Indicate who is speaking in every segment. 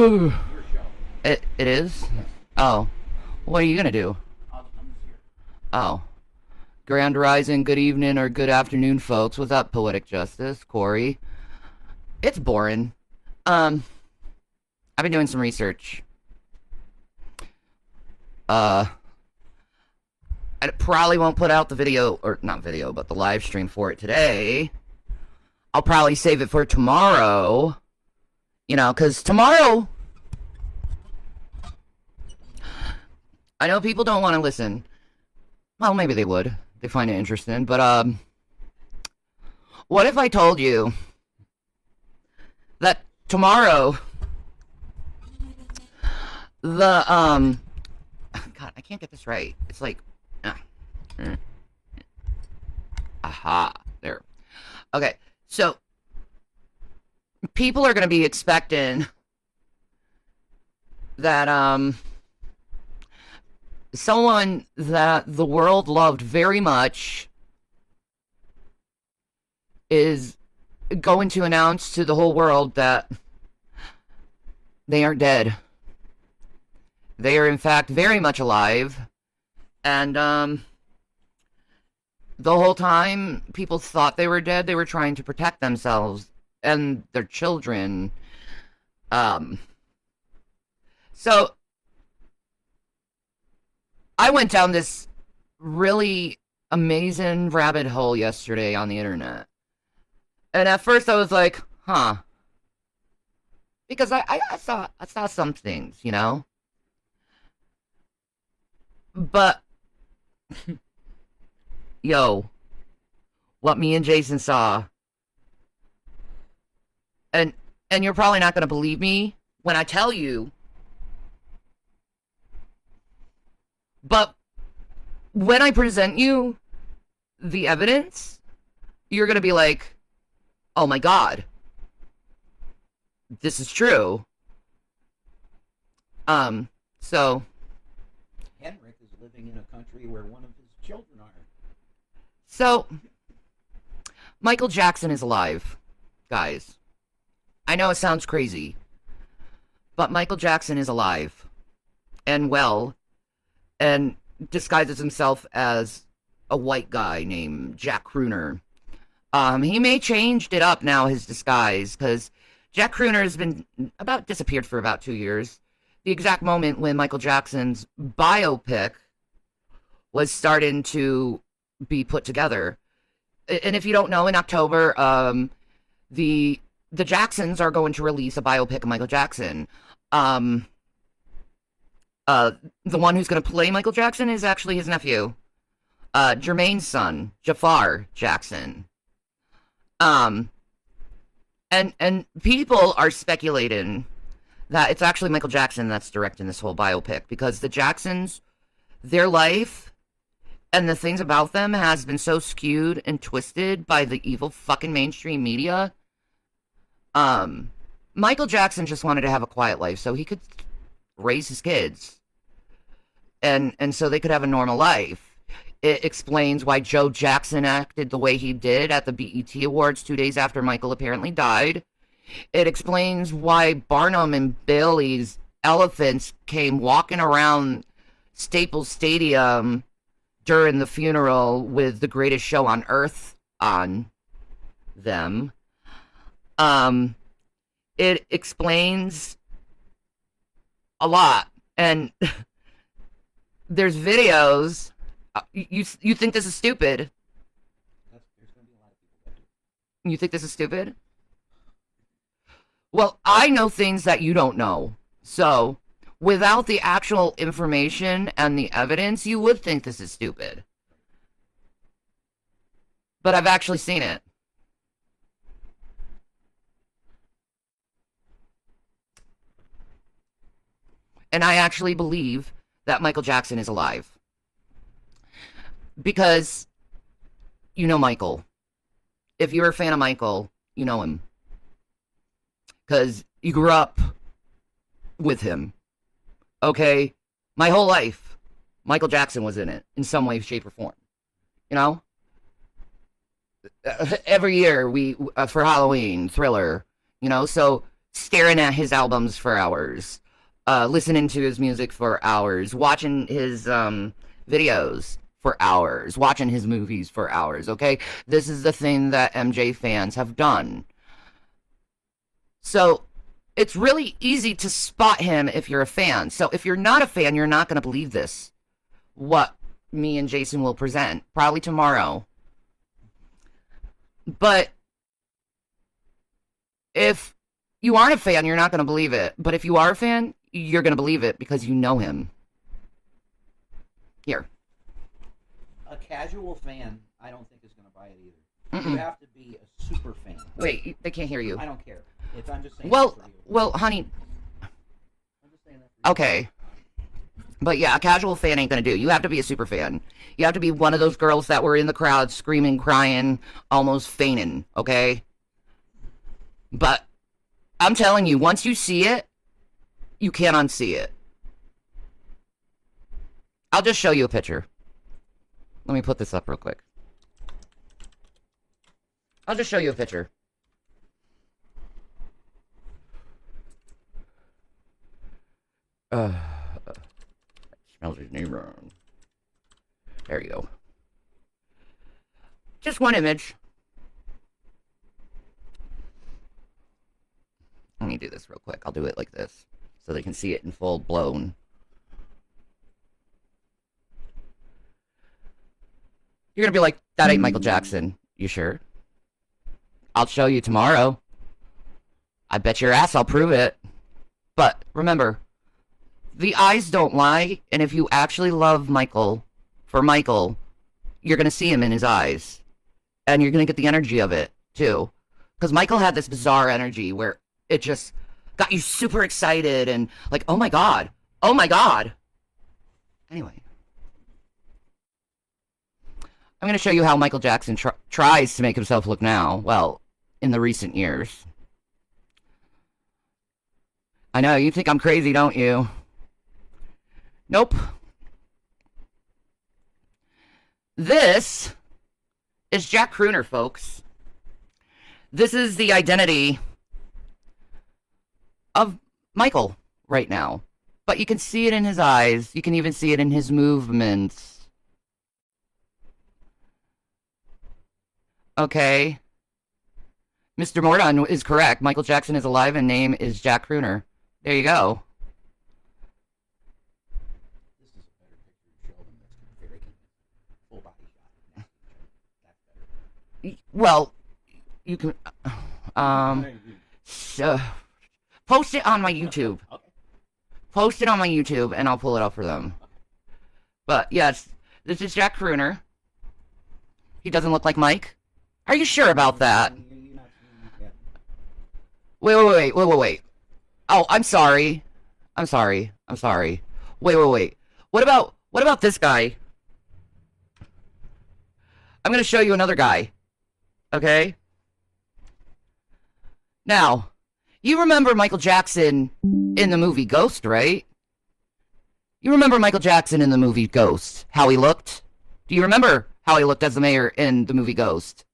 Speaker 1: It is? Oh. What are you gonna do? Oh. Grand rising, good evening, or good afternoon, folks. What's up, Poetic Justice? Corey. It's boring. I've been doing some research. I probably won't put out the video, or not video, but the live stream for it today. I'll probably save it for tomorrow. You know, because tomorrow, I know people don't want to listen. Well, maybe they would. They find it interesting. But, what if I told you that tomorrow, the, God, I can't get this right. It's like, aha, there. Okay, so, people are going to be expecting that, someone that the world loved very much is going to announce to the whole world that they aren't dead. They are, in fact, very much alive. And, the whole time people thought they were dead, they were trying to protect themselves and their children. So, I went down this really amazing rabbit hole yesterday on the internet. And at first I was like, huh. Because I saw some things, you know? But, yo, what me and Jason saw, and you're probably not going to believe me when I tell you, but when I present you the evidence, you're going to be like, oh my God, this is true. So
Speaker 2: Henrik is living in a country where one of his children are.
Speaker 1: So, Michael Jackson is alive, guys. I know it sounds crazy, but Michael Jackson is alive and well, and disguises himself as a white guy named Jack Crooner. He may changed it up now, his disguise, because Jack Crooner has been disappeared for about 2 years. The exact moment when Michael Jackson's biopic was starting to be put together. And if you don't know, in October, the Jacksons are going to release a biopic of Michael Jackson. The one who's going to play Michael Jackson is actually his nephew, Jermaine's son, Jafar Jackson. And people are speculating that it's actually Michael Jackson that's directing this whole biopic, because the Jacksons, their life and the things about them has been so skewed and twisted by the evil fucking mainstream media. Michael Jackson just wanted to have a quiet life so he could raise his kids. And so they could have a normal life. It explains why Joe Jackson acted the way he did at the BET Awards 2 days after Michael apparently died. It explains why Barnum and Bailey's elephants came walking around Staples Stadium during the funeral with the greatest show on earth on them. It explains a lot. And there's videos. You think this is stupid?
Speaker 2: There's going to be a lot of people that do.
Speaker 1: You think this is stupid? Well, I know things that you don't know. So, without the actual information and the evidence, you would think this is stupid. But I've actually seen it. And I actually believe that Michael Jackson is alive. Because you know Michael. If you're a fan of Michael, you know him. Because you grew up with him. Okay? My whole life, Michael Jackson was in it in some way, shape, or form. You know? Every year, we for Halloween, Thriller. You know? So staring at his albums for hours, listening to his music for hours, watching his videos for hours, watching his movies for hours, okay? This is the thing that MJ fans have done. So it's really easy to spot him if you're a fan. So if you're not a fan, you're not going to believe this. What me and Jason will present, probably tomorrow. But if you aren't a fan, you're not going to believe it. But if you are a fan, you're going to believe it because you know him. Here.
Speaker 2: A casual fan, I don't think is going to buy it either.
Speaker 1: Mm-mm.
Speaker 2: You have to be a super fan.
Speaker 1: Wait, they can't hear you.
Speaker 2: I don't care. I'm just saying.
Speaker 1: Well, honey.
Speaker 2: I'm just saying that for you.
Speaker 1: Okay. But yeah, a casual fan ain't gonna do. You have to be a super fan. You have to be one of those girls that were in the crowd screaming, crying, almost fainting, okay? But I'm telling you, once you see it, you can't unsee it. I'll just show you a picture. Let me put this up real quick. I'll just show you a picture. Smells his name wrong. There you go. Just one image. Let me do this real quick. I'll do it like this so they can see it in full blown. You're gonna be like, that ain't Michael Jackson. You sure? I'll show you tomorrow. I bet your ass I'll prove it. But remember, the eyes don't lie, and if you actually love Michael, for Michael, you're going to see him in his eyes. And you're going to get the energy of it, too. Because Michael had this bizarre energy where it just got you super excited and like, oh my God, oh my God. Anyway. I'm going to show you how Michael Jackson tries to make himself look now. Well, in the recent years. I know, you think I'm crazy, don't you? Nope. This is Jack Crooner, folks. This is the identity of Michael right now. But you can see it in his eyes. You can even see it in his movements. Okay. Mr. Mordon is correct. Michael Jackson is alive and name is Jack Crooner. There you go.
Speaker 2: This is a better picture of Sheldon that's very full body shot. That's better.
Speaker 1: Well, you can so, post it on my YouTube.
Speaker 2: Okay.
Speaker 1: Post it on my YouTube and I'll pull it up for them.
Speaker 2: Okay.
Speaker 1: But yes, this is Jack Crooner. He doesn't look like Mike. Are you sure about that?
Speaker 2: You're not seeing it yet.
Speaker 1: Wait. Oh, I'm sorry. Wait. What about this guy? I'm gonna show you another guy. Okay? Now, you remember Michael Jackson in the movie Ghost, right? You remember Michael Jackson in the movie Ghost, how he looked? Do you remember how he looked as the mayor in the movie Ghost?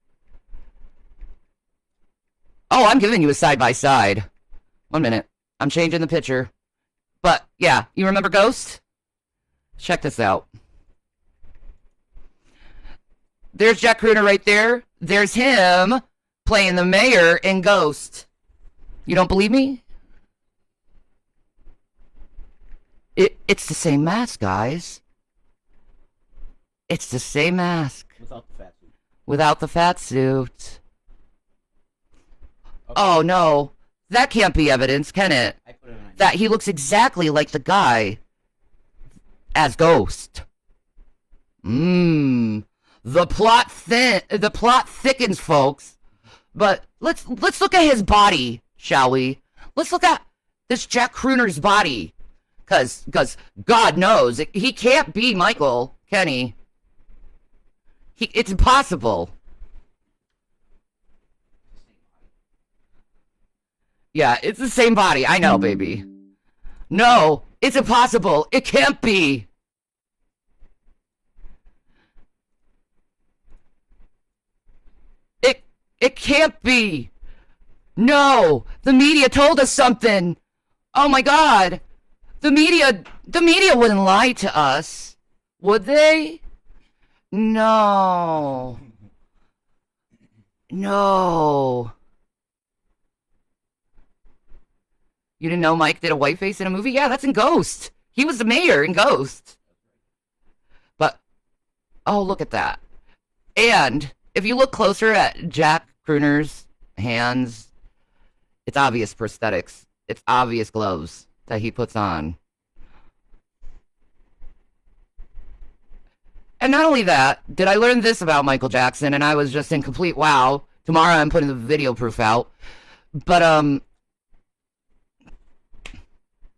Speaker 1: Oh, I'm giving you a side-by-side. 1 minute. I'm changing the picture. But, yeah, you remember Ghost? Check this out. There's Jack Crooner right there. There's him playing the mayor in Ghost. You don't believe me? It's the same mask, guys. It's the same mask.
Speaker 2: Without the fat suit.
Speaker 1: Without the fat suit.
Speaker 2: Okay.
Speaker 1: Oh, no. That can't be evidence, can it?
Speaker 2: I put it on.
Speaker 1: That he looks exactly like the guy as Ghost. The plot thickens, folks. But let's look at his body, shall we? Let's look at this Jack Crooner's body. Cause God knows he can't be Michael, can he? It's impossible. Yeah, it's the same body. I know, baby. No, it's impossible. It can't be. It can't be. No, the media told us something. Oh my God. The media wouldn't lie to us, would they? No. No. You didn't know Mike did a whiteface in a movie? Yeah, that's in Ghost. He was the mayor in Ghost. But, oh, look at that. And if you look closer at Jack Crooner's hands, it's obvious prosthetics. It's obvious gloves that he puts on. And not only that, did I learn this about Michael Jackson, and I was just in complete wow. Tomorrow I'm putting the video proof out. But,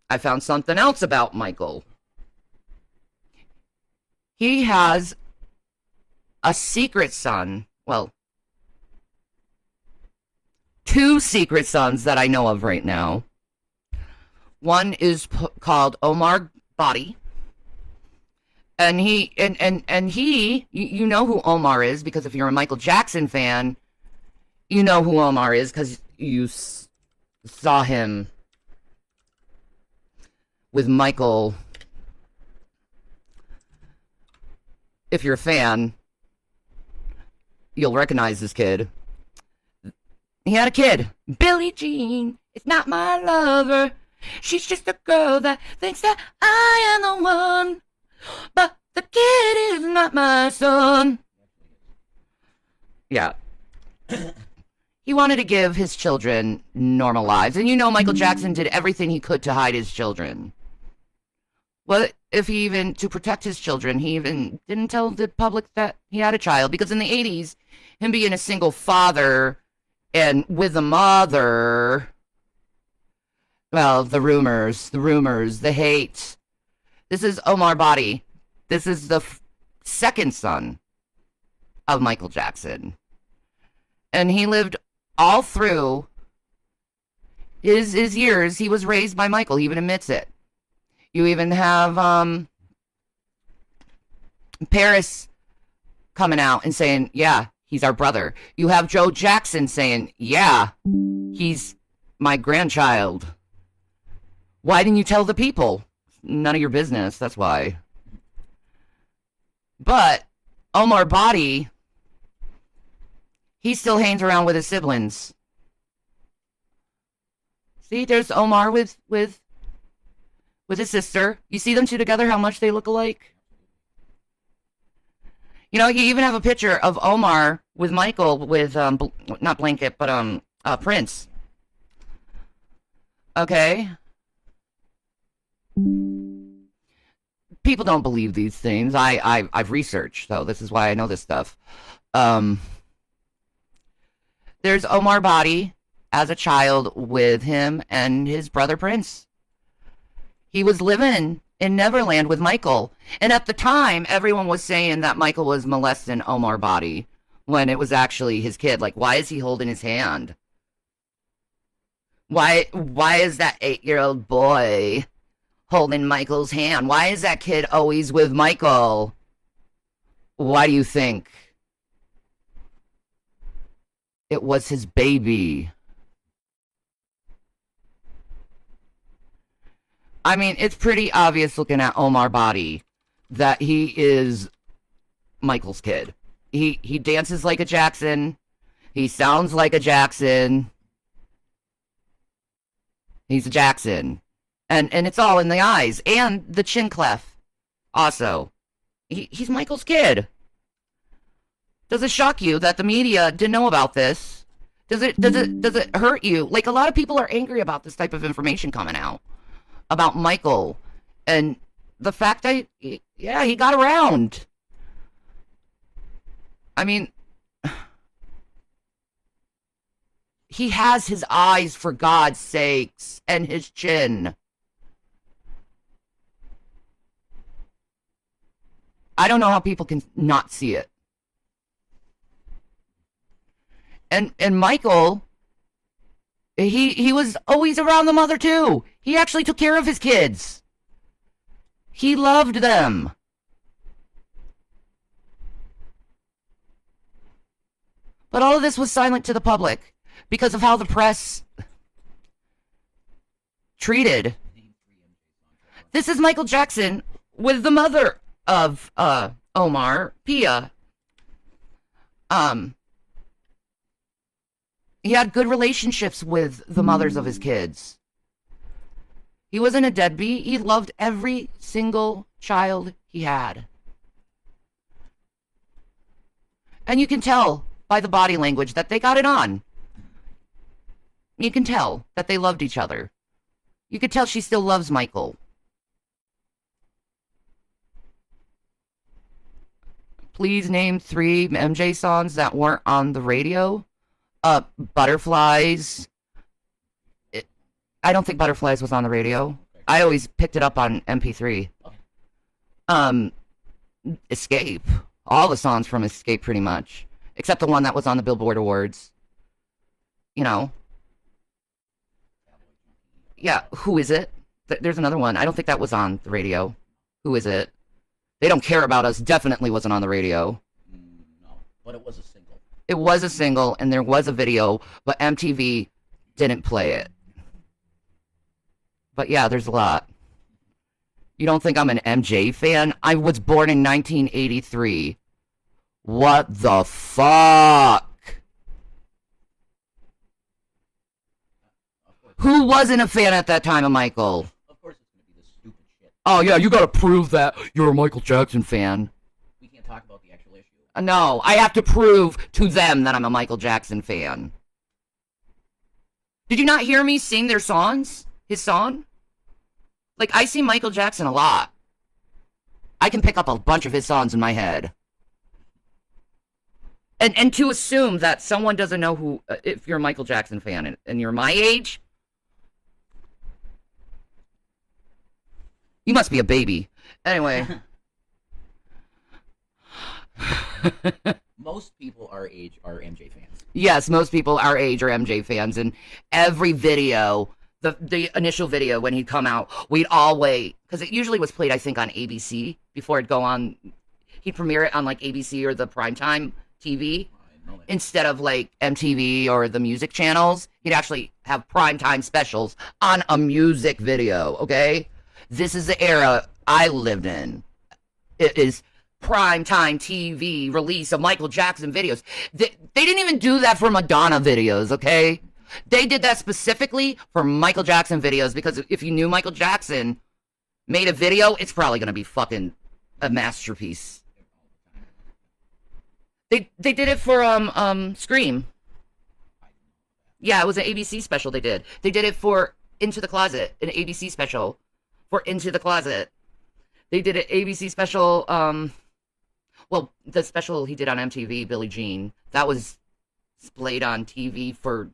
Speaker 1: I found something else about Michael. He has a secret son. Well, two secret sons that I know of right now. One is called Omar Body. And he, you know who Omar is, because if you're a Michael Jackson fan, you know who Omar is, because you saw him with Michael. If you're a fan, you'll recognize this kid. He had a kid. Billie Jean is not my lover. She's just a girl that thinks that I am the one. But the kid is not my son. Yeah. He wanted to give his children normal lives. And you know Michael Jackson did everything he could to hide his children. Well, if he even, to protect his children, he even didn't tell the public that he had a child. Because in the 80s, him being a single father and with a mother, well, the rumors, the hate. This is Omar Body. This is the second son of Michael Jackson. And he lived all through his years. He was raised by Michael. He even admits it. You even have Paris coming out and saying, yeah, he's our brother. You have Joe Jackson saying, yeah, he's my grandchild. Why didn't you tell the people? None of your business, that's why. But Omar Body, he still hangs around with his siblings. See, there's Omar with his sister. You see them two together, how much they look alike? You know, you even have a picture of Omar with Michael with, not Blanket, but Prince. Okay? People don't believe these things. I've researched, so this is why I know this stuff. There's Omar Body as a child with him and his brother Prince. He was living in Neverland with Michael. And at the time, everyone was saying that Michael was molesting Omar Body when it was actually his kid. Like, why is he holding his hand? Why is that 8-year-old boy holding Michael's hand? Why is that kid always with Michael? Why do you think? It was his baby. I mean, it's pretty obvious looking at Omar Body that he is Michael's kid. He dances like a Jackson. He sounds like a Jackson. He's a Jackson. And it's all in the eyes. And the chin clef. Also. He's Michael's kid. Does it shock you that the media didn't know about this? Does it hurt you? Like, a lot of people are angry about this type of information coming out about Michael, and the fact that, yeah, he got around. I mean, he has his eyes, for God's sakes, and his chin. I don't know how people can not see it. And Michael, he was always around the mother too. He actually took care of his kids. He loved them. But all of this was silent to the public. because of how the press treated. This is Michael Jackson with the mother of Omar, Pia. He had good relationships with the mothers of his kids. He wasn't a deadbeat. He loved every single child he had. And you can tell by the body language that they got it on. You can tell that they loved each other. You can tell she still loves Michael. Please name 3 MJ songs that weren't on the radio. Butterflies. I don't think Butterflies was on the radio. I always picked it up on MP3. Escape. All the songs from Escape, pretty much. Except the one that was on the Billboard Awards. You know. Yeah, Who Is It? There's another one. I don't think that was on the radio. Who Is It? They Don't Care About Us definitely wasn't on the radio.
Speaker 2: No, but it was a single.
Speaker 1: It was a single, and there was a video, but MTV didn't play it. But yeah, there's a lot. You don't think I'm an MJ fan? I was born in 1983. What the fuck? Who wasn't a fan at that time of Michael?
Speaker 2: Of course it's going to be this stupid shit.
Speaker 1: Oh yeah, you gotta prove that you're a Michael Jackson fan.
Speaker 2: We can't talk about the actual issue.
Speaker 1: No, I have to prove to them that I'm a Michael Jackson fan. Did you not hear me sing their songs? His song? Like, I see Michael Jackson a lot. I can pick up a bunch of his songs in my head. And to assume that someone doesn't know who, if you're a Michael Jackson fan and you're my age, you must be a baby. Anyway.
Speaker 2: Most people our age are MJ fans.
Speaker 1: Yes, most people our age are MJ fans. And every video, the initial video when he'd come out, we'd all wait. Because it usually was played, I think, on ABC before it'd go on. He'd premiere it on, like, ABC or the primetime TV. Instead of, like, MTV or the music channels. He'd actually have primetime specials on a music video, okay? This is the era I lived in. It is primetime TV release of Michael Jackson videos. They didn't even do that for Madonna videos, okay? They did that specifically for Michael Jackson videos because if you knew Michael Jackson made a video, it's probably going to be fucking a masterpiece. They did it for Scream. Yeah, it was an ABC special they did. They did it for Into the Closet, an ABC special for Into the Closet. They did an ABC special, well, the special he did on MTV, Billie Jean, that was played on TV for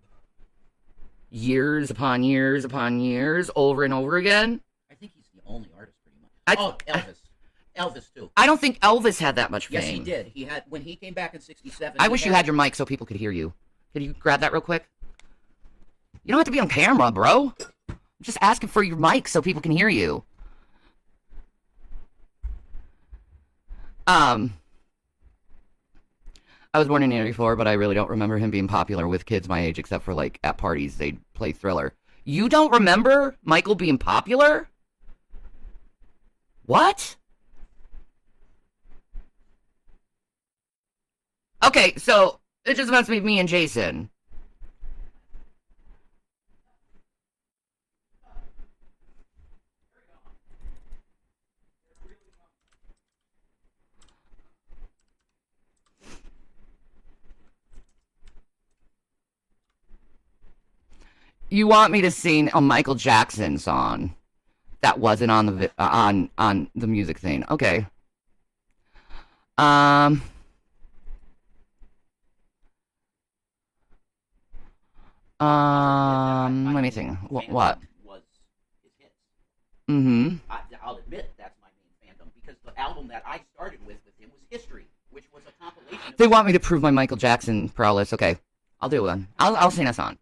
Speaker 1: years upon years upon years, over and over again.
Speaker 2: I think he's the only artist, pretty much. Elvis. Elvis, too.
Speaker 1: I don't think Elvis had that much fame.
Speaker 2: Yes, he did. He had, when he came back in 67.
Speaker 1: I wish you had your mic so people could hear you. Could you grab that real quick? You don't have to be on camera, bro. I'm just asking for your mic so people can hear you. I was born in 84, but I really don't remember him being popular with kids my age, except for, like, at parties, they'd play Thriller. You don't remember Michael being popular? What? Okay, so it just must be me and Jason. You want me to sing a Michael Jackson song that wasn't on the on the music thing? Okay. Let me think. What?
Speaker 2: Was his hits.
Speaker 1: Mm-hmm.
Speaker 2: I'll admit that's my main fandom because the album that I started with him was History, which was a compilation.
Speaker 1: They want me to prove my Michael Jackson prowess. Okay, I'll do one. I'll sing a song.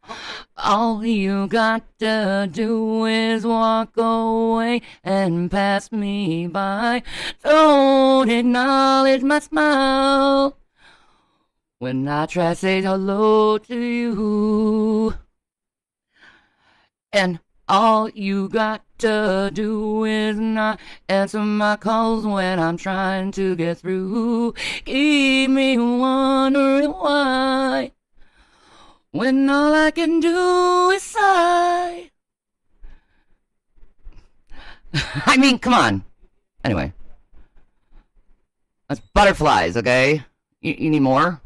Speaker 1: All you got to do is walk away and pass me by. Don't acknowledge my smile. When I try to say hello to you, and all you got to do is not answer my calls when I'm trying to get through. Keep me wondering why, when all I can do is sigh. I mean, come on. Anyway. That's butterflies, okay? You need more?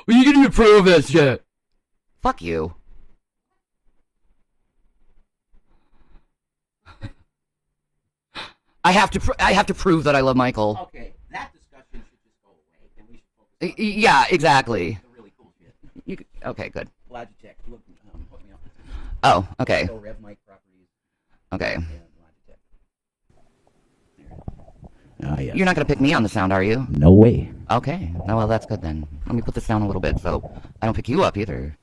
Speaker 1: You didn't even prove this shit. Fuck you. I have to prove that I love Michael.
Speaker 2: Okay, that discussion should just go away, and we should focus on
Speaker 1: Yeah, exactly.
Speaker 2: the really cool shit.
Speaker 1: Okay, good.
Speaker 2: Logitech, look, hook me up.
Speaker 1: Oh, okay.
Speaker 2: So Rev mic properties.
Speaker 1: Okay.
Speaker 2: And Logitech. Oh, yes.
Speaker 1: You're not gonna pick me on the sound, are you?
Speaker 2: No way.
Speaker 1: Okay. No, well, that's good then. Let me put this down a little bit so I don't pick you up either.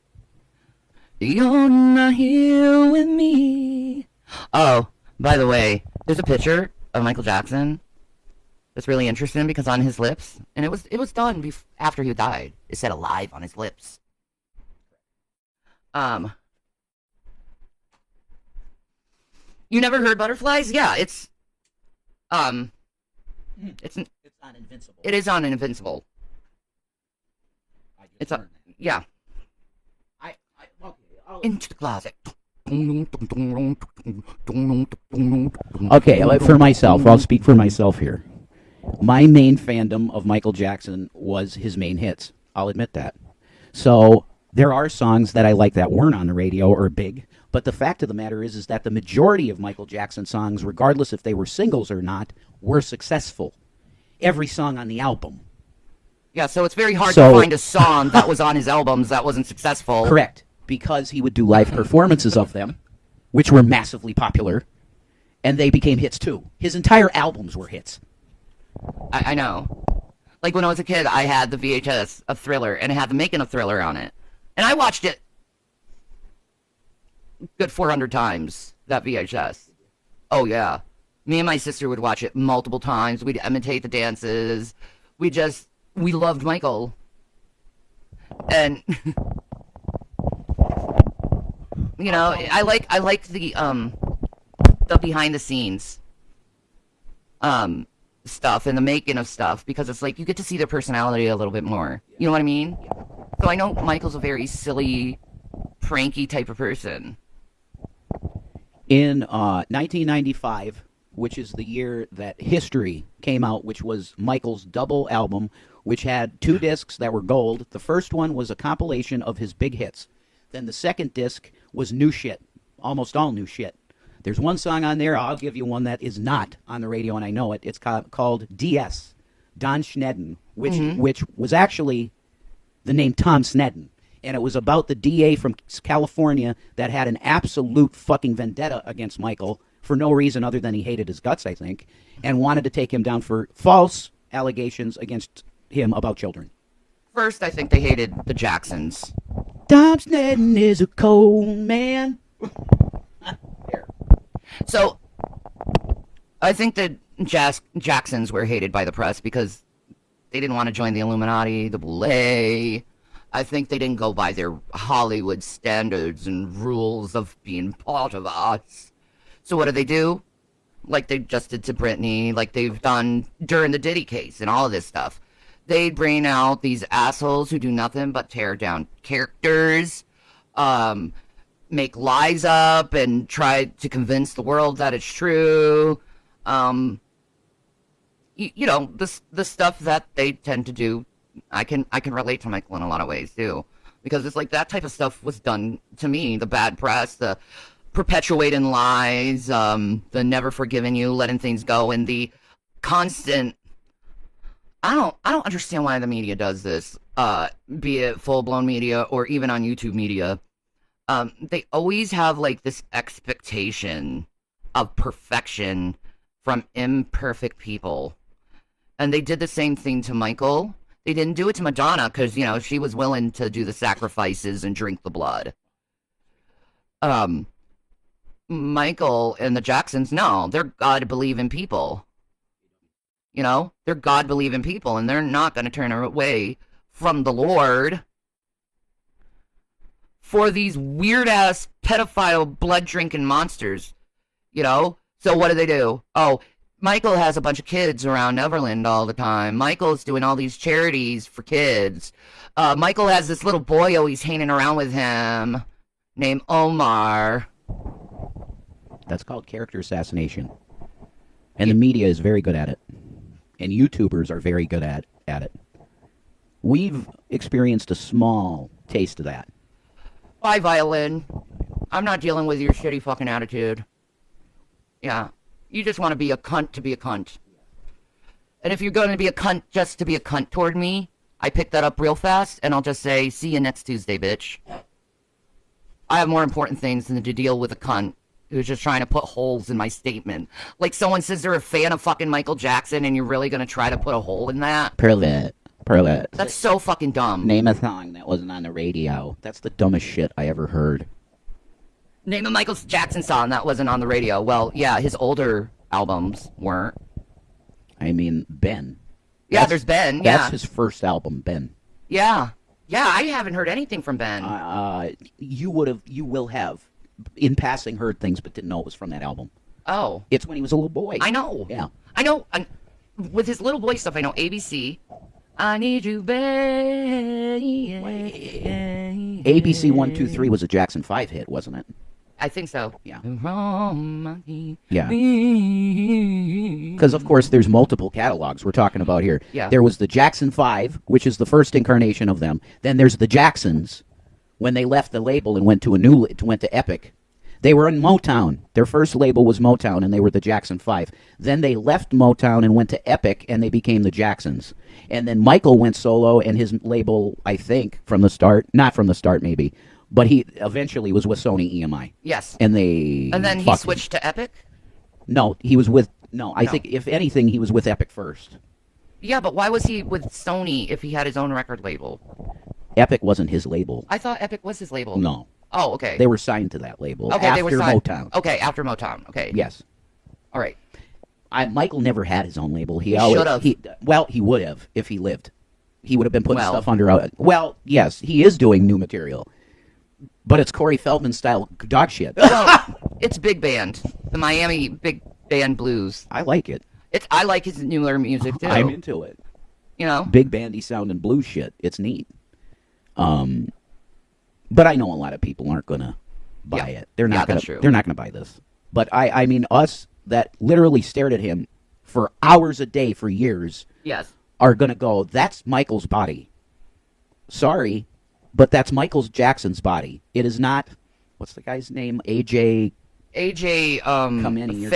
Speaker 1: You're not here with me. Oh, by the way, there's a picture of Michael Jackson that's really interesting because on his lips, and it was done after he died. It said "alive" on his lips. You never heard butterflies? Yeah, it's
Speaker 2: on Invincible.
Speaker 1: it is on Invincible.
Speaker 2: I just
Speaker 1: It's
Speaker 2: learned
Speaker 1: on,
Speaker 2: that.
Speaker 1: yeah.
Speaker 2: Okay.
Speaker 1: Into the closet.
Speaker 2: Okay, for myself, I'll speak for myself here. My main fandom of Michael Jackson was his main hits. I'll admit that. So there are songs that I like that weren't on the radio or big, but the fact of the matter is that the majority of Michael Jackson songs, regardless if they were singles or not, were successful. Every song on the album.
Speaker 1: Yeah, so it's very hard to find a song that was on his albums that wasn't successful.
Speaker 2: Correct, because he would do live performances of them, which were massively popular, and they became hits too. His entire albums were hits.
Speaker 1: I know. Like when I was a kid, I had the VHS of Thriller, and it had the making of Thriller on it. And I watched it good 400 times, that VHS. Oh, yeah. Me and my sister would watch it multiple times. We'd imitate the dances. We loved Michael. And, you know, I like the behind the scenes stuff and the making of stuff because it's like you get to see their personality a little bit more. You know what I mean? So I know Michael's a very silly, pranky type of person.
Speaker 2: In 1995, which is the year that History came out, which was Michael's double album, which had 2 discs that were gold. The first one was a compilation of his big hits. Then the second disc was new shit, almost all new shit. There's one song on there, I'll give you one that is not on the radio, and I know it. It's called DS, Don Schnedden, which was actually the name Tom Snedden. And it was about the DA from California that had an absolute fucking vendetta against Michael for no reason other than he hated his guts, I think, and wanted to take him down for false allegations against him about children.
Speaker 1: First, I think they hated the Jacksons.
Speaker 2: Tom Snedden is a cold man.
Speaker 1: So, I think that Jacksons were hated by the press because they didn't want to join the Illuminati, the Boule. I think they didn't go by their Hollywood standards and rules of being part of us. So what do? Like they just did to Britney, like they've done during the Diddy case and all of this stuff. They'd bring out these assholes who do nothing but tear down characters, make lies up and try to convince the world that it's true. You know, the stuff that they tend to do. I can relate to Michael in a lot of ways too, because it's like that type of stuff was done to me. The bad press, the perpetuating lies, the never forgiving you, letting things go, and the constant. I don't understand why the media does this. Be it full blown media or even on YouTube media, they always have like this expectation of perfection from imperfect people, and they did the same thing to Michael. They didn't do it to Madonna because, you know, she was willing to do the sacrifices and drink the blood. Michael and the Jacksons, no, they're God-believing people. You know, they're God-believing people, and they're not going to turn away from the Lord for these weird-ass pedophile blood-drinking monsters, you know? So what do? Oh, Michael has a bunch of kids around Neverland all the time. Michael's doing all these charities for kids. Michael has this little boy always hanging around with him named Omar.
Speaker 2: That's called character assassination. And the media is very good at it. And YouTubers are very good at it. We've experienced a small taste of that.
Speaker 1: Bye, Violin. I'm not dealing with your shitty fucking attitude. Yeah. You just want to be a cunt to be a cunt. And if you're going to be a cunt just to be a cunt toward me, I pick that up real fast, and I'll just say, see you next Tuesday, bitch. I have more important things than to deal with a cunt who's just trying to put holes in my statement. Like someone says they're a fan of fucking Michael Jackson, and you're really going to try to put a hole in that?
Speaker 2: Prove it.
Speaker 1: That's so fucking dumb.
Speaker 2: Name a song that wasn't on the radio. That's the dumbest shit I ever heard.
Speaker 1: Name a Michael Jackson song that wasn't on the radio. Well, yeah, his older albums weren't.
Speaker 2: I mean, Ben.
Speaker 1: Yeah, there's Ben.
Speaker 2: That's his first album, Ben.
Speaker 1: Yeah. Yeah, I haven't heard anything from Ben.
Speaker 2: You will have, in passing, heard things, but didn't know it was from that album.
Speaker 1: Oh.
Speaker 2: It's when he was a little boy.
Speaker 1: I know.
Speaker 2: Yeah.
Speaker 1: I know. With his little boy stuff, I know ABC. I need you, baby.
Speaker 2: ABC 123 was a Jackson 5 hit, wasn't it?
Speaker 1: I think so.
Speaker 2: Yeah.
Speaker 1: Yeah.
Speaker 2: Because, of course, there's multiple catalogs we're talking about here.
Speaker 1: Yeah.
Speaker 2: There was the Jackson 5, which is the first incarnation of them. Then there's the Jacksons, when they left the label and went to Epic. They were in Motown. Their first label was Motown, and they were the Jackson 5. Then they left Motown and went to Epic, and they became the Jacksons. And then Michael went solo, and his label, I think, from the start, not from the start maybe, but he eventually was with Sony EMI.
Speaker 1: Yes.
Speaker 2: And
Speaker 1: then he switched to Epic?
Speaker 2: No, he was with, I think, if anything, he was with Epic first.
Speaker 1: Yeah, but why was he with Sony if he had his own record label?
Speaker 2: Epic wasn't his label.
Speaker 1: I thought Epic was his label.
Speaker 2: No.
Speaker 1: Oh, okay.
Speaker 2: They were signed to that label
Speaker 1: okay,
Speaker 2: after
Speaker 1: they were signed.
Speaker 2: Motown.
Speaker 1: Okay, after Motown. Okay.
Speaker 2: Yes.
Speaker 1: All right.
Speaker 2: Michael never had his own label. He
Speaker 1: should have.
Speaker 2: Well, he would have if he lived. He would have been putting stuff under. Well, yes, he is doing new material, but it's Corey Feldman style dog shit.
Speaker 1: Well, it's big band, the Miami Big Band Blues.
Speaker 2: I like it.
Speaker 1: I like his newer music too.
Speaker 2: I'm into it.
Speaker 1: You know,
Speaker 2: big bandy sounding blues shit. It's neat. But I know a lot of people aren't gonna buy it. They're not gonna. They're not gonna buy this. But I mean, us that literally stared at him for hours a day for years.
Speaker 1: Yes.
Speaker 2: Are gonna go. That's Michael's body. Sorry, but that's Michael Jackson's body. It is not. What's the guy's name? AJ. Come in here.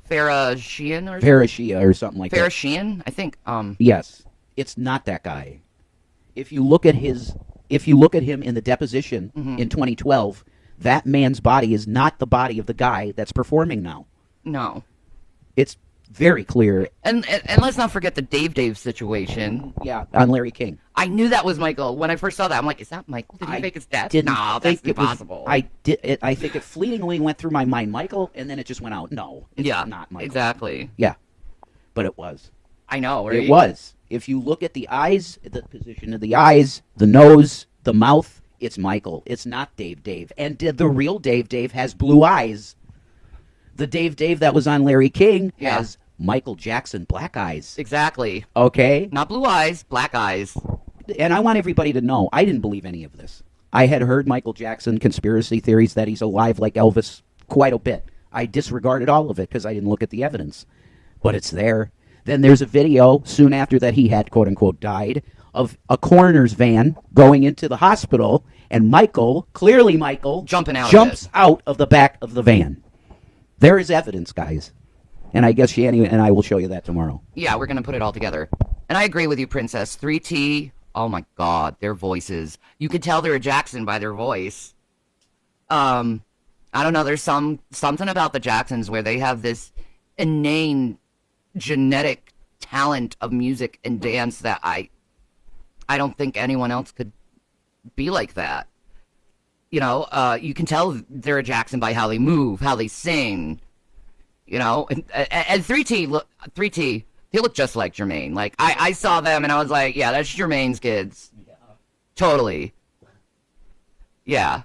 Speaker 2: Farashian or something like that.
Speaker 1: Farashian, I think.
Speaker 2: Yes, it's not that guy. If you look at him in the deposition in 2012, that man's body is not the body of the guy that's performing now.
Speaker 1: No.
Speaker 2: It's very clear.
Speaker 1: And let's not forget the Dave situation.
Speaker 2: Yeah, on Larry King.
Speaker 1: I knew that was Michael. When I first saw that, I'm like, is that Michael? Did he fake his death? No, that's impossible.
Speaker 2: I think it fleetingly went through my mind, Michael, and then it just went out. No, it's not Michael.
Speaker 1: Exactly.
Speaker 2: Yeah, but it was.
Speaker 1: I know.
Speaker 2: Right? It was. If you look at the eyes, the position of the eyes, the nose, the mouth, it's Michael. It's not Dave. And the real Dave has blue eyes. The Dave that was on Larry King has Michael Jackson black eyes.
Speaker 1: Exactly.
Speaker 2: Okay?
Speaker 1: Not blue eyes, black eyes.
Speaker 2: And I want everybody to know, I didn't believe any of this. I had heard Michael Jackson conspiracy theories that he's alive like Elvis quite a bit. I disregarded all of it because I didn't look at the evidence. But it's there. Then there's a video soon after that he had, quote-unquote, died, of a coroner's van going into the hospital, and Michael, clearly Michael, jumps out of the back of the van. There is evidence, guys. And I guess Shanny and I will show you that tomorrow.
Speaker 1: Yeah, we're going to put it all together. And I agree with you, Princess. 3T, oh my God, their voices. You could tell they're a Jackson by their voice. I don't know, there's something about the Jacksons where they have this inane genetic talent of music and dance that I don't think anyone else could be like that. You know, you can tell they're a Jackson by how they move, how they sing. You know, and 3T, They look just like Jermaine. Like, I saw them and I was like, yeah, that's Jermaine's kids. Yeah. Totally. Yeah.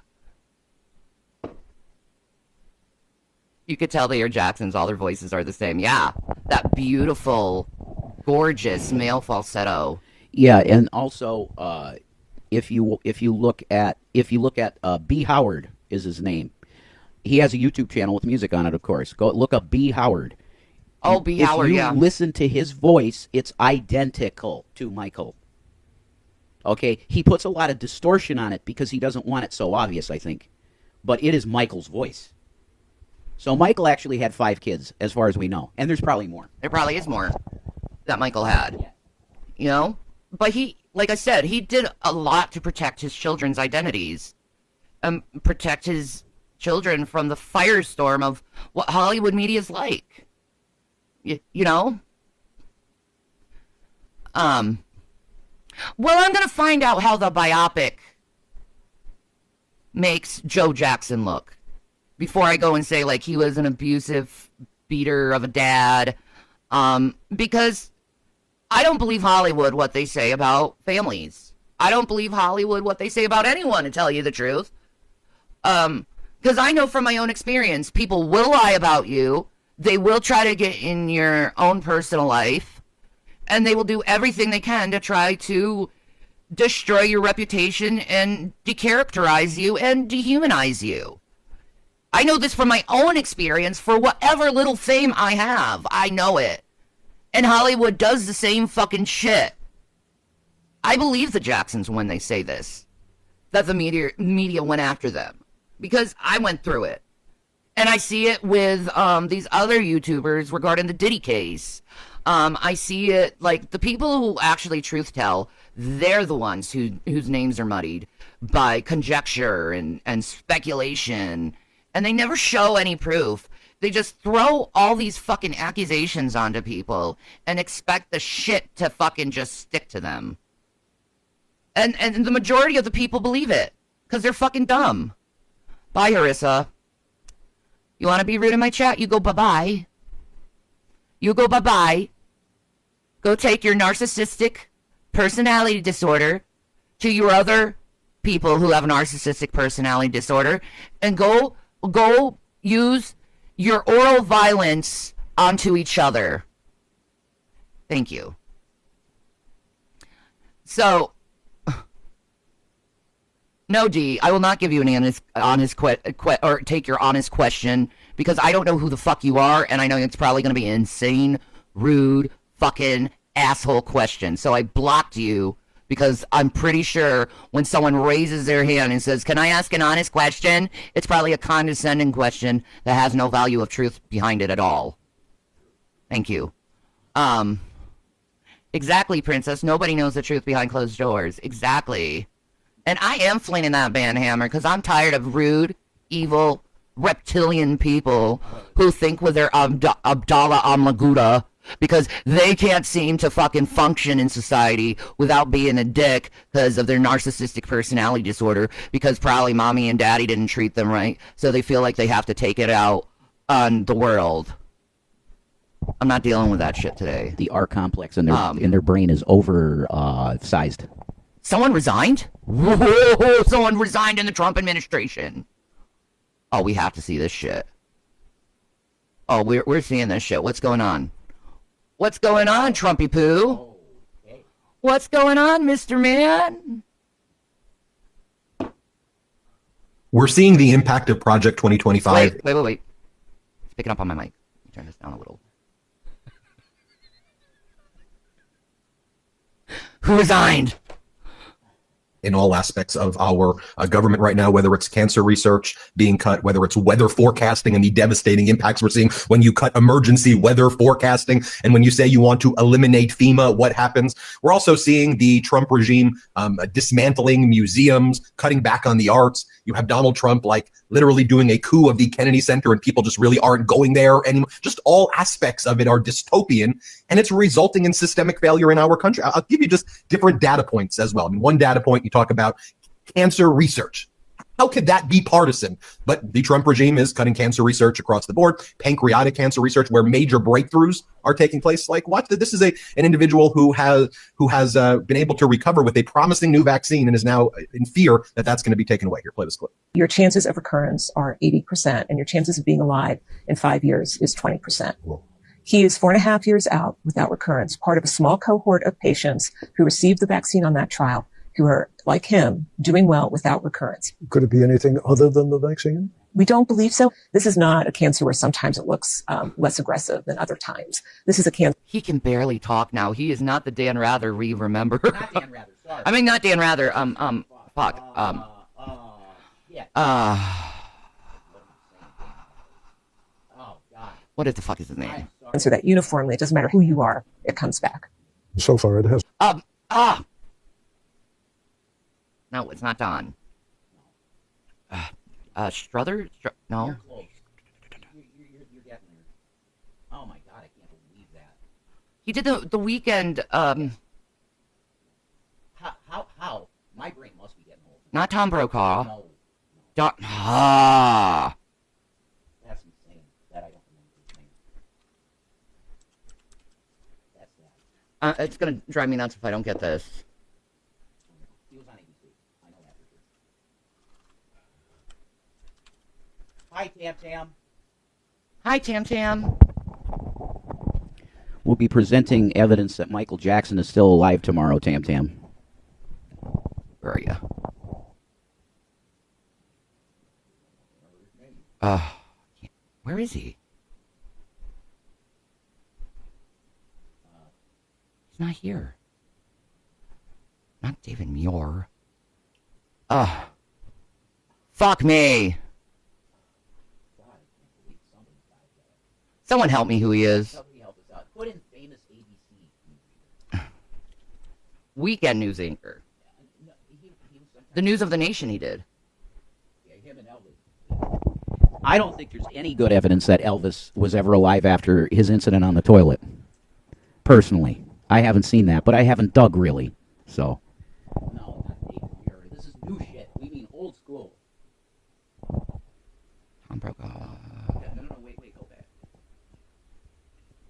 Speaker 1: You could tell they are Jacksons. All their voices are the same. Yeah. That beautiful, gorgeous male falsetto.
Speaker 2: Yeah, and also, if you look at B. Howard is his name. He has a YouTube channel with music on it, of course. Go look up B. Howard.
Speaker 1: Oh, B. Howard, yeah.
Speaker 2: If you listen to his voice, it's identical to Michael. Okay? He puts a lot of distortion on it because he doesn't want it so obvious, I think. But it is Michael's voice. So Michael actually had 5 kids, as far as we know. And there's probably more.
Speaker 1: There probably is more that Michael had. Yeah. You know? But he, like I said, he did a lot to protect his children's identities. Protect his children from the firestorm of what Hollywood media is like. You know? Well, I'm gonna find out how the biopic makes Joe Jackson look before I go and say, like, he was an abusive beater of a dad. Because I don't believe Hollywood what they say about families. I don't believe Hollywood what they say about anyone, to tell you the truth. Because I know from my own experience, people will lie about you. They will try to get in your own personal life, and they will do everything they can to try to destroy your reputation and decharacterize you and dehumanize you. I know this from my own experience. For whatever little fame I have, I know it. And Hollywood does the same fucking shit. I believe the Jacksons when they say this, that the media went after them, because I went through it. And I see it with these other YouTubers regarding the Diddy case. I see it, like, the people who actually truth tell, they're the ones whose names are muddied by conjecture and speculation. And they never show any proof. They just throw all these fucking accusations onto people and expect the shit to fucking just stick to them. And the majority of the people believe it, because they're fucking dumb. Bye, Harissa. You want to be rude in my chat? You go bye-bye. You go bye-bye. Go take your narcissistic personality disorder to your other people who have a narcissistic personality disorder, and go use your oral violence onto each other. Thank you. So, no, D, I will not give you an honest or take your honest question, because I don't know who the fuck you are, and I know it's probably going to be an insane, rude, fucking asshole question. So I blocked you, because I'm pretty sure when someone raises their hand and says, "Can I ask an honest question?" it's probably a condescending question that has no value of truth behind it at all. Thank you. Exactly, Princess. Nobody knows the truth behind closed doors. Exactly. And I am flinging that banhammer because I'm tired of rude, evil, reptilian people who think with their Abdallah Amlaguda, because they can't seem to fucking function in society without being a dick because of their narcissistic personality disorder, because probably mommy and daddy didn't treat them right, so they feel like they have to take it out on the world. I'm not dealing with that shit today.
Speaker 2: The R complex in their brain is oversized.
Speaker 1: Someone resigned? Whoa, someone resigned in the Trump administration. Oh, we have to see this shit. Oh, we're seeing this shit. What's going on? What's going on, Trumpy Poo? What's going on, Mr. Man?
Speaker 3: We're seeing the impact of Project 2025.
Speaker 1: Wait. It's picking up on my mic. Let me turn this down a little. Who resigned?
Speaker 3: In all aspects of our government right now, whether it's cancer research being cut, whether it's weather forecasting and the devastating impacts we're seeing when you cut emergency weather forecasting, and when you say you want to eliminate FEMA, what happens? We're also seeing the Trump regime dismantling museums, cutting back on the arts. You have Donald Trump like literally doing a coup of the Kennedy Center, and people just really aren't going there anymore. Just all aspects of it are dystopian, and it's resulting in systemic failure in our country. I'll give you just different data points as well. I mean, one data point, you talk about cancer research. How could that be partisan? But the Trump regime is cutting cancer research across the board, pancreatic cancer research, where major breakthroughs are taking place. Like, what? This is an individual who has been able to recover with a promising new vaccine and is now in fear that that's going to be taken away. Here, play this clip.
Speaker 4: Your chances of recurrence are 80%, and your chances of being alive in 5 years is 20%. He is 4.5 years out without recurrence, part of a small cohort of patients who received the vaccine on that trial, who are, like him, doing well without recurrence.
Speaker 5: Could it be anything other than the vaccine?
Speaker 4: We don't believe so. This is not a cancer where sometimes it looks less aggressive than other times. This is a cancer.
Speaker 1: He can barely talk now. He is not the Dan Rather we remember.
Speaker 2: Not Dan Rather, sorry.
Speaker 1: I mean, not Dan Rather. Fuck.
Speaker 2: Yeah. Oh, God.
Speaker 1: What the fuck is his name?
Speaker 4: Cancer that uniformly, it doesn't matter who you are, it comes back.
Speaker 5: So far, it has.
Speaker 1: No, it's not Don. Struther? No.
Speaker 2: You're close. You're getting there. Oh my God, I can't believe that.
Speaker 1: He did the weekend.
Speaker 2: How? My brain must be getting old.
Speaker 1: Not Tom Brokaw.
Speaker 2: No.
Speaker 1: Don.
Speaker 2: That's insane. That I don't remember his name. That's that.
Speaker 1: It's gonna drive me nuts if I don't get this.
Speaker 2: He was on ABC. I know that for sure. Hi, Tam Tam.
Speaker 1: Hi, Tam Tam.
Speaker 2: We'll be presenting evidence that Michael Jackson is still alive tomorrow, Tam Tam.
Speaker 1: Where are you? Where is he? He's not here. Not David Muir. Fuck me. Someone help me who he is.
Speaker 2: Somebody help us out. Put in famous ABC.
Speaker 1: Weekend news anchor.
Speaker 2: No, he was sometimes,
Speaker 1: The news of the nation he did.
Speaker 2: yeah, him and Elvis. I don't think there's any good evidence that Elvis was ever alive after his incident on the toilet. Personally, I haven't seen that, but I haven't dug really. So. No, not David Muir. This is new shit. We mean old school.
Speaker 1: Tom Brokaw.
Speaker 2: No, wait, go back.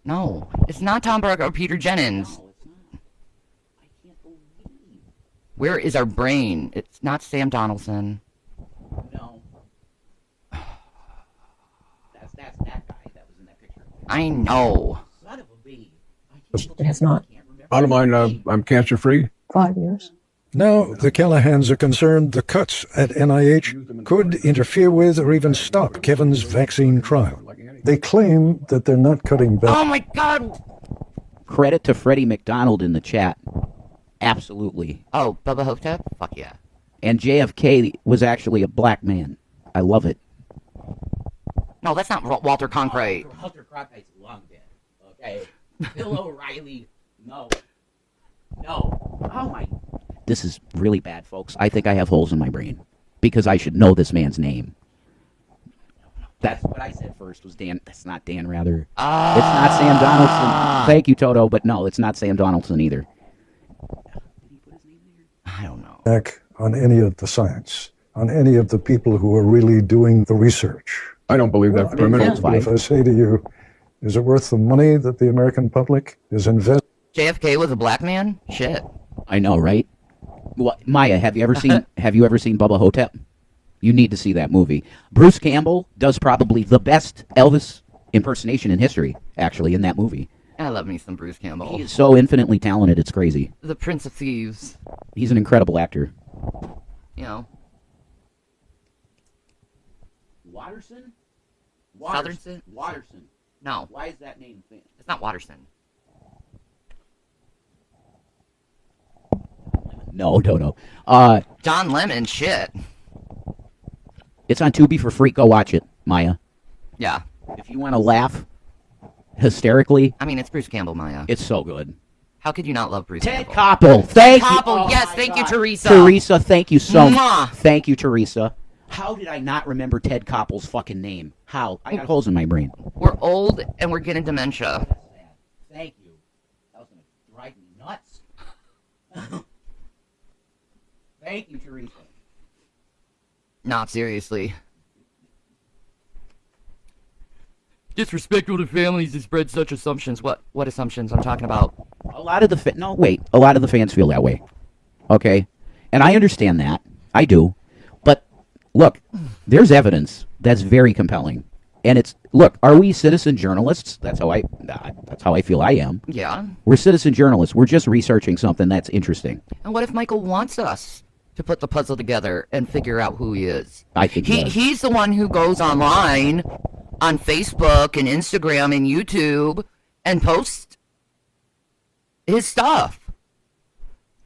Speaker 1: No, it's not Tom Brokaw or Peter Jennings.
Speaker 2: No, it's not. I can't believe.
Speaker 1: Where is our brain? It's not Sam Donaldson.
Speaker 2: No. That's that guy that was in that picture.
Speaker 1: I know.
Speaker 2: Son of a bee.
Speaker 4: It has not.
Speaker 6: Bottom line, I'm cancer free.
Speaker 4: 5 years.
Speaker 5: Now, the Callahans are concerned the cuts at NIH could interfere with or even stop Kevin's vaccine trial. They claim that they're not cutting back.
Speaker 1: Oh my God.
Speaker 2: Credit to Freddie McDonald in the chat. Absolutely.
Speaker 1: Oh, Bubba Hotep? Fuck yeah.
Speaker 2: And JFK was actually a black man. I love it.
Speaker 1: No, that's not Walter Cronkite.
Speaker 2: Walter Cronkite's long dead. Okay. Bill O'Reilly. No. Oh my. This is really bad, folks. I think I have holes in my brain because I should know this man's name. That's what I said first was Dan. That's not Dan Rather. It's not Sam Donaldson. Thank you, Toto, but no, it's not Sam Donaldson either. Did he put his name there?
Speaker 1: I don't know.
Speaker 5: Back on any of the science, on any of the people who are really doing the research.
Speaker 6: I don't believe that for a minute.
Speaker 2: Fine.
Speaker 5: If I say to you, is it worth the money that the American public is investing?
Speaker 1: JFK was a black man? Shit.
Speaker 2: I know, right? Well, Maya, have you ever seen Bubba Hotep? You need to see that movie. Bruce Campbell does probably the best Elvis impersonation in history, actually, in that movie.
Speaker 1: I love me some Bruce Campbell.
Speaker 2: He is so infinitely talented, it's crazy.
Speaker 1: The Prince of Thieves.
Speaker 2: He's an incredible actor.
Speaker 1: You know.
Speaker 2: Watterson?
Speaker 1: Southerson?
Speaker 2: Watterson.
Speaker 1: No,
Speaker 2: Why is that name famous?
Speaker 1: it's not Watterson.
Speaker 2: No, Dodo.
Speaker 1: John Lemon, shit.
Speaker 2: It's on Tubi for free. Go watch it, Maya.
Speaker 1: Yeah.
Speaker 2: If you want to laugh hysterically,
Speaker 1: I mean, it's Bruce Campbell, Maya.
Speaker 2: it's so good.
Speaker 1: How could you not love Bruce
Speaker 2: Ted
Speaker 1: Campbell?
Speaker 2: Koppel. Thank you.
Speaker 1: Koppel,
Speaker 2: Oh
Speaker 1: yes,
Speaker 2: my
Speaker 1: thank you,
Speaker 2: God.
Speaker 1: Teresa.
Speaker 2: Teresa, thank you so much.
Speaker 1: Mwah.
Speaker 2: Thank you, Teresa. How did I not remember Ted Koppel's fucking name? How? I got holes in my brain.
Speaker 1: We're old and we're getting dementia.
Speaker 2: Thank you. That was going to drive me nuts. Thank you, Teresa.
Speaker 1: Not seriously. Disrespectful to families to spread such assumptions. What assumptions I'm talking about?
Speaker 2: A lot of the a lot of the fans feel that way. Okay, and I understand that. I do, but look, there's evidence that's very compelling, and are we citizen journalists? That's how I feel I am.
Speaker 1: Yeah.
Speaker 2: We're citizen journalists. We're just researching something that's interesting.
Speaker 1: And what if Michael wants us to put the puzzle together and figure out who he is?
Speaker 2: I think
Speaker 1: he's the one who goes online on Facebook and Instagram and YouTube and posts his stuff.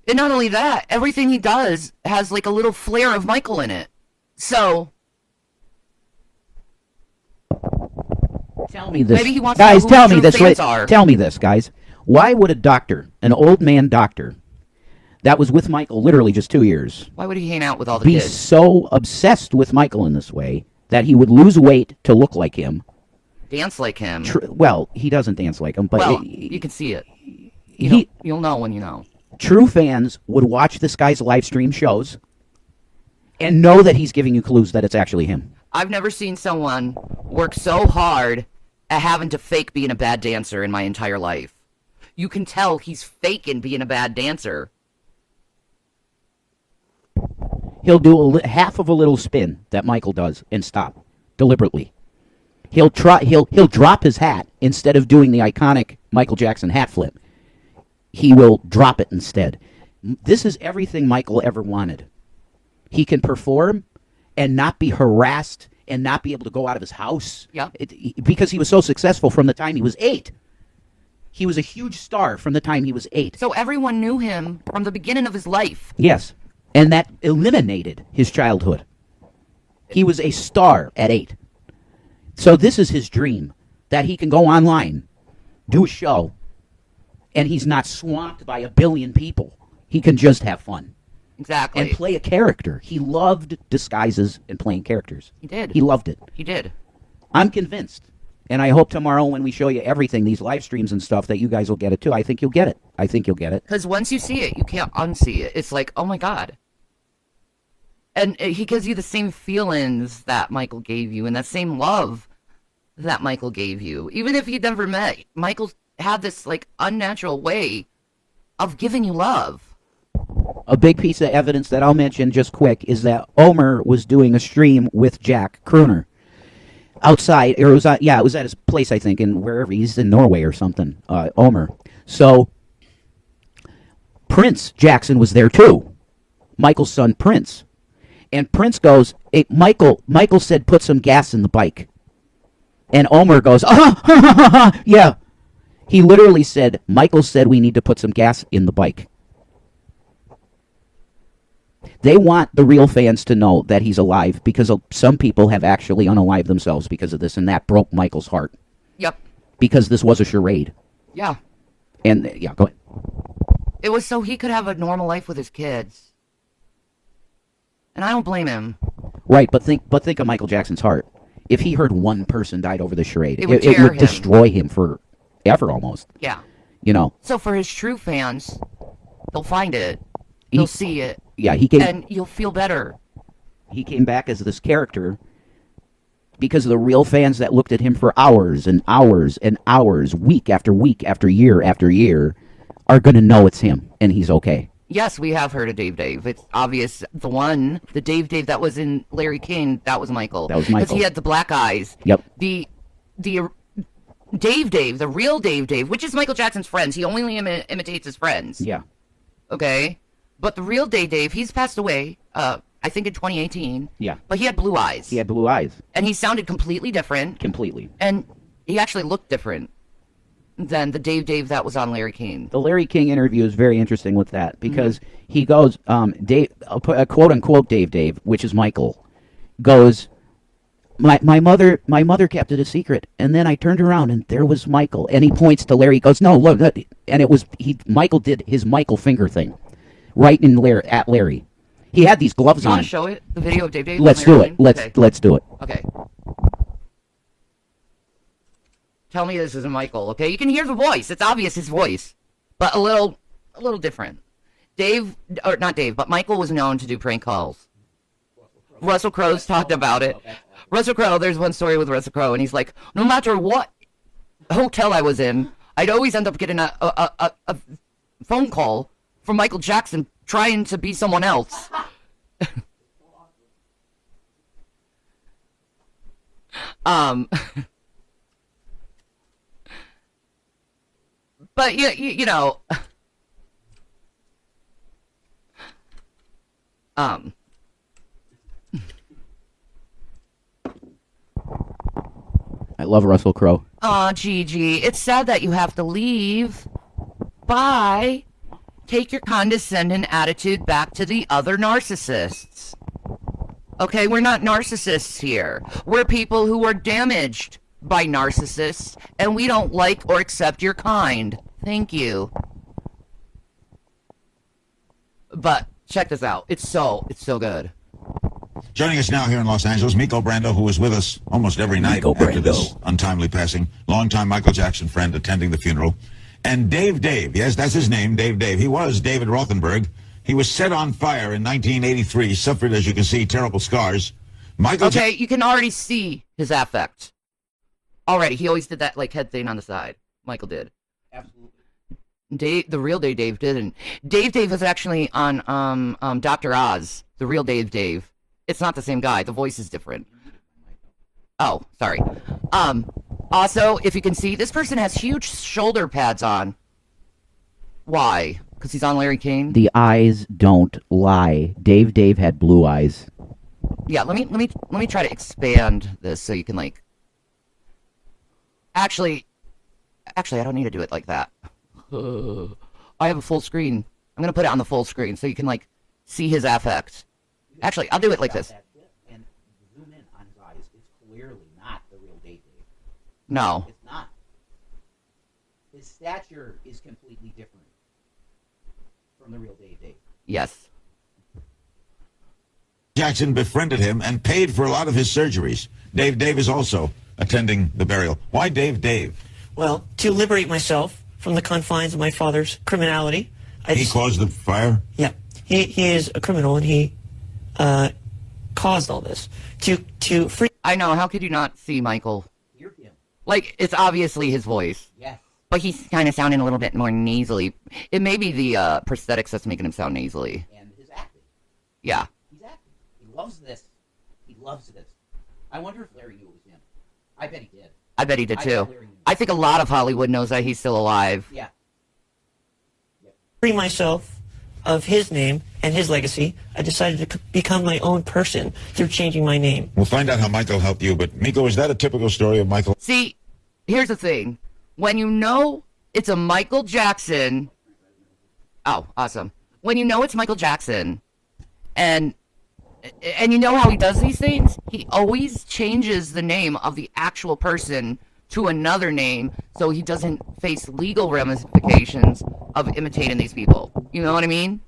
Speaker 1: And not only that, everything he does has like a little flair of Michael in it. So
Speaker 2: tell me this,
Speaker 1: maybe he wants
Speaker 2: guys.
Speaker 1: to know who
Speaker 2: Tell
Speaker 1: the
Speaker 2: me
Speaker 1: true
Speaker 2: this.
Speaker 1: fans are.
Speaker 2: Tell me this, guys. Why would a doctor, an old man doctor, that was with Michael literally just 2 years,
Speaker 1: Why would he hang out with all the
Speaker 2: be
Speaker 1: kids?
Speaker 2: so obsessed with Michael in this way that he would lose weight to look like him?
Speaker 1: Dance like him.
Speaker 2: Well, he doesn't dance like him, but
Speaker 1: Well, you can see it. You'll know when you know.
Speaker 2: True fans would watch this guy's live stream shows and know that he's giving you clues that it's actually him.
Speaker 1: I've never seen someone work so hard at having to fake being a bad dancer in my entire life. You can tell he's faking being a bad dancer.
Speaker 2: He'll do half of a little spin that Michael does and stop deliberately. He'll drop his hat instead of doing the iconic Michael Jackson hat flip. He will drop it instead. This is everything Michael ever wanted. He can perform and not be harassed and not be able to go out of his house.
Speaker 1: Yeah.
Speaker 2: Because he was so successful from the time he was 8. He was a huge star from the time he was 8.
Speaker 1: So everyone knew him from the beginning of his life.
Speaker 2: Yes. And that eliminated his childhood. He was a star at 8. So this is his dream, that he can go online, do a show, and he's not swamped by a billion people. He can just have fun.
Speaker 1: Exactly.
Speaker 2: And play a character. He loved disguises and playing characters.
Speaker 1: He did.
Speaker 2: He loved it.
Speaker 1: He did.
Speaker 2: I'm convinced. And I hope tomorrow when we show you everything, these live streams and stuff, that you guys will get it too. I think you'll get it. I think you'll get it.
Speaker 1: Because once you see it, you can't unsee it. It's like, oh my God. And he gives you the same feelings that Michael gave you and that same love that Michael gave you. Even if you'd never met, Michael had this like unnatural way of giving you love.
Speaker 2: A big piece of evidence that I'll mention just quick is that Omer was doing a stream with Jack Kruner outside, or it was at his place, I think, in wherever he's in Norway or something. Omer. So Prince Jackson was there too, Michael's son Prince, and Prince goes, hey, Michael said put some gas in the bike, and Omer goes, yeah. He literally said, Michael said we need to put some gas in the bike. They want the real fans to know that he's alive because some people have actually unalived themselves because of this, and that broke Michael's heart.
Speaker 1: Yep.
Speaker 2: Because this was a charade.
Speaker 1: Yeah.
Speaker 2: And, yeah, go ahead.
Speaker 1: It was so he could have a normal life with his kids. And I don't blame him.
Speaker 2: Right, but think of Michael Jackson's heart. If he heard one person died over the charade,
Speaker 1: it would
Speaker 2: him. Destroy him forever almost.
Speaker 1: Yeah.
Speaker 2: You know.
Speaker 1: So for his true fans, they'll find it. They'll see it.
Speaker 2: Yeah, he came.
Speaker 1: And you'll feel better.
Speaker 2: He came back as this character because of the real fans that looked at him for hours and hours and hours, week after week after year, are going to know it's him and he's okay.
Speaker 1: Yes, we have heard of Dave. It's obvious. The Dave that was in Larry King, that was Michael.
Speaker 2: That was Michael.
Speaker 1: Because he had the black eyes.
Speaker 2: Yep.
Speaker 1: The Dave, the real Dave, which is Michael Jackson's friends. He only imitates his friends.
Speaker 2: Yeah.
Speaker 1: Okay? But the real Dave, he's passed away, I think in 2018.
Speaker 2: Yeah.
Speaker 1: But he had blue eyes.
Speaker 2: He had blue eyes.
Speaker 1: And he sounded completely different.
Speaker 2: Completely.
Speaker 1: And he actually looked different than the Dave that was on Larry King.
Speaker 2: The Larry King interview is very interesting with that because he goes, Dave, quote unquote Dave, which is Michael, goes, my mother kept it a secret, and then I turned around and there was Michael, and he points to Larry. He goes, no, look, and it was Michael did his Michael finger thing, right in at Larry. He had these gloves on.
Speaker 1: You want to show it? The video of Dave?
Speaker 2: Let's do it. Let's do it.
Speaker 1: Okay. Tell me this isn't Michael, okay? You can hear the voice. It's obvious his voice, but a little different. Not Dave, but Michael was known to do prank calls. Russell Crowe's talked about it. Russell Crowe, there's one story with Russell Crowe, and he's like, no matter what hotel I was in, I'd always end up getting a phone call from Michael Jackson trying to be someone else. But you know,
Speaker 2: I love Russell Crowe.
Speaker 1: aw, Gigi, it's sad that you have to leave. Bye. Take your condescending attitude back to the other narcissists. Okay, we're not narcissists here. We're people who are damaged by narcissists, and we don't like or accept your kind. Thank you. But check this out. It's so good.
Speaker 7: Joining us now here in Los Angeles, Miko Brando, who was with us almost every night
Speaker 2: Miko
Speaker 7: after
Speaker 2: Brando.
Speaker 7: this untimely passing, longtime Michael Jackson friend attending the funeral. And Dave, yes, that's his name, Dave. He was David Rothenberg. He was set on fire in 1983, suffered, as you can see, terrible scars.
Speaker 1: Okay, you can already see his affect. Already, he always did that like head thing on the side. Michael did.
Speaker 2: Absolutely.
Speaker 1: The real Dave didn't. Dave was actually on Dr. Oz. The real Dave. It's not the same guy. The voice is different. Oh, sorry. Also, if you can see, this person has huge shoulder pads on. Why? Because he's on Larry King?
Speaker 2: The eyes don't lie. Dave had blue eyes.
Speaker 1: Yeah, let me try to expand this so you can like. Actually, I don't need to do it like that. I have a full screen. I'm gonna put it on the full screen so you can like see his affect. Actually, I'll do it like this.
Speaker 2: And zoom in on his eyes. It's clearly not the real Dave.
Speaker 1: No.
Speaker 2: It's not. His stature is completely different from the real Dave.
Speaker 1: Yes.
Speaker 7: Jackson befriended him and paid for a lot of his surgeries. Dave is also attending the burial. Why Dave?
Speaker 8: Well, to liberate myself from the confines of my father's criminality.
Speaker 7: He caused the fire?
Speaker 8: Yeah. He is a criminal, and he caused all this. To free...
Speaker 1: I know, how could you not see Michael?
Speaker 2: Hear him.
Speaker 1: Like, it's obviously his voice.
Speaker 2: Yes.
Speaker 1: But he's kind of sounding a little bit more nasally. It may be the prosthetics that's making him sound nasally.
Speaker 2: And his acting.
Speaker 1: Yeah.
Speaker 2: He's acting. He loves this. He loves this. I wonder if Larry knew it was him. I bet he did.
Speaker 1: I bet he did
Speaker 2: I
Speaker 1: too.
Speaker 2: bet Larry knew.
Speaker 1: I think a lot of Hollywood knows that he's still alive.
Speaker 2: Yeah.
Speaker 8: free myself of his name and his legacy, I decided to become my own person through changing my name.
Speaker 7: We'll find out how Michael helped you, but Miko, is that a typical story of Michael?
Speaker 1: See, here's the thing. When you know it's a Michael Jackson... Oh, awesome. When you know it's Michael Jackson, and you know how he does these things, he always changes the name of the actual person to another name so he doesn't face legal ramifications of imitating these people. You know what I mean?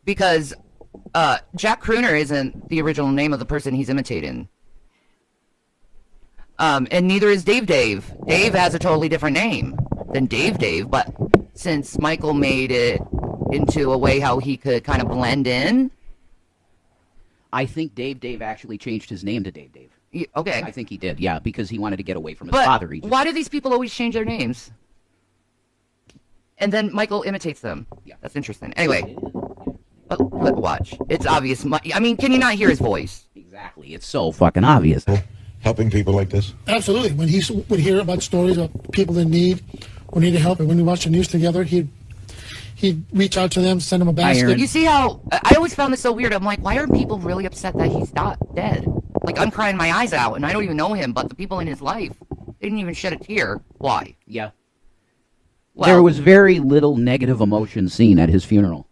Speaker 1: Because Jack Crooner isn't the original name of the person he's imitating. And neither is Dave. Dave has a totally different name than Dave, but since Michael made it into a way how he could kind of blend in.
Speaker 2: I think Dave actually changed his name to Dave.
Speaker 1: Okay.
Speaker 2: I think he did, yeah, because he wanted to get away from his
Speaker 1: But
Speaker 2: father.
Speaker 1: why do these people always change their names? And then Michael imitates them.
Speaker 2: Yeah.
Speaker 1: That's interesting. Anyway, but watch. It's obvious. I mean, can you not hear his voice?
Speaker 2: Exactly. It's so fucking obvious.
Speaker 7: Helping people like this?
Speaker 9: Absolutely. When he would hear about stories of people in need or needed help, and when we watched the news together, he'd reach out to them, send them a basket.
Speaker 1: You see how I always found this so weird. I'm like, why are people really upset that he's not dead? Like, I'm crying my eyes out, and I don't even know him, but the people in his life didn't even shed a tear. Why?
Speaker 2: Yeah.
Speaker 1: Well,
Speaker 2: There was very little negative emotion seen at his funeral.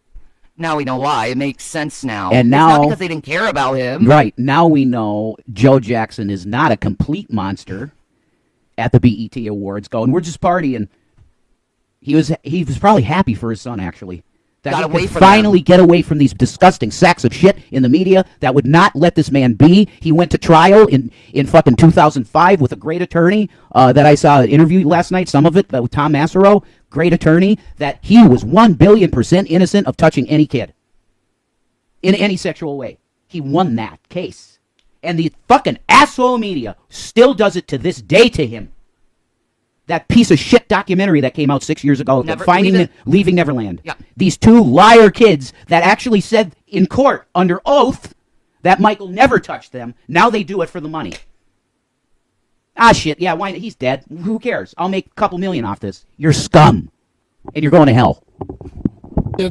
Speaker 1: now we know why. It makes sense now.
Speaker 2: And
Speaker 1: It's
Speaker 2: now-
Speaker 1: not because they didn't care about him.
Speaker 2: Right. Now we know Joe Jackson is not a complete monster at the BET Awards going, we're just partying. He was probably happy for his son, actually. That
Speaker 1: Got
Speaker 2: he
Speaker 1: away
Speaker 2: could
Speaker 1: from
Speaker 2: finally
Speaker 1: them.
Speaker 2: get away from these disgusting sacks of shit in the media that would not let this man be. He went to trial in fucking 2005 with a great attorney that I saw an interview last night, some of it with Tom Massaro, great attorney, that he was 1 billion% innocent of touching any kid in any sexual way. He won that case. And the fucking asshole media still does it to this day to him. That piece of shit documentary that came out 6 years ago, Leaving Neverland.
Speaker 1: Yeah.
Speaker 2: These two liar kids that actually said in court under oath that Michael never touched them. Now they do it for the money. Ah, shit. Yeah, why? He's dead. Who cares? I'll make a couple million off this. You're scum. And you're going to hell.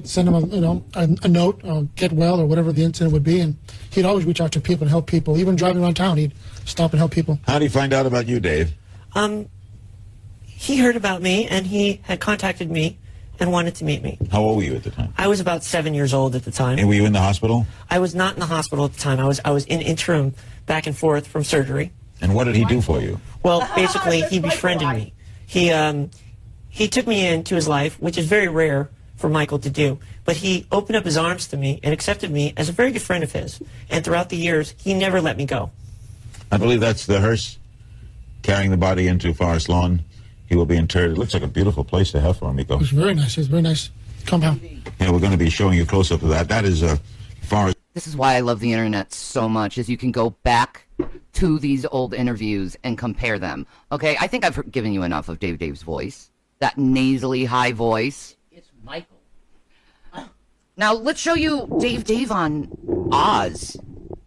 Speaker 9: Send him a note, get well, or whatever the incident would be, and he'd always reach out to people and help people. Even driving around town, he'd stop and help people.
Speaker 7: How did he find out about you, Dave?
Speaker 8: He heard about me, and he had contacted me and wanted to meet me.
Speaker 7: How old were you at the time?
Speaker 8: I was about 7 years old at the time.
Speaker 7: And were you in the hospital?
Speaker 8: I was not in the hospital at the time. I was in interim back and forth from surgery.
Speaker 7: And what did he do for you?
Speaker 8: Well, basically, he befriended me. He took me into his life, which is very rare for Michael to do. But he opened up his arms to me and accepted me as a very good friend of his. And throughout the years, he never let me go.
Speaker 7: I believe that's the hearse carrying the body into Forest Lawn. He will be interred. It looks like a beautiful place to have for him, Miko.
Speaker 9: It was very nice. It was a very nice compound.
Speaker 7: Yeah, we're going to be showing you a close-up of that. That is Forest.
Speaker 1: This is why I love the internet so much, is you can go back to these old interviews and compare them. Okay, I think I've given you enough of Dave's voice. That nasally high voice.
Speaker 2: It's Michael.
Speaker 1: Now, let's show you Dave on Oz.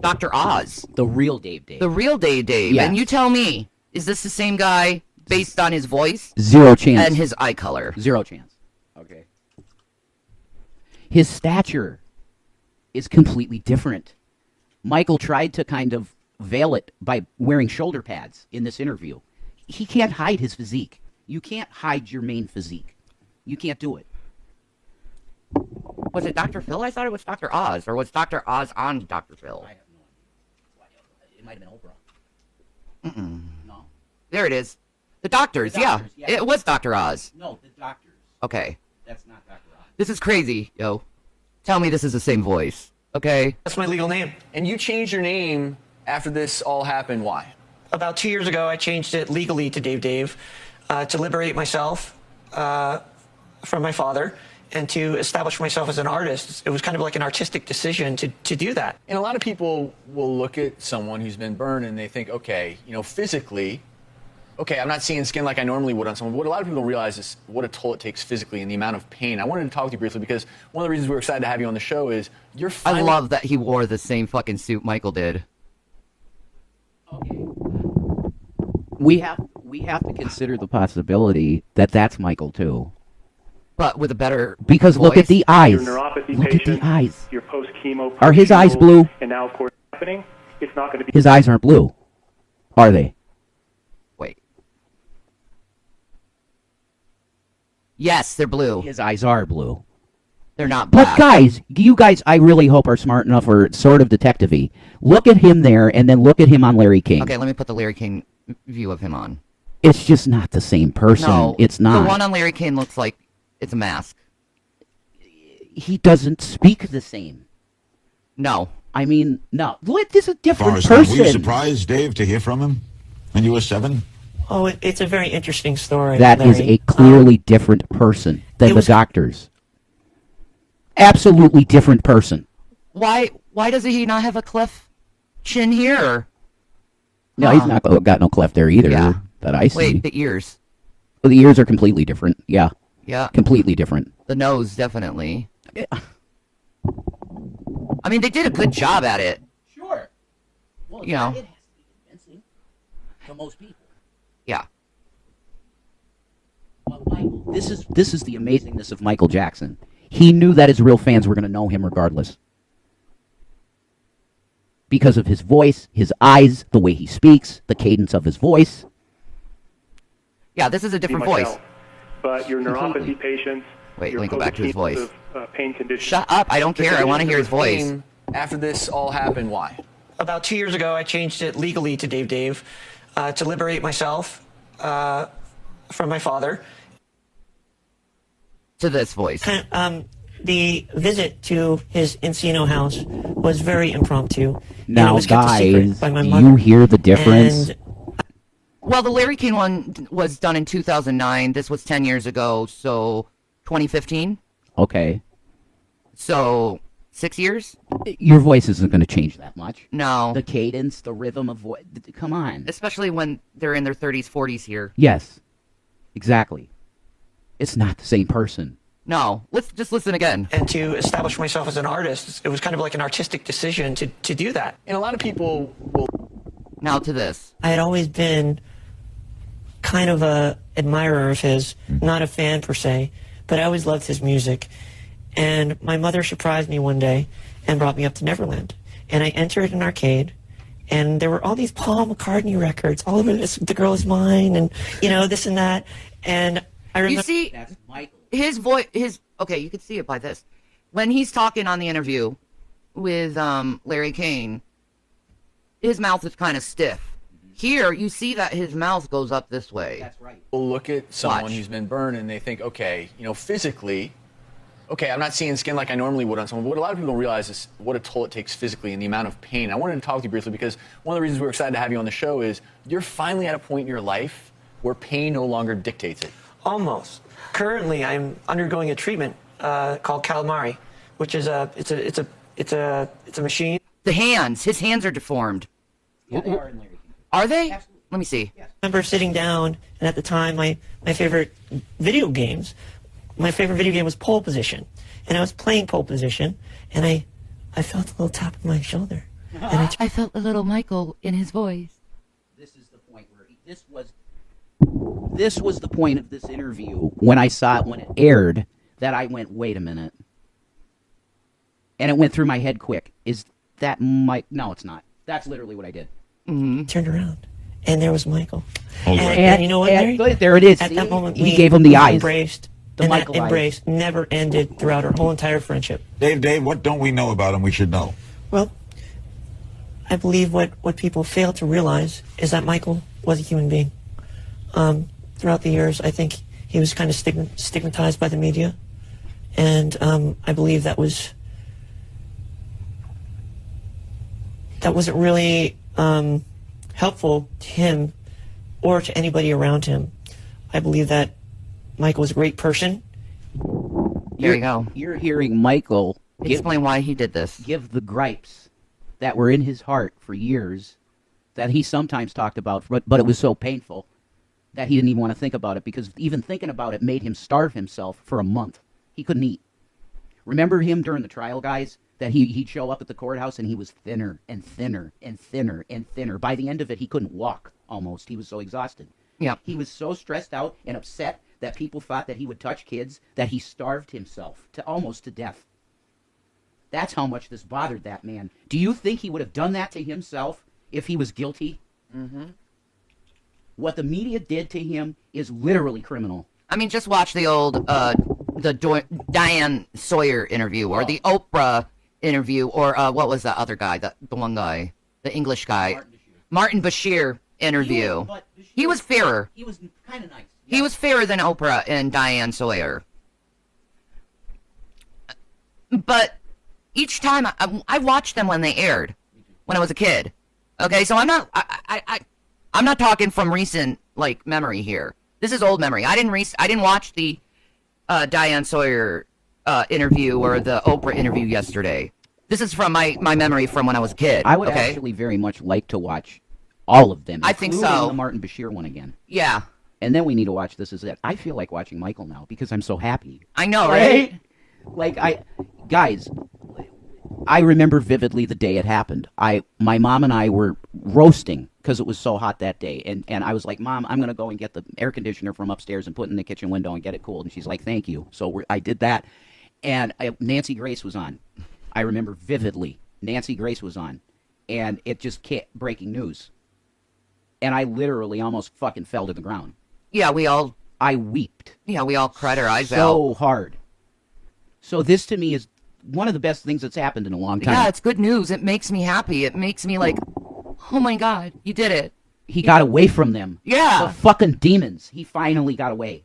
Speaker 1: Dr. Oz.
Speaker 2: The real Dave.
Speaker 1: The real Dave.
Speaker 2: Yes.
Speaker 1: And you tell me, is this the same guy based on his voice?
Speaker 2: Zero chance.
Speaker 1: And his eye color?
Speaker 2: Zero chance. Okay. His stature is completely different. Michael tried to kind of veil it by wearing shoulder pads in this interview. He can't hide his physique. You can't hide your main physique. You can't do it.
Speaker 1: Was it Dr. Phil? I thought it was Dr. Oz. Or was Dr. Oz on Dr. Phil?
Speaker 2: I have no idea. It might have been Oprah. No.
Speaker 1: There it is. The doctors, yeah. It was Dr. Oz.
Speaker 2: No, the doctors.
Speaker 1: Okay.
Speaker 2: That's not Dr. Oz.
Speaker 1: This is crazy, yo. Tell me this is the same voice, okay?
Speaker 8: That's my legal name.
Speaker 10: And you changed your name after this all happened. Why?
Speaker 8: About 2 years ago, I changed it legally to Dave to liberate myself from my father and to establish myself as an artist. It was kind of like an artistic decision to do that.
Speaker 10: And a lot of people will look at someone who's been burned and they think, okay, physically, okay, I'm not seeing skin like I normally would on someone. But what a lot of people don't realize is what a toll it takes physically and the amount of pain. I wanted to talk to you briefly because one of the reasons we were excited to have you on the show is you're finally...
Speaker 1: I love that he wore the same fucking suit Michael did.
Speaker 2: Okay. We have to consider the possibility that that's Michael too.
Speaker 1: But with a better
Speaker 2: Because
Speaker 1: voice.
Speaker 2: look at the eyes.
Speaker 11: Your neuropathy
Speaker 2: Look at
Speaker 11: patient,
Speaker 2: the eyes.
Speaker 11: your post-chemo...
Speaker 2: Are his eyes blue?
Speaker 11: And now, of course, happening, it's not going to be...
Speaker 2: His eyes aren't blue. Are they?
Speaker 1: Wait. Yes, they're blue.
Speaker 2: His eyes are blue.
Speaker 1: They're not black.
Speaker 2: But guys, you guys, I really hope are smart enough or sort of detective-y. Look at him there and then look at him on Larry King.
Speaker 1: Okay, let me put the Larry King view of him on.
Speaker 2: It's just not the same person.
Speaker 1: No,
Speaker 2: it's not.
Speaker 1: The one on Larry King looks like it's a mask.
Speaker 2: He doesn't speak the same.
Speaker 1: No.
Speaker 2: I mean, no. Look, this is a different
Speaker 7: Forrest Gump.
Speaker 2: person.
Speaker 7: Were you surprised, Dave, to hear from him when you were 7?
Speaker 8: Oh, it's a very interesting story.
Speaker 2: That is
Speaker 8: Larry.
Speaker 2: a clearly different person than the doctors. Absolutely different person.
Speaker 1: Why does he not have a cleft chin here?
Speaker 2: No, he's not got no cleft there either.
Speaker 1: Yeah.
Speaker 2: That I see.
Speaker 1: Wait, the ears.
Speaker 2: Well, the ears are completely different. Yeah.
Speaker 1: Yeah.
Speaker 2: Completely different.
Speaker 1: The nose, definitely. I mean, they did a good job at it.
Speaker 2: Sure. Well,
Speaker 1: You know.
Speaker 2: it has to be convincing to most people.
Speaker 1: Yeah.
Speaker 2: But Michael, this is the amazingness of Michael Jackson. He knew that his real fans were going to know him regardless. Because of his voice, his eyes, the way he speaks, the cadence of his voice.
Speaker 1: Yeah, this is a different voice.
Speaker 11: But your
Speaker 2: Completely.
Speaker 11: neuropathy patients...
Speaker 1: Wait,
Speaker 11: your
Speaker 1: let me go back to his voice.
Speaker 11: Pain conditions...
Speaker 1: Shut up, I don't care. I want to hear his voice.
Speaker 10: After this all happened, why?
Speaker 8: About 2 years ago, I changed it legally to Dave to liberate myself from my father.
Speaker 1: To this voice.
Speaker 8: The visit to his Encino house was very impromptu.
Speaker 2: Now,
Speaker 8: it was kept a secret
Speaker 2: guys,
Speaker 8: by my
Speaker 2: do
Speaker 8: mother.
Speaker 2: you hear the difference?
Speaker 8: And
Speaker 1: Well, the Larry King one was done in 2009. This was 10 years ago, so 2015.
Speaker 2: Okay.
Speaker 1: So 6 years?
Speaker 2: Your voice isn't going to change that much.
Speaker 1: No.
Speaker 2: The cadence, the rhythm of voice. Come on.
Speaker 1: Especially when they're in their 30s, 40s here.
Speaker 2: Yes, exactly. It's not the same person.
Speaker 1: No. Let's just listen again.
Speaker 8: And to establish myself as an artist, it was kind of like an artistic decision to do that.
Speaker 10: And a lot of people will.
Speaker 1: Now to this.
Speaker 8: I had always been kind of a admirer of his, not a fan per se, but I always loved his music. And my mother surprised me one day and brought me up to Neverland. And I entered an arcade, and there were all these Paul McCartney records, all over this, The Girl Is Mine, and, you know, this and that. And I remember...
Speaker 1: You see,
Speaker 2: That's Michael.
Speaker 1: his voice, okay, you can see it by this. When he's talking on the interview with Larry Kane, his mouth is kind of stiff. Here, you see that his mouth goes up this way.
Speaker 2: That's right.
Speaker 10: Will look at someone
Speaker 1: Watch.
Speaker 10: who's been burned and they think, okay, you know, physically, okay, I'm not seeing skin like I normally would on someone, but what a lot of people don't realize is what a toll it takes physically and the amount of pain. I wanted to talk to you briefly because one of the reasons we're excited to have you on the show is you're finally at a point in your life where pain no longer dictates it.
Speaker 8: Almost. Currently, I'm undergoing a treatment called calamari, which is it's a machine.
Speaker 1: The hands, his hands are deformed.
Speaker 2: Yeah, they are in Larry King.
Speaker 1: Are they?
Speaker 2: Absolutely.
Speaker 1: Let me see.
Speaker 8: I remember sitting down, and at the time, my favorite video game was Pole Position, and I was playing Pole Position, and I felt a little tap on my shoulder, and
Speaker 1: I felt a little Michael in his voice.
Speaker 2: This is the point where this was the point of this interview when I saw it, when it aired, that I went, wait a minute. And it went through my head quick. Is that Mike? No, it's not. That's literally what I did.
Speaker 8: turned around, and there was Michael.
Speaker 7: Oh, right.
Speaker 8: And you know what, Larry?
Speaker 2: There it is.
Speaker 8: At that moment,
Speaker 2: he
Speaker 8: we
Speaker 2: gave him the eyes.
Speaker 8: Embraced,
Speaker 2: The
Speaker 8: and
Speaker 2: Michael
Speaker 8: that
Speaker 2: eyes.
Speaker 8: embrace never ended throughout our whole entire friendship.
Speaker 7: Dave, what don't we know about him we should know?
Speaker 8: Well, I believe what people fail to realize is that Michael was a human being. Throughout the years, I think he was kind of stigmatized by the media, and I believe that wasn't really helpful to him or to anybody around him. I believe that Michael was a great person.
Speaker 1: There you go.
Speaker 2: You're hearing Michael
Speaker 1: Explain why he did this.
Speaker 2: give the gripes that were in his heart for years that he sometimes talked about, but it was so painful that he didn't even want to think about it, because even thinking about it made him starve himself for a month. He couldn't eat. Remember him during the trial, guys? That he'd show up at the courthouse and he was thinner and thinner and thinner and thinner. By the end of it, he couldn't walk almost. He was so exhausted.
Speaker 1: Yeah.
Speaker 2: He was so stressed out and upset that people thought that he would touch kids that he starved himself to almost to death. That's how much this bothered that man. Do you think he would have done that to himself if he was guilty? Mm-hmm. What the media did to him is literally criminal.
Speaker 1: I mean, just watch the old Diane Sawyer interview, or the Oprah interview, or what was that other guy, the one guy, the English guy, Martin Bashir interview. He was fairer.
Speaker 2: He was kind of nice.
Speaker 1: He was fairer than Oprah and Diane Sawyer. But each time I watched them when they aired, when I was a kid. Okay, so I'm not talking from recent memory here. This is old memory. I didn't watch the Diane Sawyer interview or the Oprah interview yesterday. This is from my memory from when I was a kid.
Speaker 2: I would actually very much like to watch all of them.
Speaker 1: I think
Speaker 2: including
Speaker 1: so.
Speaker 2: The Martin Bashir one again.
Speaker 1: Yeah.
Speaker 2: And then we need to watch This Is It. I feel like watching Michael now because I'm so happy.
Speaker 1: I know, right?
Speaker 2: Guys, I remember vividly the day it happened. My mom and I were roasting because it was so hot that day. And I was like, Mom, I'm going to go and get the air conditioner from upstairs and put it in the kitchen window and get it cooled. And she's like, thank you. So I did that. And Nancy Grace was on. I remember vividly. Nancy Grace was on. And it just breaking news. And I literally almost fucking fell to the ground.
Speaker 1: Yeah,
Speaker 2: I weeped.
Speaker 1: Yeah, we all cried our eyes out.
Speaker 2: So hard. So this to me is one of the best things that's happened in a long time.
Speaker 1: Yeah, it's good news. It makes me happy. It makes me like, oh my God, you did it.
Speaker 2: He got away from them.
Speaker 1: Yeah.
Speaker 2: The fucking demons. He finally got away.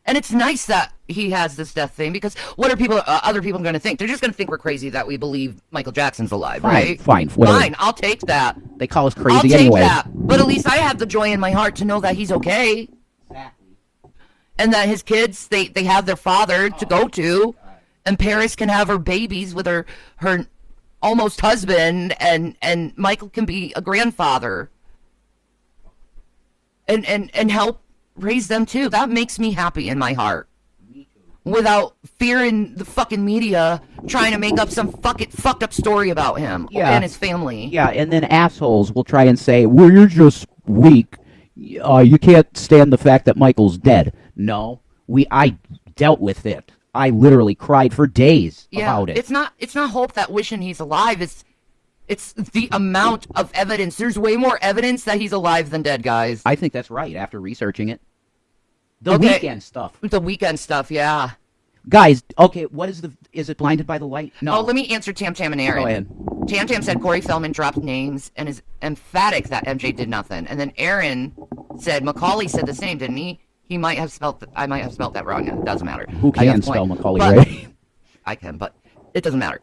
Speaker 1: And it's nice that he has this death thing, because what are other people going to think? They're just going to think we're crazy that we believe Michael Jackson's alive, right?
Speaker 2: Fine, whatever.
Speaker 1: Fine, I'll take that.
Speaker 2: They call us
Speaker 1: I'll
Speaker 2: crazy
Speaker 1: take
Speaker 2: anyway.
Speaker 1: that. But at least I have the joy in my heart to know that he's okay.
Speaker 2: Exactly.
Speaker 1: And that his kids, they have their father to go to. and Paris can have her babies with her almost husband, and Michael can be a grandfather and help raise them too. That makes me happy in my heart. Without fearing the fucking media trying to make up some fucked up story about him and his family.
Speaker 2: Yeah, and then assholes will try and say, well, you're just weak. You can't stand the fact that Michael's dead. No, I dealt with it. I literally cried for days about it.
Speaker 1: It's not hope that wishing he's alive. It's the amount of evidence. There's way more evidence that he's alive than dead, guys.
Speaker 2: I think that's right after researching it. The weekend stuff.
Speaker 1: The weekend stuff, yeah.
Speaker 2: Guys, okay, is it Blinded by the Light? No.
Speaker 1: Oh, let me answer Tam Tam and Aaron.
Speaker 2: Go ahead.
Speaker 1: Tam Tam said Corey Feldman dropped names and is emphatic that MJ did nothing. And then Aaron said Macaulay said the same, didn't he? I might have spelled that wrong. It doesn't matter.
Speaker 2: Who can spell Macaulay Ray?
Speaker 1: I can, but it doesn't matter.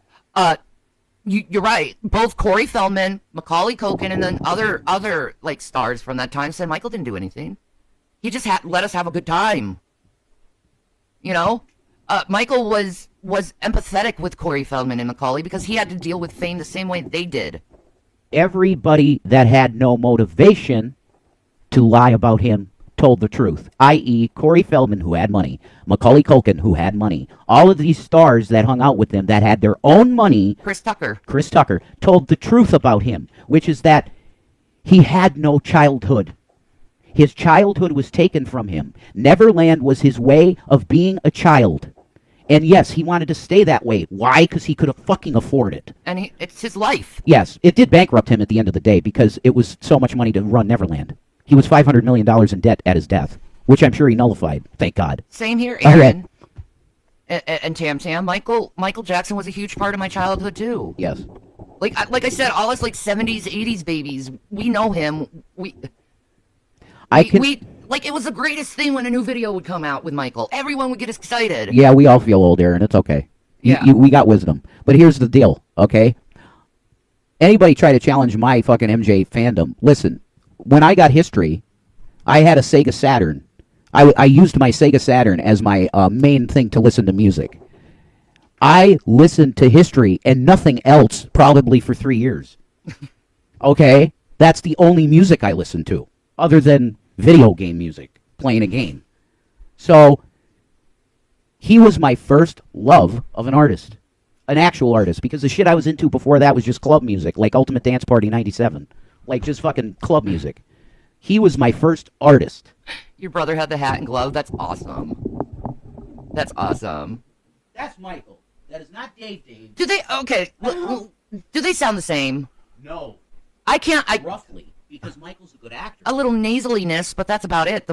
Speaker 1: You're right. Both Corey Feldman, Macaulay Culkin, and then other like stars from that time said Michael didn't do anything. He just let us have a good time. You know, Michael was empathetic with Corey Feldman and Macaulay because he had to deal with fame the same way they did.
Speaker 2: Everybody that had no motivation to lie about him told the truth, i.e. Corey Feldman, who had money, Macaulay Culkin, who had money, all of these stars that hung out with them that had their own money.
Speaker 1: Chris Tucker
Speaker 2: told the truth about him, which is that he had no childhood. His childhood was taken from him. Neverland was his way of being a child. And yes, he wanted to stay that way. Why? Because he could fucking afford it.
Speaker 1: And it's his life.
Speaker 2: Yes, it did bankrupt him at the end of the day because it was so much money to run Neverland. He was $500 million in debt at his death, which I'm sure he nullified. Thank God.
Speaker 1: Same here, Aaron. And Tam Tam. Michael Jackson was a huge part of my childhood too.
Speaker 2: Yes.
Speaker 1: Like I said, all us like 70s, 80s babies, we know him. It was the greatest thing when a new video would come out with Michael. Everyone would get excited.
Speaker 2: Yeah, we all feel old, Aaron. It's okay. We got wisdom. But here's the deal, okay? Anybody try to challenge my fucking MJ fandom, listen. When I got History, I had a Sega Saturn. I used my Sega Saturn as my main thing to listen to music. I listened to History and nothing else probably for 3 years. Okay? That's the only music I listened to, other than video game music, playing a game. So, he was my first love of an artist. An actual artist. Because the shit I was into before that was just club music, like Ultimate Dance Party 97. Like, just fucking club music. He was my first artist.
Speaker 1: Your brother had the hat and glove? That's awesome. That's awesome.
Speaker 2: That's Michael. That is not Dave.
Speaker 1: Do they... Okay. Do they sound the same?
Speaker 2: No.
Speaker 1: I can't...
Speaker 2: Roughly. Because Michael's a good actor.
Speaker 1: A little nasaliness, but that's about it.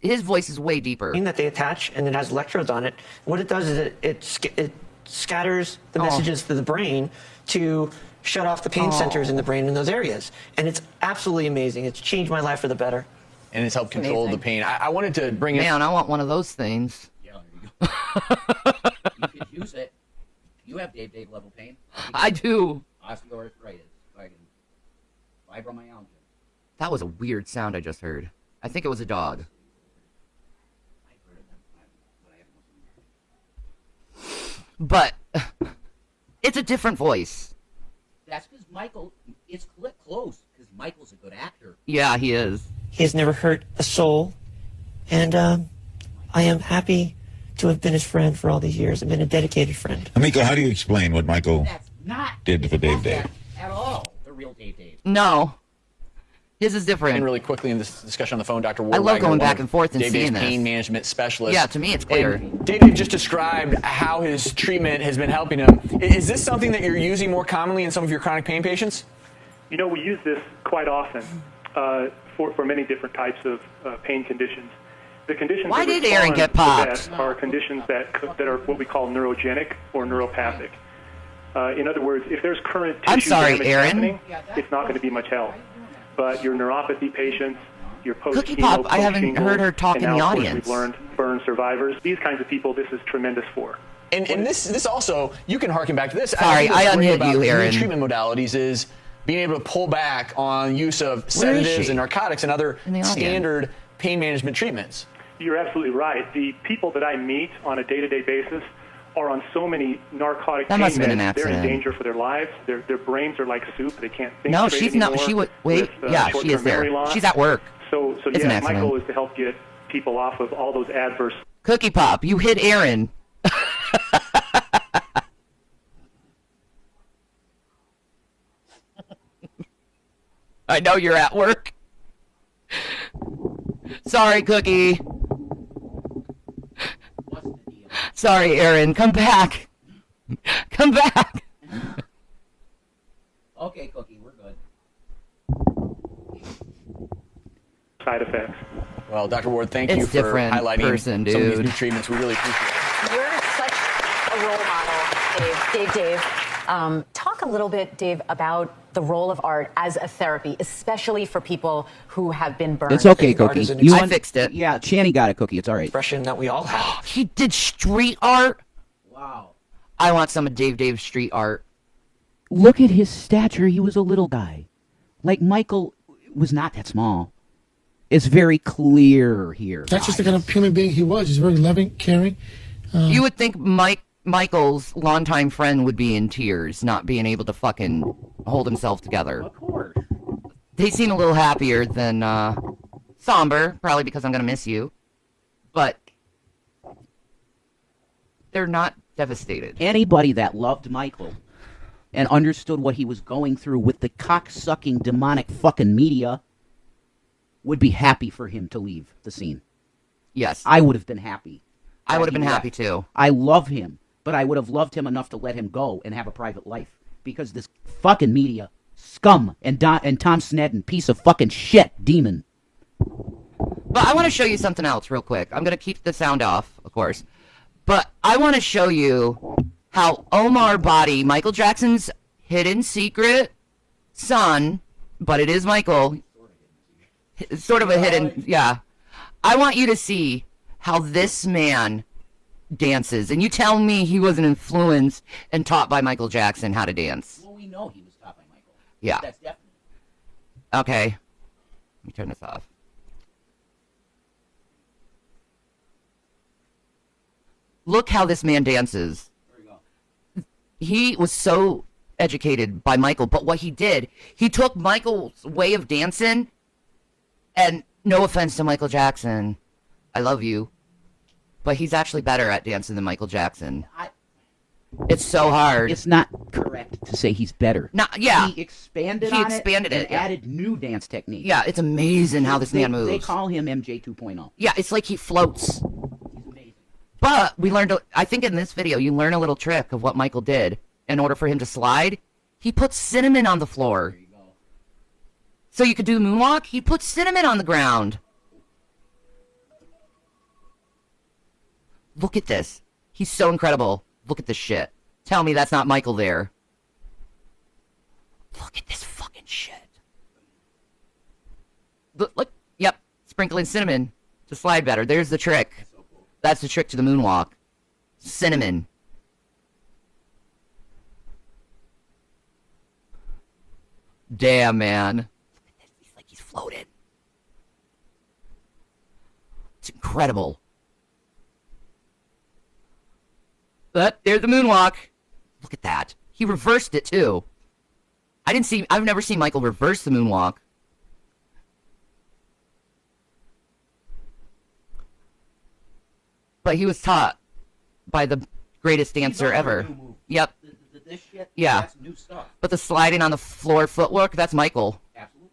Speaker 1: His voice is way deeper.
Speaker 8: That they attach, and it has electrodes on it. What it does is it scatters the messages to the brain to shut off the pain centers in the brain in those areas. And it's absolutely amazing. It's changed my life for the better.
Speaker 10: And it's helped control the pain. I wanted to bring
Speaker 1: Man, I want one of those things.
Speaker 2: Yeah, there you go. You could use it. You have Dave level pain.
Speaker 1: I do.
Speaker 2: Osteoarthritis. Fibromyalgia.
Speaker 1: That was a weird sound I just heard. I think it was a dog. But it's a different voice.
Speaker 2: That's because Michael, it's close, because Michael's a good actor.
Speaker 1: Yeah, he is.
Speaker 8: He has never hurt a soul, and I am happy to have been his friend for all these years and been a dedicated friend.
Speaker 7: Amico, how do you explain what Michael
Speaker 2: That's not
Speaker 7: did for Dave?
Speaker 2: At all, the real Dave.
Speaker 1: No. His is different.
Speaker 10: And really quickly in this discussion on the phone, Dr. Ward
Speaker 1: I love
Speaker 10: Wagner,
Speaker 1: going back and forth and
Speaker 10: Dave
Speaker 1: seeing
Speaker 10: Dave's
Speaker 1: this.
Speaker 10: pain management specialist.
Speaker 1: Yeah, to me it's clear.
Speaker 10: And Dave just described how his treatment has been helping him. Is this something that you're using more commonly in some of your chronic pain patients?
Speaker 11: You know, we use this quite often for many different types of pain conditions. The conditions
Speaker 1: Why
Speaker 11: that
Speaker 1: did Aaron
Speaker 11: respond
Speaker 1: get
Speaker 11: the
Speaker 1: popped?
Speaker 11: best are conditions that are what we call neurogenic or neuropathic. In other words, if there's current tissue
Speaker 1: I'm sorry,
Speaker 11: damage
Speaker 1: Aaron.
Speaker 11: happening, it's not going to be much help. But your neuropathy patients, your
Speaker 1: Cookie Pop, I haven't heard her talk in the audience.
Speaker 11: We've learned burn survivors. These kinds of people, this is tremendous for.
Speaker 10: And this also, you can harken back to this.
Speaker 1: Sorry, I unhit you, Aaron.
Speaker 10: New treatment modalities is being able to pull back on use of sedatives and narcotics and other standard pain management treatments.
Speaker 11: You're absolutely right. The people that I meet on a day-to-day basis are on so many narcotic
Speaker 1: That
Speaker 11: pain
Speaker 1: must have been an
Speaker 11: meds, they're in
Speaker 1: accident.
Speaker 11: danger for their lives. Their brains are like soup. They can't think
Speaker 1: No,
Speaker 11: straight
Speaker 1: she's
Speaker 11: anymore.
Speaker 1: not. She would wait.
Speaker 11: with,
Speaker 1: Yeah, she
Speaker 11: short-term
Speaker 1: is there.
Speaker 11: memory loss.
Speaker 1: She's at work.
Speaker 11: So
Speaker 1: It's an
Speaker 11: yeah,
Speaker 1: accident.
Speaker 11: my goal is to help get people off of all those adverse.
Speaker 1: Cookie Pop, you hit Aaron. I know you're at work. Sorry, Cookie. Sorry, Aaron. Come back. Come back.
Speaker 2: Okay, Cookie, we're good.
Speaker 11: Side effects.
Speaker 10: Well, Dr. Ward, thank
Speaker 1: It's
Speaker 10: you for
Speaker 1: different
Speaker 10: highlighting
Speaker 1: person,
Speaker 10: some of these
Speaker 1: dude.
Speaker 10: new treatments. We really appreciate it.
Speaker 12: You're such a role model, Dave. Talk a little bit, Dave, about the role of art as a therapy, especially for people who have been burned.
Speaker 2: It's okay, Cookie.
Speaker 1: I fixed it.
Speaker 2: Yeah, Shanny got it, Cookie. It's all right.
Speaker 8: Expression that we all have.
Speaker 1: He did street art.
Speaker 2: Wow.
Speaker 1: I want some of Dave's street art.
Speaker 2: Look at his stature. He was a little guy. Like, Michael was not that small. It's very clear here.
Speaker 9: That's just the kind of human being he was. He's very loving, caring.
Speaker 1: You would think Michael's longtime friend would be in tears, not being able to fucking hold himself together.
Speaker 2: Of course.
Speaker 1: They seem a little happier than somber, probably because I'm gonna miss you. But they're not devastated.
Speaker 2: Anybody that loved Michael and understood what he was going through with the cock-sucking demonic fucking media would be happy for him to leave the scene.
Speaker 1: Yes,
Speaker 2: I would have been happy.
Speaker 1: I would have
Speaker 2: that
Speaker 1: been
Speaker 2: he
Speaker 1: happy
Speaker 2: left.
Speaker 1: too.
Speaker 2: I love him, but I would have loved him enough to let him go and have a private life. Because this fucking media, scum, and Tom Snedden, piece of fucking shit, demon.
Speaker 1: But I want to show you something else real quick. I'm gonna keep the sound off, of course. But I want to show you how Omar Body, Michael Jackson's hidden secret son, but it is Michael. It's sort of a hidden, yeah. I want you to see how this man dances. And you tell me he wasn't influenced and taught by Michael Jackson how to dance.
Speaker 2: Well, we know he was taught by Michael.
Speaker 1: Yeah.
Speaker 2: That's definitely.
Speaker 1: Okay. Let me turn this off. Look how this man dances.
Speaker 2: There you go.
Speaker 1: He was so educated by Michael, but what he did, he took Michael's way of dancing, and no offense to Michael Jackson, I love you, but he's actually better at dancing than Michael Jackson. It's so hard.
Speaker 2: It's not correct to say he's better.
Speaker 1: Yeah.
Speaker 2: He expanded
Speaker 1: He
Speaker 2: on
Speaker 1: expanded
Speaker 2: it
Speaker 1: it,
Speaker 2: and
Speaker 1: yeah.
Speaker 2: added new dance techniques.
Speaker 1: Yeah, it's amazing how this man moves.
Speaker 2: They call him MJ 2.0.
Speaker 1: Yeah, it's like he floats.
Speaker 2: He's amazing.
Speaker 1: But we learned, I think in this video, you learn a little trick of what Michael did. In order for him to slide, he put cinnamon on the floor.
Speaker 2: There you go.
Speaker 1: So you could do moonwalk, he put cinnamon on the ground. Look at this. He's so incredible. Look at this shit. Tell me that's not Michael there. Look at this fucking shit. Look. Yep. Sprinkling cinnamon to slide better. There's the trick. That's the trick to the moonwalk. Cinnamon. Damn, man. Look at this. He's like he's floating. It's incredible. But there's the moonwalk. Look at that. He reversed it too. I've never seen Michael reverse the moonwalk. But he was taught by the greatest dancer ever. Yep.
Speaker 2: This shit,
Speaker 1: Yeah.
Speaker 2: that's new stuff.
Speaker 1: But the sliding on the floor footwork, that's Michael.
Speaker 2: Absolutely.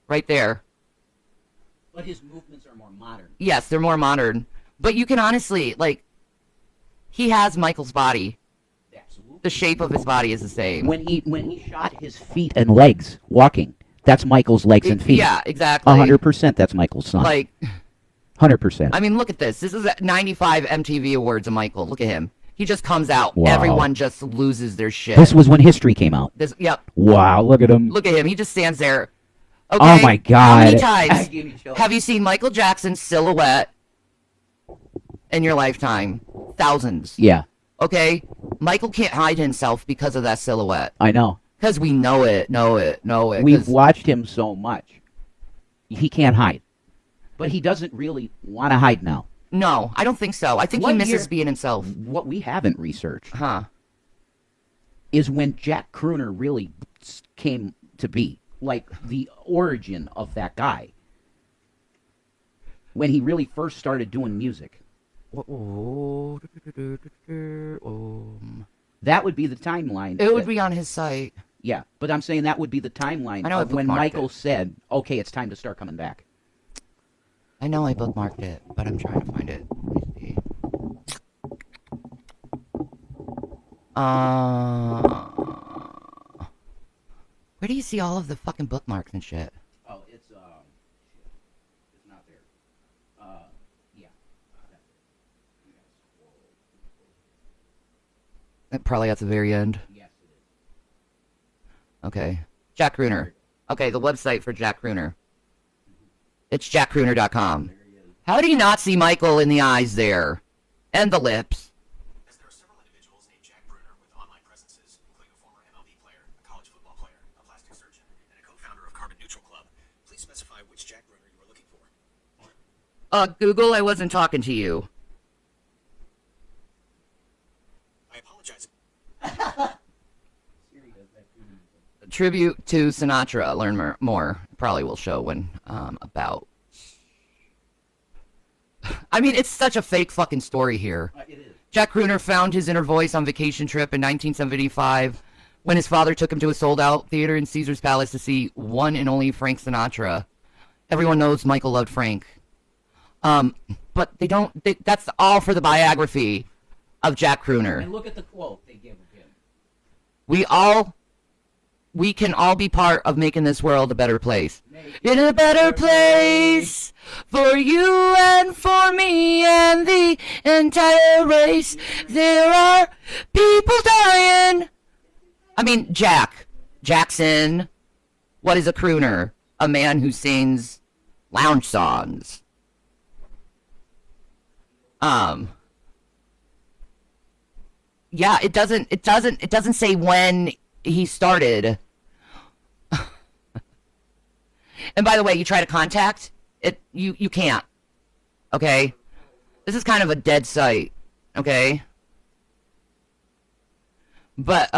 Speaker 1: Right there.
Speaker 2: But his movements are more modern.
Speaker 1: Yes, they're more modern. But you can honestly, like, he has Michael's body.
Speaker 2: Absolutely.
Speaker 1: The shape of his body is the same.
Speaker 2: When he shot his feet and legs walking, that's Michael's legs and feet.
Speaker 1: Yeah, exactly.
Speaker 2: 100% that's Michael's son.
Speaker 1: Like,
Speaker 2: 100%.
Speaker 1: I mean, look at this. This is at 95 MTV Awards of Michael. Look at him. He just comes out.
Speaker 2: Wow.
Speaker 1: Everyone just loses their shit.
Speaker 2: This was when History came out.
Speaker 1: Yep.
Speaker 2: Wow, look at him.
Speaker 1: Look at him. He just stands there. Okay,
Speaker 2: Oh my God.
Speaker 1: How many times
Speaker 2: Gave me chills.
Speaker 1: have you seen Michael Jackson's silhouette in your lifetime? Thousands.
Speaker 2: Yeah,
Speaker 1: Okay? Michael can't hide himself because of that silhouette.
Speaker 2: I know.
Speaker 1: Because we know it.
Speaker 2: We've
Speaker 1: 'cause-
Speaker 2: watched him so much. He can't hide. But he doesn't really want to hide now.
Speaker 1: No, I don't think so. I think he misses being himself.
Speaker 2: What we haven't researched
Speaker 1: Huh.
Speaker 2: is when Jack Crooner really came to be, like the origin of that guy. When he really first started doing music. That would be the timeline.
Speaker 1: It would be on his site.
Speaker 2: Yeah, but I'm saying that would be the timeline
Speaker 1: I know
Speaker 2: of
Speaker 1: I
Speaker 2: when
Speaker 1: bookmarked
Speaker 2: Michael
Speaker 1: it.
Speaker 2: said, okay, it's time to start coming back.
Speaker 1: I know I bookmarked it, but I'm trying to find it. Let me see. Where do you see all of the fucking bookmarks and shit?
Speaker 2: Oh, it's not there. Yeah.
Speaker 1: Probably at the very end.
Speaker 2: Yes, it is.
Speaker 1: Okay. Jack Crooner. Okay, the website for Jack Crooner. It's jackcrooner.com. How do you not see Michael in the eyes there? And the lips?
Speaker 3: As there are several individuals named Jack Brunner with online presences, including a former MLB player, a college football player, a plastic surgeon, and a co-founder of Carbon Neutral Club. Please specify which Jack Brunner you are looking for.
Speaker 1: Google, I wasn't talking to you.
Speaker 3: I apologize.
Speaker 1: Tribute to Sinatra. Learn more. Probably will show when, about. I mean, it's such a fake fucking story here.
Speaker 2: It is.
Speaker 1: Jack Crooner found his inner voice on vacation trip in 1975 when his father took him to a sold-out theater in Caesar's Palace to see one and only Frank Sinatra. Everyone knows Michael loved Frank. But they don't, that's all for the biography of Jack Crooner.
Speaker 2: And look at the quote they give of him.
Speaker 1: We can all be part of making this world a better place. In a better place for you and for me and the entire race. There are people dying. I mean, Jackson. What is a crooner? A man who sings lounge songs. Yeah, it doesn't say when he started. And by the way, you try to contact it, you can't. Okay? This is kind of a dead site. Okay? But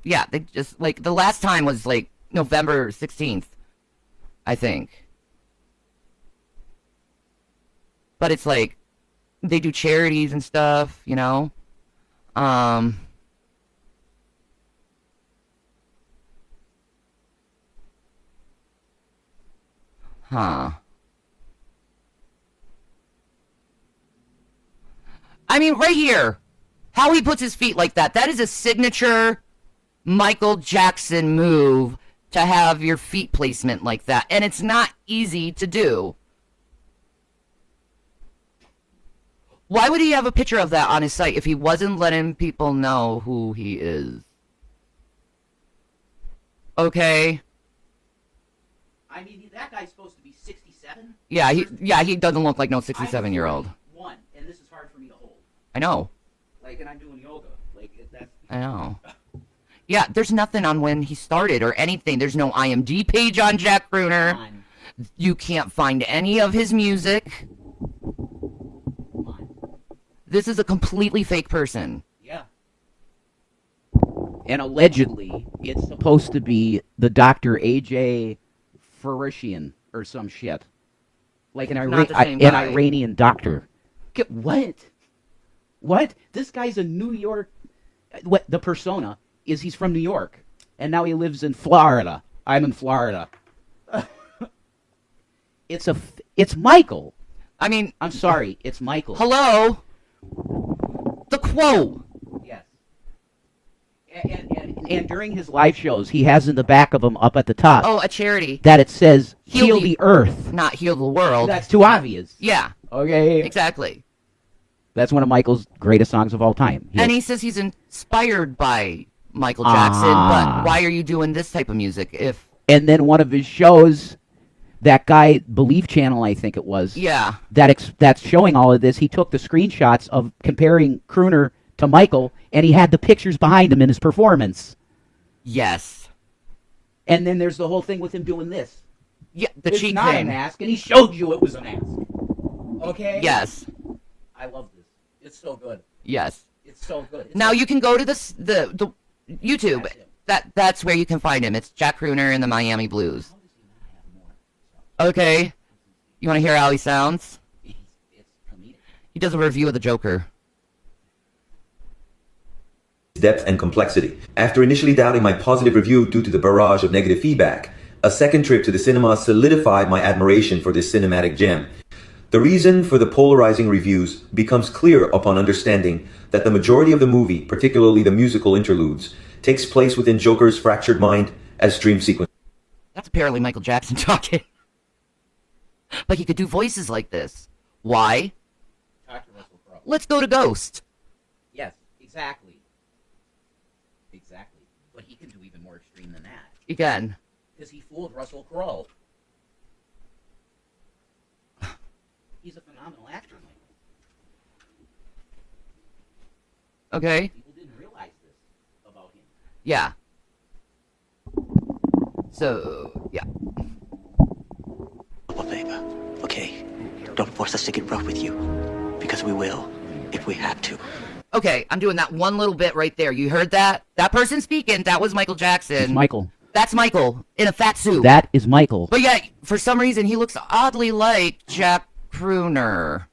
Speaker 1: yeah, they just like the last time was like November 16th, I think. But it's like they do charities and stuff, you know? Huh. I mean, right here, how he puts his feet like that. That is a signature Michael Jackson move to have your feet placement like that. And it's not easy to do. Why would he have a picture of that on his site if he wasn't letting people know who he is? Okay.
Speaker 2: I mean, that guy's supposed to be 67?
Speaker 1: Yeah, he doesn't look like no 67-year-old.
Speaker 2: One, and this is hard for me to hold.
Speaker 1: I know.
Speaker 2: Like, and I'm doing yoga. Like, that's...
Speaker 1: I know. Yeah, there's nothing on when he started or anything. There's no IMDb page on Jack Crooner. You can't find any of his music. This is a completely fake person.
Speaker 2: Yeah. And allegedly, it's supposed to be the Dr. A.J. Farishian or some shit. Like an Iranian doctor. What? What? This guy's a New York... What the persona is he's from New York. And now he lives in Florida. I'm in Florida. It's Michael.
Speaker 1: I mean...
Speaker 2: I'm sorry. It's Michael.
Speaker 1: Hello? The quote.
Speaker 2: Yes. And during his live shows, he has in the back of him up at the top.
Speaker 1: Oh, a charity.
Speaker 2: That it says, heal the earth.
Speaker 1: Not heal the world.
Speaker 2: That's too obvious.
Speaker 1: Yeah.
Speaker 2: Okay.
Speaker 1: Exactly.
Speaker 2: That's one of Michael's greatest songs of all time.
Speaker 1: And he says he's inspired by Michael Jackson, but why are you doing this type of music if...
Speaker 2: And then one of his shows, that guy, Belief Channel, I think it was.
Speaker 1: Yeah.
Speaker 2: That's showing all of this. He took the screenshots of comparing Crooner to Michael, and he had the pictures behind him in his performance.
Speaker 1: Yes.
Speaker 2: And then there's the whole thing with him doing this.
Speaker 1: Yeah, the
Speaker 2: it's
Speaker 1: cheek
Speaker 2: not
Speaker 1: thing.
Speaker 2: a mask, and he showed you it was a mask. Okay.
Speaker 1: Yes.
Speaker 2: I love this. It's so good.
Speaker 1: Yes.
Speaker 2: It's so good. It's
Speaker 1: Now you can go to the YouTube. That's where you can find him. It's Jack Crooner and the Miami Blues. Okay. You want to hear how he sounds? He does a review of the Joker.
Speaker 13: Depth and complexity. After initially doubting my positive review due to the barrage of negative feedback, a second trip to the cinema solidified my admiration for this cinematic gem. The reason for the polarizing reviews becomes clear upon understanding that the majority of the movie, particularly the musical interludes, takes place within Joker's fractured mind as dream sequence.
Speaker 1: That's apparently Michael Jackson talking. But he could do voices like this. Why? Let's go to Ghost.
Speaker 2: Yes, exactly. Exactly. But he can do even more extreme than that.
Speaker 1: Again.
Speaker 2: Because he fooled Russell Crowe. He's a phenomenal actor, Michael.
Speaker 1: Okay.
Speaker 2: People didn't realize this about him.
Speaker 1: Yeah. So, yeah.
Speaker 14: Well, babe, okay, don't force us to get rough with you, because we will, if we have to.
Speaker 1: Okay, I'm doing that one little bit right there. You heard that? That person speaking, that was Michael Jackson.
Speaker 2: It's Michael.
Speaker 1: That's Michael, in a fat suit.
Speaker 2: That is Michael.
Speaker 1: But yeah, for some reason, he looks oddly like Jack Crooner.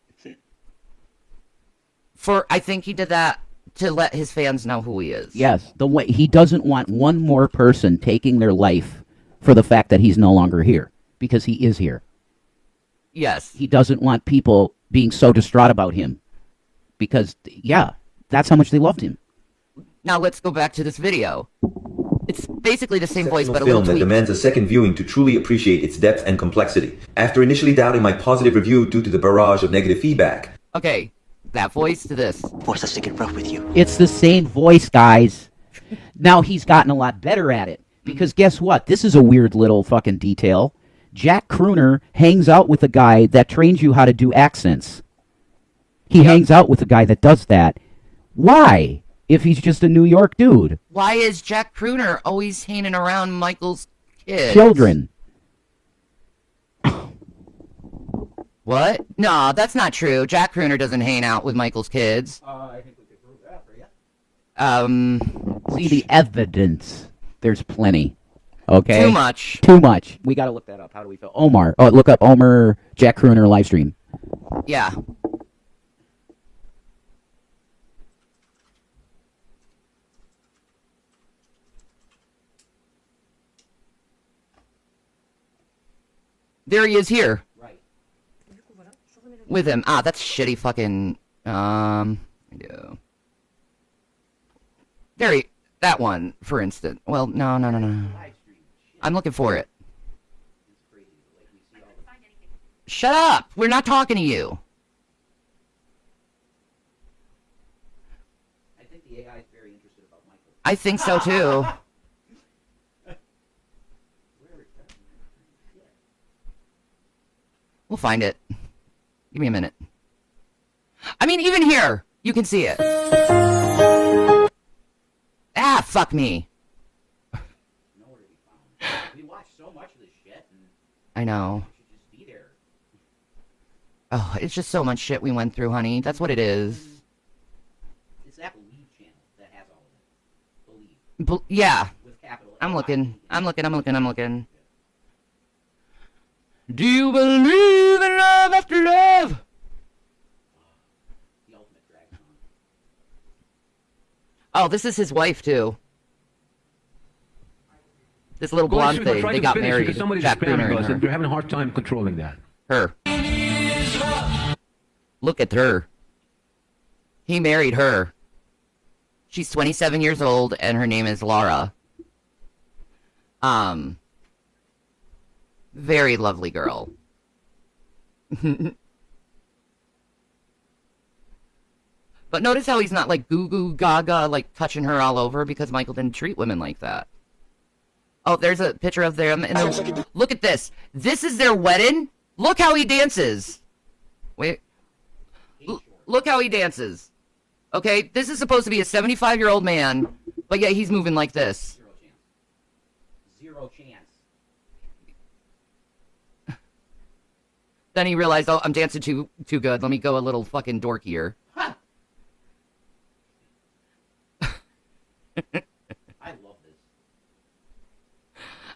Speaker 1: I think he did that to let his fans know who he is.
Speaker 2: Yes, the way he doesn't want one more person taking their life for the fact that he's no longer here, because he is here.
Speaker 1: Yes.
Speaker 2: He doesn't want people being so distraught about him, because, yeah, that's how much they loved him.
Speaker 1: Now let's go back to this video. It's basically the same voice, but a
Speaker 13: film
Speaker 1: little
Speaker 13: that
Speaker 1: tweak.
Speaker 13: demands a second viewing to truly appreciate its depth and complexity. After initially doubting my positive review due to the barrage of negative feedback.
Speaker 1: Okay, that voice to this.
Speaker 14: Force us to get rough with you.
Speaker 2: It's the same voice, guys. Now he's gotten a lot better at it, because guess what? This is a weird little fucking detail. Jack Crooner hangs out with a guy that trains you how to do accents. He hangs out with a guy that does that. Why? If he's just a New York dude.
Speaker 1: Why is Jack Crooner always hanging around Michael's kids?
Speaker 2: Children.
Speaker 1: What? No, that's not true. Jack Crooner doesn't hang out with Michael's kids.
Speaker 2: I think we could prove that for you. See the evidence. There's plenty. Okay?
Speaker 1: Too much.
Speaker 2: Too much. We gotta look that up. How do we feel? Omar. Oh, look up Omar Jack Crooner live stream.
Speaker 1: Yeah. There he is here.
Speaker 2: Right.
Speaker 1: With him. Ah, that's shitty fucking, yeah. That one, for instance. Well, no. I'm looking for it. Shut up! We're not talking to you.
Speaker 2: I think the AI is very interested about Michael.
Speaker 1: I think so too. We'll find it. Give me a minute. I mean, even here, you can see it. Ah, fuck me.
Speaker 2: Nowhere to be found. We watch so much of this shit. And
Speaker 1: I know.
Speaker 2: it should just be there.
Speaker 1: Oh, it's just so much shit we went through, honey. That's what it is.
Speaker 2: It's that Believe channel that has all of it. Believe.
Speaker 1: Yeah.
Speaker 2: With capital
Speaker 1: I'm
Speaker 2: L-I.
Speaker 1: looking. Do you believe in love after love?
Speaker 2: The ultimate drag song.
Speaker 1: Oh, this is his wife, too. This little blonde thing. They got married. Jack Crooner and her.
Speaker 6: They're having a hard time controlling that.
Speaker 1: Her. Look at her. He married her. She's 27 years old, and her name is Laura. Very lovely girl. But notice how he's not like goo goo gaga, like touching her all over, because Michael didn't treat women like that. Oh, there's a picture of them. Look at this. This is their wedding. Look how he dances. Wait. Look how he dances. Okay, this is supposed to be a 75-year-old man, but yet he's moving like this.
Speaker 2: Zero chance.
Speaker 1: Then he realized, oh, I'm dancing too good. Let me go a little fucking dorkier.
Speaker 2: I love this.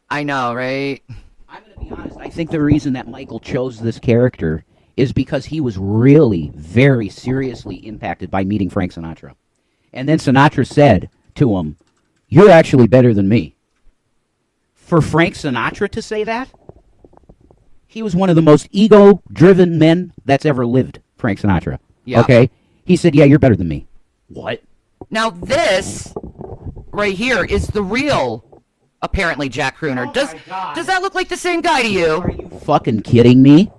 Speaker 1: I know, right?
Speaker 2: I'm going to be honest. I think the reason that Michael chose this character is because he was really very seriously impacted by meeting Frank Sinatra. And then Sinatra said to him, "You're actually better than me." For Frank Sinatra to say that? He was one of the most ego-driven men that's ever lived, Frank Sinatra.
Speaker 1: Yeah.
Speaker 2: Okay? He said, "Yeah, you're better than me." What?
Speaker 1: Now this right here is the real, apparently, Jack Crooner. Does that look like the same guy to you?
Speaker 2: Are you fucking kidding me?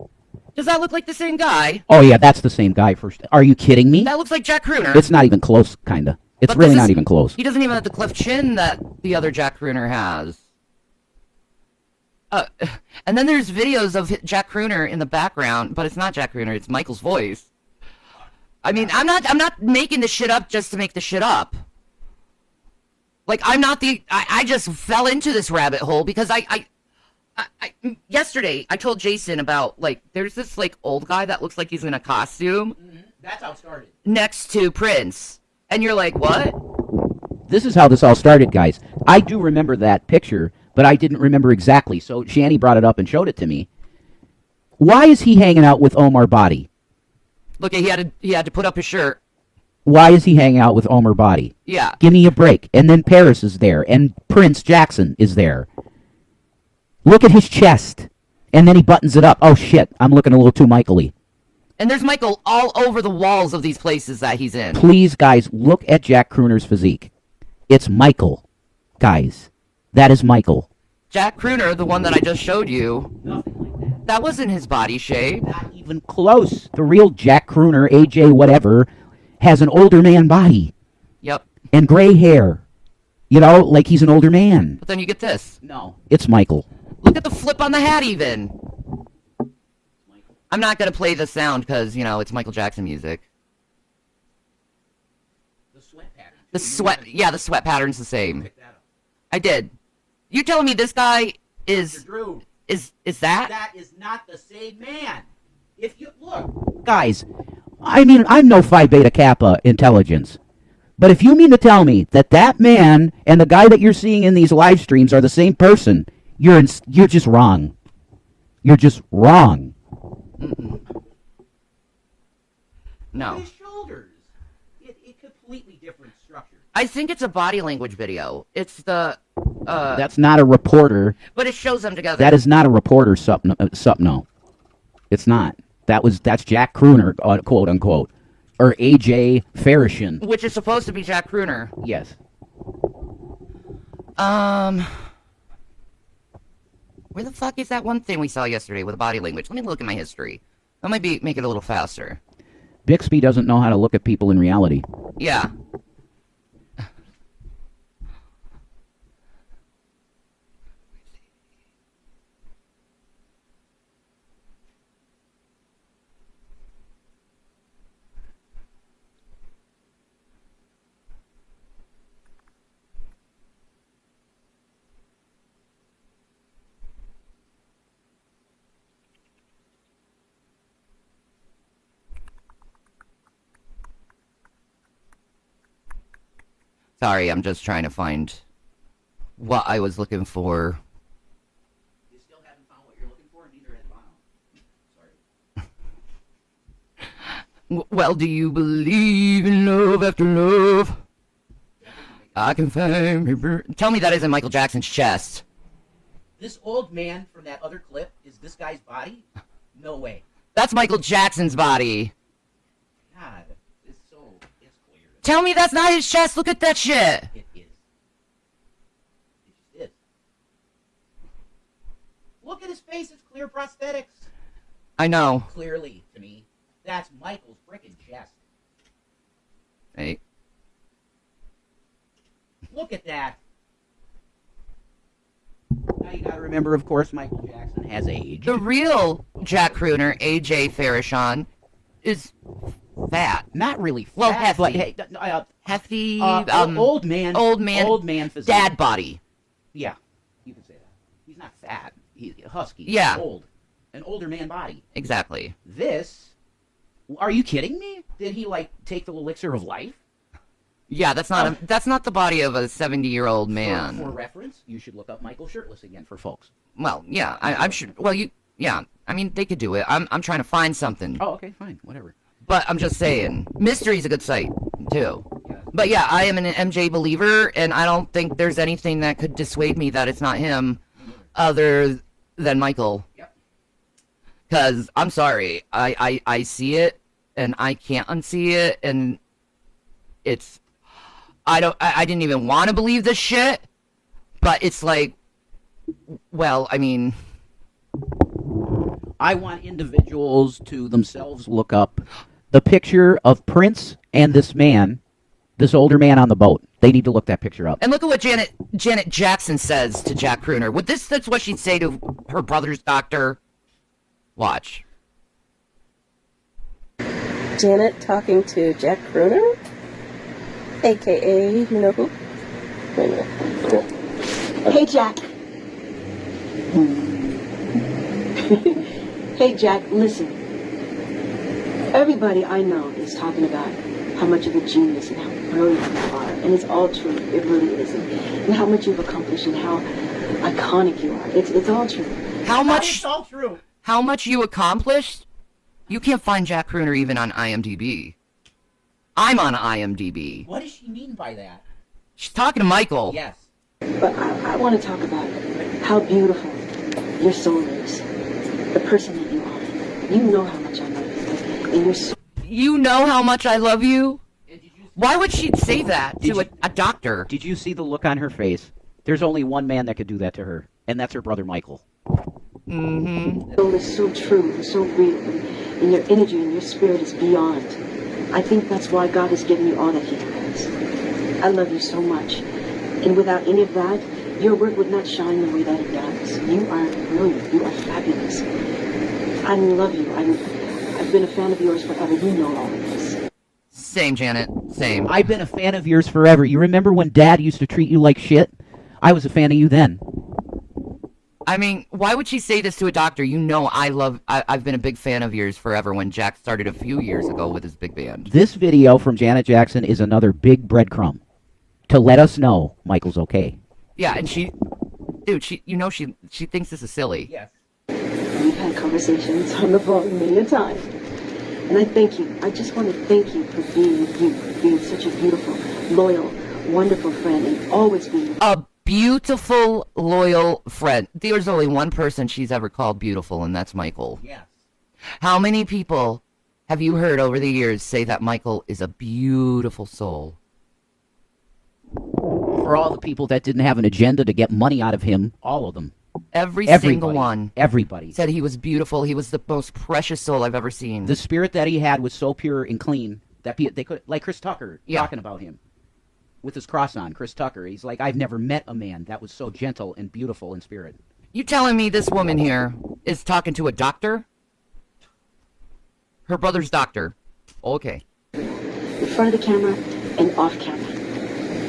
Speaker 1: Does that look like the same guy?
Speaker 2: Oh, yeah, that's the same guy. First, are you kidding me?
Speaker 1: That looks like Jack Crooner.
Speaker 2: It's not even close, kinda. It's
Speaker 1: But
Speaker 2: really
Speaker 1: this
Speaker 2: not
Speaker 1: is-
Speaker 2: even close.
Speaker 1: He doesn't even have the cleft chin that the other Jack Crooner has. And then there's videos of Jack Crooner in the background, but it's not Jack Crooner, it's Michael's voice. I mean, I'm not making this shit up just to make the shit up. Like, I just fell into this rabbit hole because yesterday I told Jason about, like, there's this, like, old guy that looks like he's in a costume.
Speaker 2: That's how it started.
Speaker 1: Next to Prince. And you're like, what?
Speaker 2: This is how this all started, guys. I do remember that picture, but I didn't remember exactly. So Shanny brought it up and showed it to me. Why is he hanging out with Omar Body?
Speaker 1: Look, he had to put up his shirt.
Speaker 2: Why is he hanging out with Omar Body?
Speaker 1: Yeah.
Speaker 2: Give me a break. And then Paris is there, and Prince Jackson is there. Look at his chest. And then he buttons it up. Oh, shit. I'm looking a little too Michael-y.
Speaker 1: And there's Michael all over the walls of these places that he's in.
Speaker 2: Please, guys, look at Jack Crooner's physique. It's Michael. Guys, that is Michael.
Speaker 1: Jack Crooner, the one that I just showed you, that wasn't his body shape.
Speaker 2: Not even close. The real Jack Crooner, AJ whatever, has an older man body.
Speaker 1: Yep.
Speaker 2: And gray hair. You know, like he's an older man.
Speaker 1: But then you get this.
Speaker 2: No. It's Michael.
Speaker 1: Look at the flip on the hat even. I'm not going to play the sound because, you know, it's Michael Jackson music.
Speaker 2: The sweat pattern.
Speaker 1: The sweat pattern's the same. I did. You telling me this guy is that?
Speaker 2: That is not the same man. If you look, guys, I mean, I'm no Phi Beta Kappa intelligence. But if you mean to tell me that that man and the guy that you're seeing in these live streams are the same person, you're just wrong. You're just wrong.
Speaker 1: No.
Speaker 2: His shoulders. It completely different structure.
Speaker 1: I think it's a body language video. It's the
Speaker 2: That's not a reporter.
Speaker 1: but it shows them together.
Speaker 2: That is not a reporter, no. It's not. That's Jack Crooner, quote unquote, or AJ Farishin.
Speaker 1: Which is supposed to be Jack Crooner.
Speaker 2: Yes.
Speaker 1: Where the fuck is that one thing we saw yesterday with body language? Let me look at my history. That might make it a little faster.
Speaker 2: Bixby doesn't know how to look at people in reality.
Speaker 1: Yeah. Sorry, I'm just trying to find what I was looking for.
Speaker 2: You still haven't found what you're looking for, neither has Bono. Sorry.
Speaker 1: Well, do you believe in love after love? I can find... Tell me that isn't Michael Jackson's chest.
Speaker 2: This old man from that other clip is this guy's body? No way.
Speaker 1: That's Michael Jackson's body.
Speaker 2: God, it's clear.
Speaker 1: Tell me that's not his chest. Look at that shit.
Speaker 2: It is. It just is. Look at his face. It's clear prosthetics.
Speaker 1: I know.
Speaker 2: Clearly, to me, that's Michael's frickin' chest.
Speaker 1: Hey.
Speaker 2: Look at that. Now you gotta remember, of course, Michael Jackson has aged.
Speaker 1: The real Jack Crooner, AJ Farishin, is fat.
Speaker 2: Not really fat.
Speaker 1: Well, hefty.
Speaker 2: But, hey,
Speaker 1: hefty.
Speaker 2: Old man.
Speaker 1: Old man
Speaker 2: physique.
Speaker 1: dad body.
Speaker 2: Yeah, you can say that. He's not fat. He's husky.
Speaker 1: Yeah.
Speaker 2: He's old. an older man body.
Speaker 1: Exactly.
Speaker 2: This, are you kidding me? Did he like take the elixir of life?
Speaker 1: Yeah, that's not the body of a 70-year-old man.
Speaker 2: For reference, you should look up Michael shirtless again for folks.
Speaker 1: Well, yeah, I'm sure. Well, yeah. I mean, they could do it. I'm trying to find something.
Speaker 2: Oh, okay, fine, whatever.
Speaker 1: But I'm just saying, Mystery's a good site too. But yeah, I am an MJ believer, and I don't think there's anything that could dissuade me that it's not him, other than Michael. Because I'm sorry, I see it, and I can't unsee it, and it's. I didn't even want to believe this shit, but it's like, well, I mean,
Speaker 2: I want individuals to themselves look up the picture of Prince and this man, this older man on the boat. They need to look that picture up.
Speaker 1: and look at what Janet Jackson says to Jack Crooner. That's what she'd say to her brother's doctor. Watch.
Speaker 15: Janet talking to Jack Crooner, a.k.a. you know who? Wait a minute. Hey, Jack. Hey, Jack, listen. Everybody I know is talking about how much of a genius and how brilliant you are, and it's all true. It really is. And how much you've accomplished and how iconic you are. It's all true.
Speaker 1: How much?
Speaker 2: It's all true.
Speaker 1: How much you accomplished? You can't find Jack Crooner even on IMDb. I'm on IMDb.
Speaker 2: What does she mean by that?
Speaker 1: She's talking to Michael.
Speaker 2: Yes.
Speaker 15: But I want to talk about how beautiful your soul is, the person that you are. You know how much I love you, and you're so.
Speaker 1: You know how much I love you? Why would she say that to a doctor?
Speaker 2: Did you see the look on her face? There's only one man that could do that to her, and that's her brother Michael.
Speaker 15: Mm-hmm. Soul is so true and so real, and your energy and your spirit is beyond. I think that's why God has given you all that He has. I love you so much, and without any of that, your work would not shine the way that it does. You are brilliant. You are fabulous. I love you. I've been a fan of yours forever. You know all of this.
Speaker 1: Same, Janet. Same.
Speaker 2: I've been a fan of yours forever. You remember when Dad used to treat you like shit? I was a fan of you then.
Speaker 1: I mean, why would she say this to a doctor? You know I've been a big fan of yours forever when Jack started a few years ago with his big band.
Speaker 2: This video from Janet Jackson is another big breadcrumb to let us know Michael's okay.
Speaker 1: Yeah, and she thinks this is silly.
Speaker 2: Yes.
Speaker 15: We've had conversations on the phone many a time. And I thank you. I just want to thank you for being you, for being such a beautiful, loyal, wonderful friend, and always being
Speaker 1: a beautiful, loyal friend. There's only one person she's ever called beautiful, and that's Michael.
Speaker 2: Yes.
Speaker 1: How many people have you heard over the years say that Michael is a beautiful soul?
Speaker 2: For all the people that didn't have an agenda to get money out of him, all of them.
Speaker 1: Everybody, single one.
Speaker 2: Everybody.
Speaker 1: Said he was beautiful. He was the most precious soul I've ever seen.
Speaker 2: The spirit that he had was so pure and clean that they could, like Chris Tucker talking about him with his cross on. Chris Tucker, he's like, I've never met a man that was so gentle and beautiful in spirit.
Speaker 1: You telling me this woman here is talking to a doctor? Her brother's doctor. Okay.
Speaker 15: in front of the camera and off camera.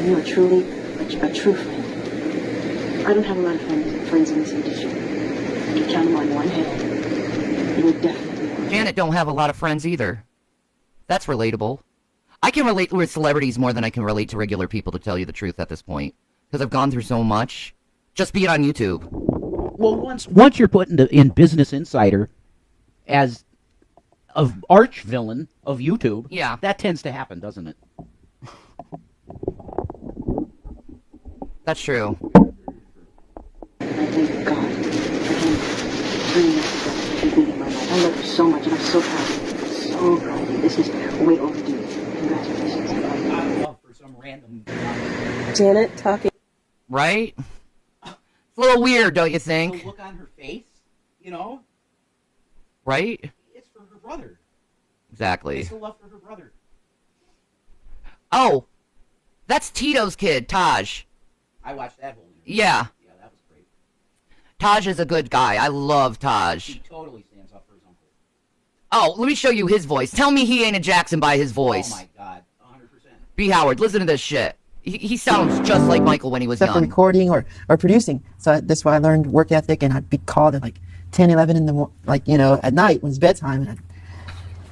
Speaker 15: You are truly a true friend. I don't have a lot of friends in this industry. You can count them on one hand. You would definitely one.
Speaker 1: Janet don't have a lot of friends either. That's relatable. I can relate with celebrities more than I can relate to regular people, to tell you the truth at this point. Because I've gone through so much. Just be it on YouTube.
Speaker 2: Well, once you're put in Business Insider as an arch villain of YouTube,
Speaker 1: yeah,
Speaker 2: that tends to happen, doesn't it?
Speaker 1: That's true.
Speaker 15: I thank God for him bringing us together and being in my life. I love you so much, and I'm so proud of you. So proud of you. This is way overdue. Congratulations.
Speaker 2: I love for some random
Speaker 15: Janet talking.
Speaker 1: Right? It's a little weird, don't you think?
Speaker 2: The look on her face, you know?
Speaker 1: Right?
Speaker 2: It's for her brother.
Speaker 1: Exactly.
Speaker 2: It's the love for her brother.
Speaker 1: Oh, that's Tito's kid, Taj.
Speaker 2: I watched that whole interview.
Speaker 1: Yeah.
Speaker 2: Yeah, that was great.
Speaker 1: Taj is a good guy. I love Taj.
Speaker 2: He totally stands up for his uncle.
Speaker 1: Oh, let me show you his voice. Tell me he ain't a Jackson by his voice.
Speaker 2: Oh my God, 100%.
Speaker 1: B. Howard, listen to this shit. He sounds just like Michael when he was
Speaker 16: Except
Speaker 1: young.
Speaker 16: for recording or producing. So that's why I learned work ethic, and I'd be called at like 10, 11 in the at night when it's bedtime, and I'd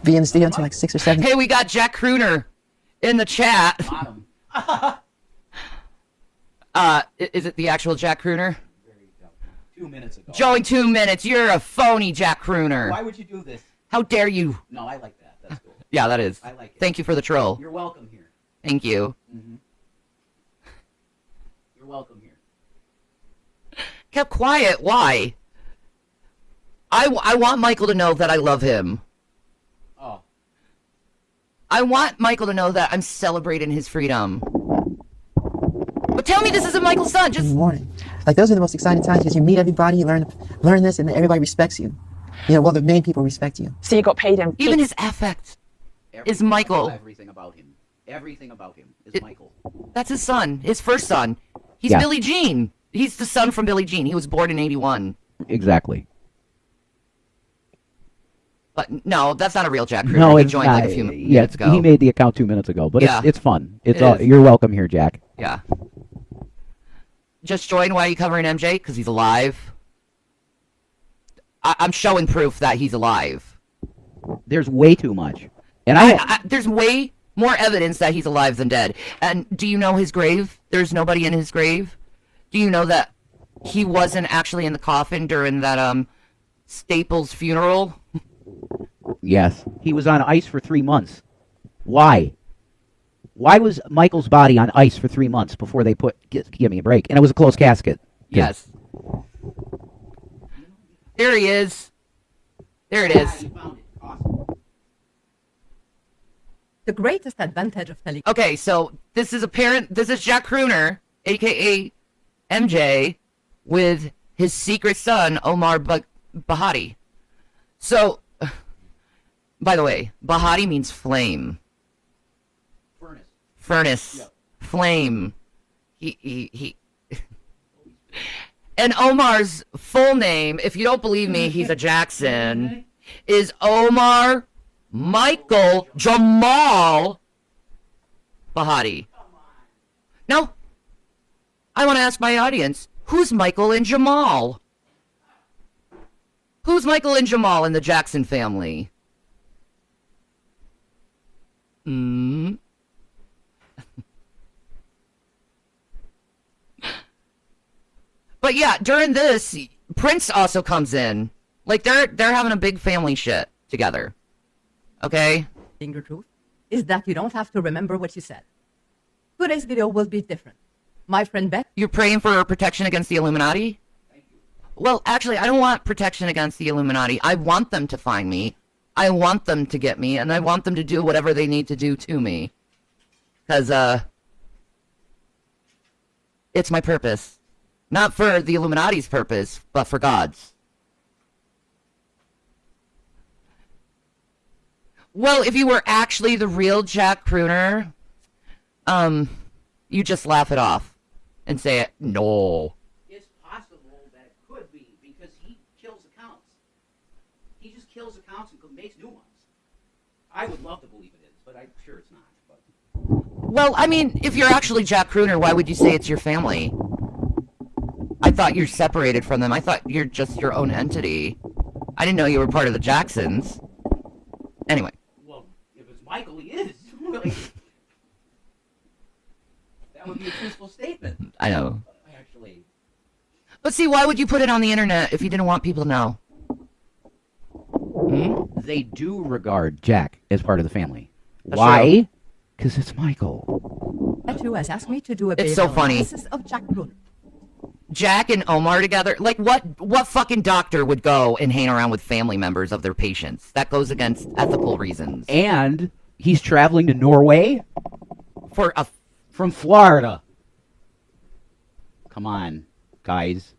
Speaker 16: be in the studio until like 6 or 7.
Speaker 1: Hey, we got Jack Crooner in the chat. Is it the actual Jack Crooner?
Speaker 2: 2 minutes ago.
Speaker 1: Joey, 2 minutes. You're a phony Jack Crooner.
Speaker 2: Why would you do this?
Speaker 1: How dare you?
Speaker 2: No, I like that. That's cool.
Speaker 1: Yeah, that is.
Speaker 2: I like it.
Speaker 1: Thank you for the troll.
Speaker 2: You're welcome here.
Speaker 1: Thank you.
Speaker 2: Mm-hmm. You're welcome here.
Speaker 1: Kept quiet. Why? I want Michael to know that I love him.
Speaker 2: Oh.
Speaker 1: I want Michael to know that I'm celebrating his freedom. But tell me this isn't Michael's son. Just
Speaker 16: in the morning. Like, those are the most exciting times because you meet everybody, you learn this, and then everybody respects you. The main people respect you.
Speaker 12: So you got paid him.
Speaker 1: Even his affect is Michael.
Speaker 2: Everything about him. Everything about him is Michael.
Speaker 1: That's his son. His first son. He's Billie Jean. He's the son from Billie Jean. He was born in 81.
Speaker 2: Exactly.
Speaker 1: But no, that's not a real Jack Crooner.
Speaker 2: No,
Speaker 1: he
Speaker 2: it's
Speaker 1: joined
Speaker 2: not.
Speaker 1: like a few minutes ago.
Speaker 2: He made the account 2 minutes ago, but
Speaker 1: Yeah.
Speaker 2: it's fun.
Speaker 1: It is.
Speaker 2: You're welcome here, Jack.
Speaker 1: Yeah. Just join. Why are you covering MJ? Because he's alive. I'm showing proof that he's alive.
Speaker 2: There's way too much. And
Speaker 1: there's way more evidence that he's alive than dead. And do you know his grave? There's nobody in his grave. Do you know that he wasn't actually in the coffin during that Staples funeral?
Speaker 2: Yes. He was on ice for 3 months. Why? Why was Michael's body on ice for 3 months before they give me a break? And it was a closed casket.
Speaker 1: Yes. There he is. There it is.
Speaker 17: The greatest advantage of telling.
Speaker 1: Okay, so this is Jack Crooner, aka MJ, with his secret son, Omar Bahati. So, by the way, Bahati means flame. Furnace. Yep. Flame. He. And Omar's full name, if you don't believe me, he's a Jackson, is Omar Michael Jamal Bahati. Now, I want to ask my audience, who's Michael and Jamal? Who's Michael and Jamal in the Jackson family? But yeah, during this, Prince also comes in. Like, they're having a big family shit together. Okay?
Speaker 17: The truth is that you don't have to remember what you said. Today's video will be different. My friend Beck.
Speaker 1: You're praying for protection against the Illuminati? Well, actually, I don't want protection against the Illuminati. I want them to find me. I want them to get me, and I want them to do whatever they need to do to me. Because, it's my purpose. Not for the Illuminati's purpose, but for God's. Well, if you were actually the real Jack Crooner, you just laugh it off and say, no.
Speaker 2: It's possible that it could be, because he kills accounts. He just kills accounts and makes new ones. I would love to believe it is, but I'm sure it's not. But.
Speaker 1: Well, I mean, if you're actually Jack Crooner, why would you say it's your family? I thought you're separated from them. I thought you're just your own entity. I didn't know you were part of the Jacksons. Anyway.
Speaker 2: Well, if it's Michael, he is. That would be a truthful statement.
Speaker 1: I know.
Speaker 2: Actually.
Speaker 1: But see, why would you put it on the internet if you didn't want people to know?
Speaker 2: They do regard Jack as part of the family.
Speaker 1: That's
Speaker 2: Why? Because it's Michael.
Speaker 17: Who has asked me to do a
Speaker 1: It's so funny.
Speaker 17: analysis of Jack Crooner.
Speaker 1: Jack and Omar together, like what fucking doctor would go and hang around with family members of their patients? That goes against ethical reasons.
Speaker 2: And he's traveling to Norway from Florida. Come on, guys.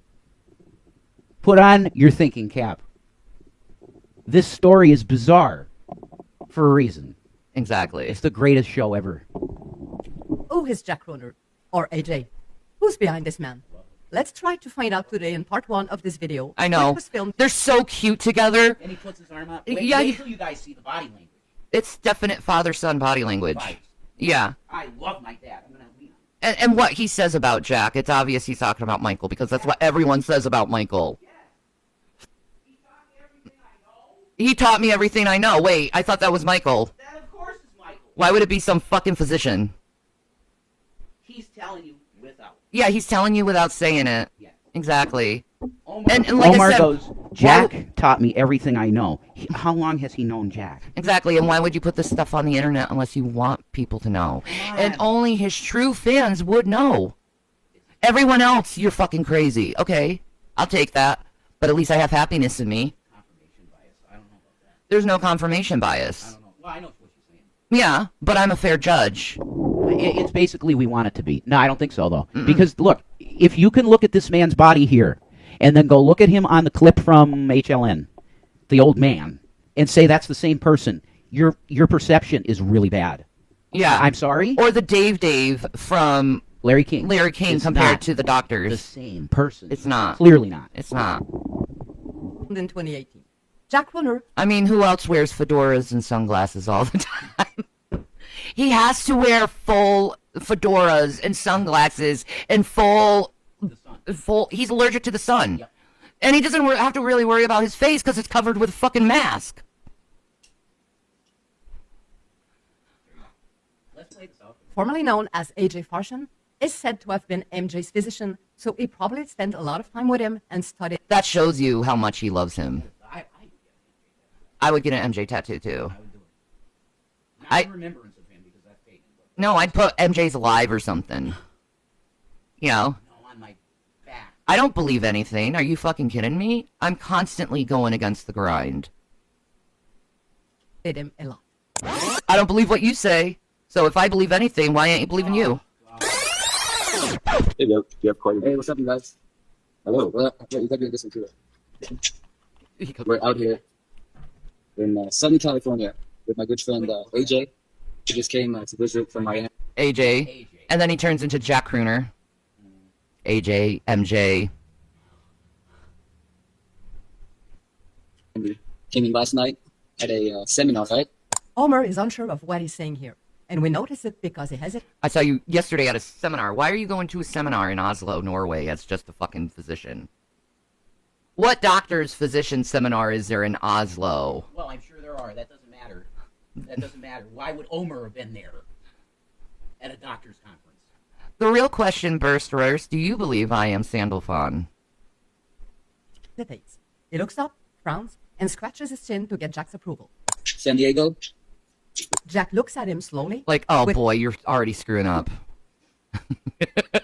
Speaker 2: Put on your thinking cap. This story is bizarre for a reason.
Speaker 1: Exactly.
Speaker 2: It's the greatest show ever.
Speaker 17: Who is Jack Crooner? Or AJ? Who's behind this man? Let's try to find out today in part 1 of this video.
Speaker 1: I know.
Speaker 17: Which was filmed.
Speaker 1: They're so cute together.
Speaker 2: And he puts his arm out.
Speaker 1: Wait
Speaker 2: till you guys see the body language.
Speaker 1: It's definite father-son body language.
Speaker 2: Right.
Speaker 1: Yeah.
Speaker 2: I love my dad. I'm gonna lean on.
Speaker 1: And what he says about Jack, it's obvious he's talking about Michael, because that's what everyone says about Michael. He taught me everything I know. Wait, I thought that was Michael.
Speaker 2: That, of course, is Michael.
Speaker 1: Why would it be some fucking physician?
Speaker 2: He's telling you without.
Speaker 1: Yeah, he's telling you without saying it.
Speaker 2: Yeah.
Speaker 1: Exactly.
Speaker 2: Omar,
Speaker 1: and like
Speaker 2: Omar
Speaker 1: I said,
Speaker 2: goes, Jack taught me everything I know. How long has he known Jack?
Speaker 1: Exactly, and why would you put this stuff on the internet unless you want people to know? And only his true fans would know. Everyone else, you're fucking crazy. Okay, I'll take that. But at least I have happiness in me.
Speaker 2: Confirmation bias. I don't know about that.
Speaker 1: There's no confirmation bias.
Speaker 2: I don't know. Well, I know what you're saying.
Speaker 1: Yeah, but I'm a fair judge.
Speaker 2: It's basically we want it to be. No, I don't think so, though. Because, look, if you can look at this man's body here and then go look at him on the clip from HLN, the old man, and say that's the same person, your perception is really bad.
Speaker 1: Yeah.
Speaker 2: I'm sorry?
Speaker 1: Or the Dave from
Speaker 2: Larry King.
Speaker 1: Larry King
Speaker 2: It's
Speaker 1: compared
Speaker 2: not
Speaker 1: to the doctors.
Speaker 2: the same person.
Speaker 1: It's not.
Speaker 2: Clearly not.
Speaker 1: It's not.
Speaker 17: In 2018. Jack Warner.
Speaker 1: I mean, who else wears fedoras and sunglasses all the time? He has to wear full fedoras and sunglasses and full. He's allergic to the sun.
Speaker 2: Yep.
Speaker 1: And he doesn't have to really worry about his face because it's covered with a fucking mask.
Speaker 2: Let's play this out.
Speaker 17: Formerly known as A.J. Farshan, is said to have been MJ's physician, so he probably spent a lot of time with him and studied.
Speaker 1: That shows you how much he loves him. I would get an MJ tattoo too.
Speaker 2: Not in remembrance of him because that's pagan.
Speaker 1: No, I'd put MJ's alive or something. You know?
Speaker 2: No, on my back.
Speaker 1: I don't believe anything. Are you fucking kidding me? I'm constantly going against the grind.
Speaker 17: him a lot.
Speaker 1: I don't believe what you say. So if I believe anything, why ain't you believing you?
Speaker 18: Hey, yo, you have quite. Hey, what's up, you guys? Hello. Well, you got to listen to it. We're out here in sunny California with my good friend AJ. He just came to visit from Miami.
Speaker 1: AJ. And then he turns into Jack Crooner. AJ, MJ.
Speaker 18: Came in last night at a seminar, right?
Speaker 17: Omar is unsure of what he's saying here, and we notice it because he has it.
Speaker 1: I saw you yesterday at a seminar. Why are you going to a seminar in Oslo, Norway as just a fucking physician? What doctor's physician seminar is there in Oslo?
Speaker 2: Well, I'm sure there are. That doesn't matter. That doesn't matter. Why would Omer have been there at a doctor's conference?
Speaker 1: The real question, Bursterers, do you believe I am Sandalphon?
Speaker 17: Hesitates. He looks up, frowns, and scratches his chin to get Jack's approval.
Speaker 18: San Diego?
Speaker 17: Jack looks at him slowly.
Speaker 1: Like, oh boy, you're already screwing up.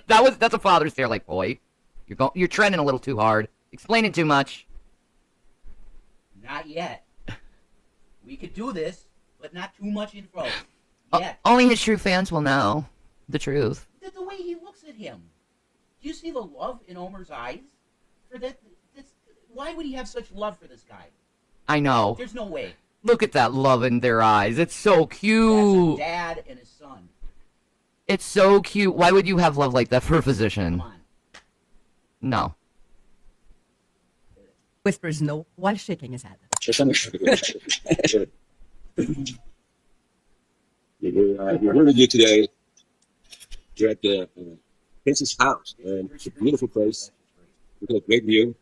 Speaker 1: That's a father's stare. Like, boy, you're trending a little too hard. Explaining too much.
Speaker 2: Not yet. We could do this, but not too much info. Yet.
Speaker 1: Only his true fans will know the truth.
Speaker 2: The way he looks at him. Do you see the love in Omer's eyes? For that, why would he have such love for this guy?
Speaker 1: I know.
Speaker 2: There's no way.
Speaker 1: Look at that love in their eyes. It's so cute.
Speaker 2: That's a dad and his son.
Speaker 1: It's so cute. Why would you have love like that for a physician?
Speaker 2: Come on.
Speaker 1: No.
Speaker 17: Whispers no while shaking his head.
Speaker 18: We're here with you today. You're at the Prince's house, and it's a beautiful place. We've got a great view.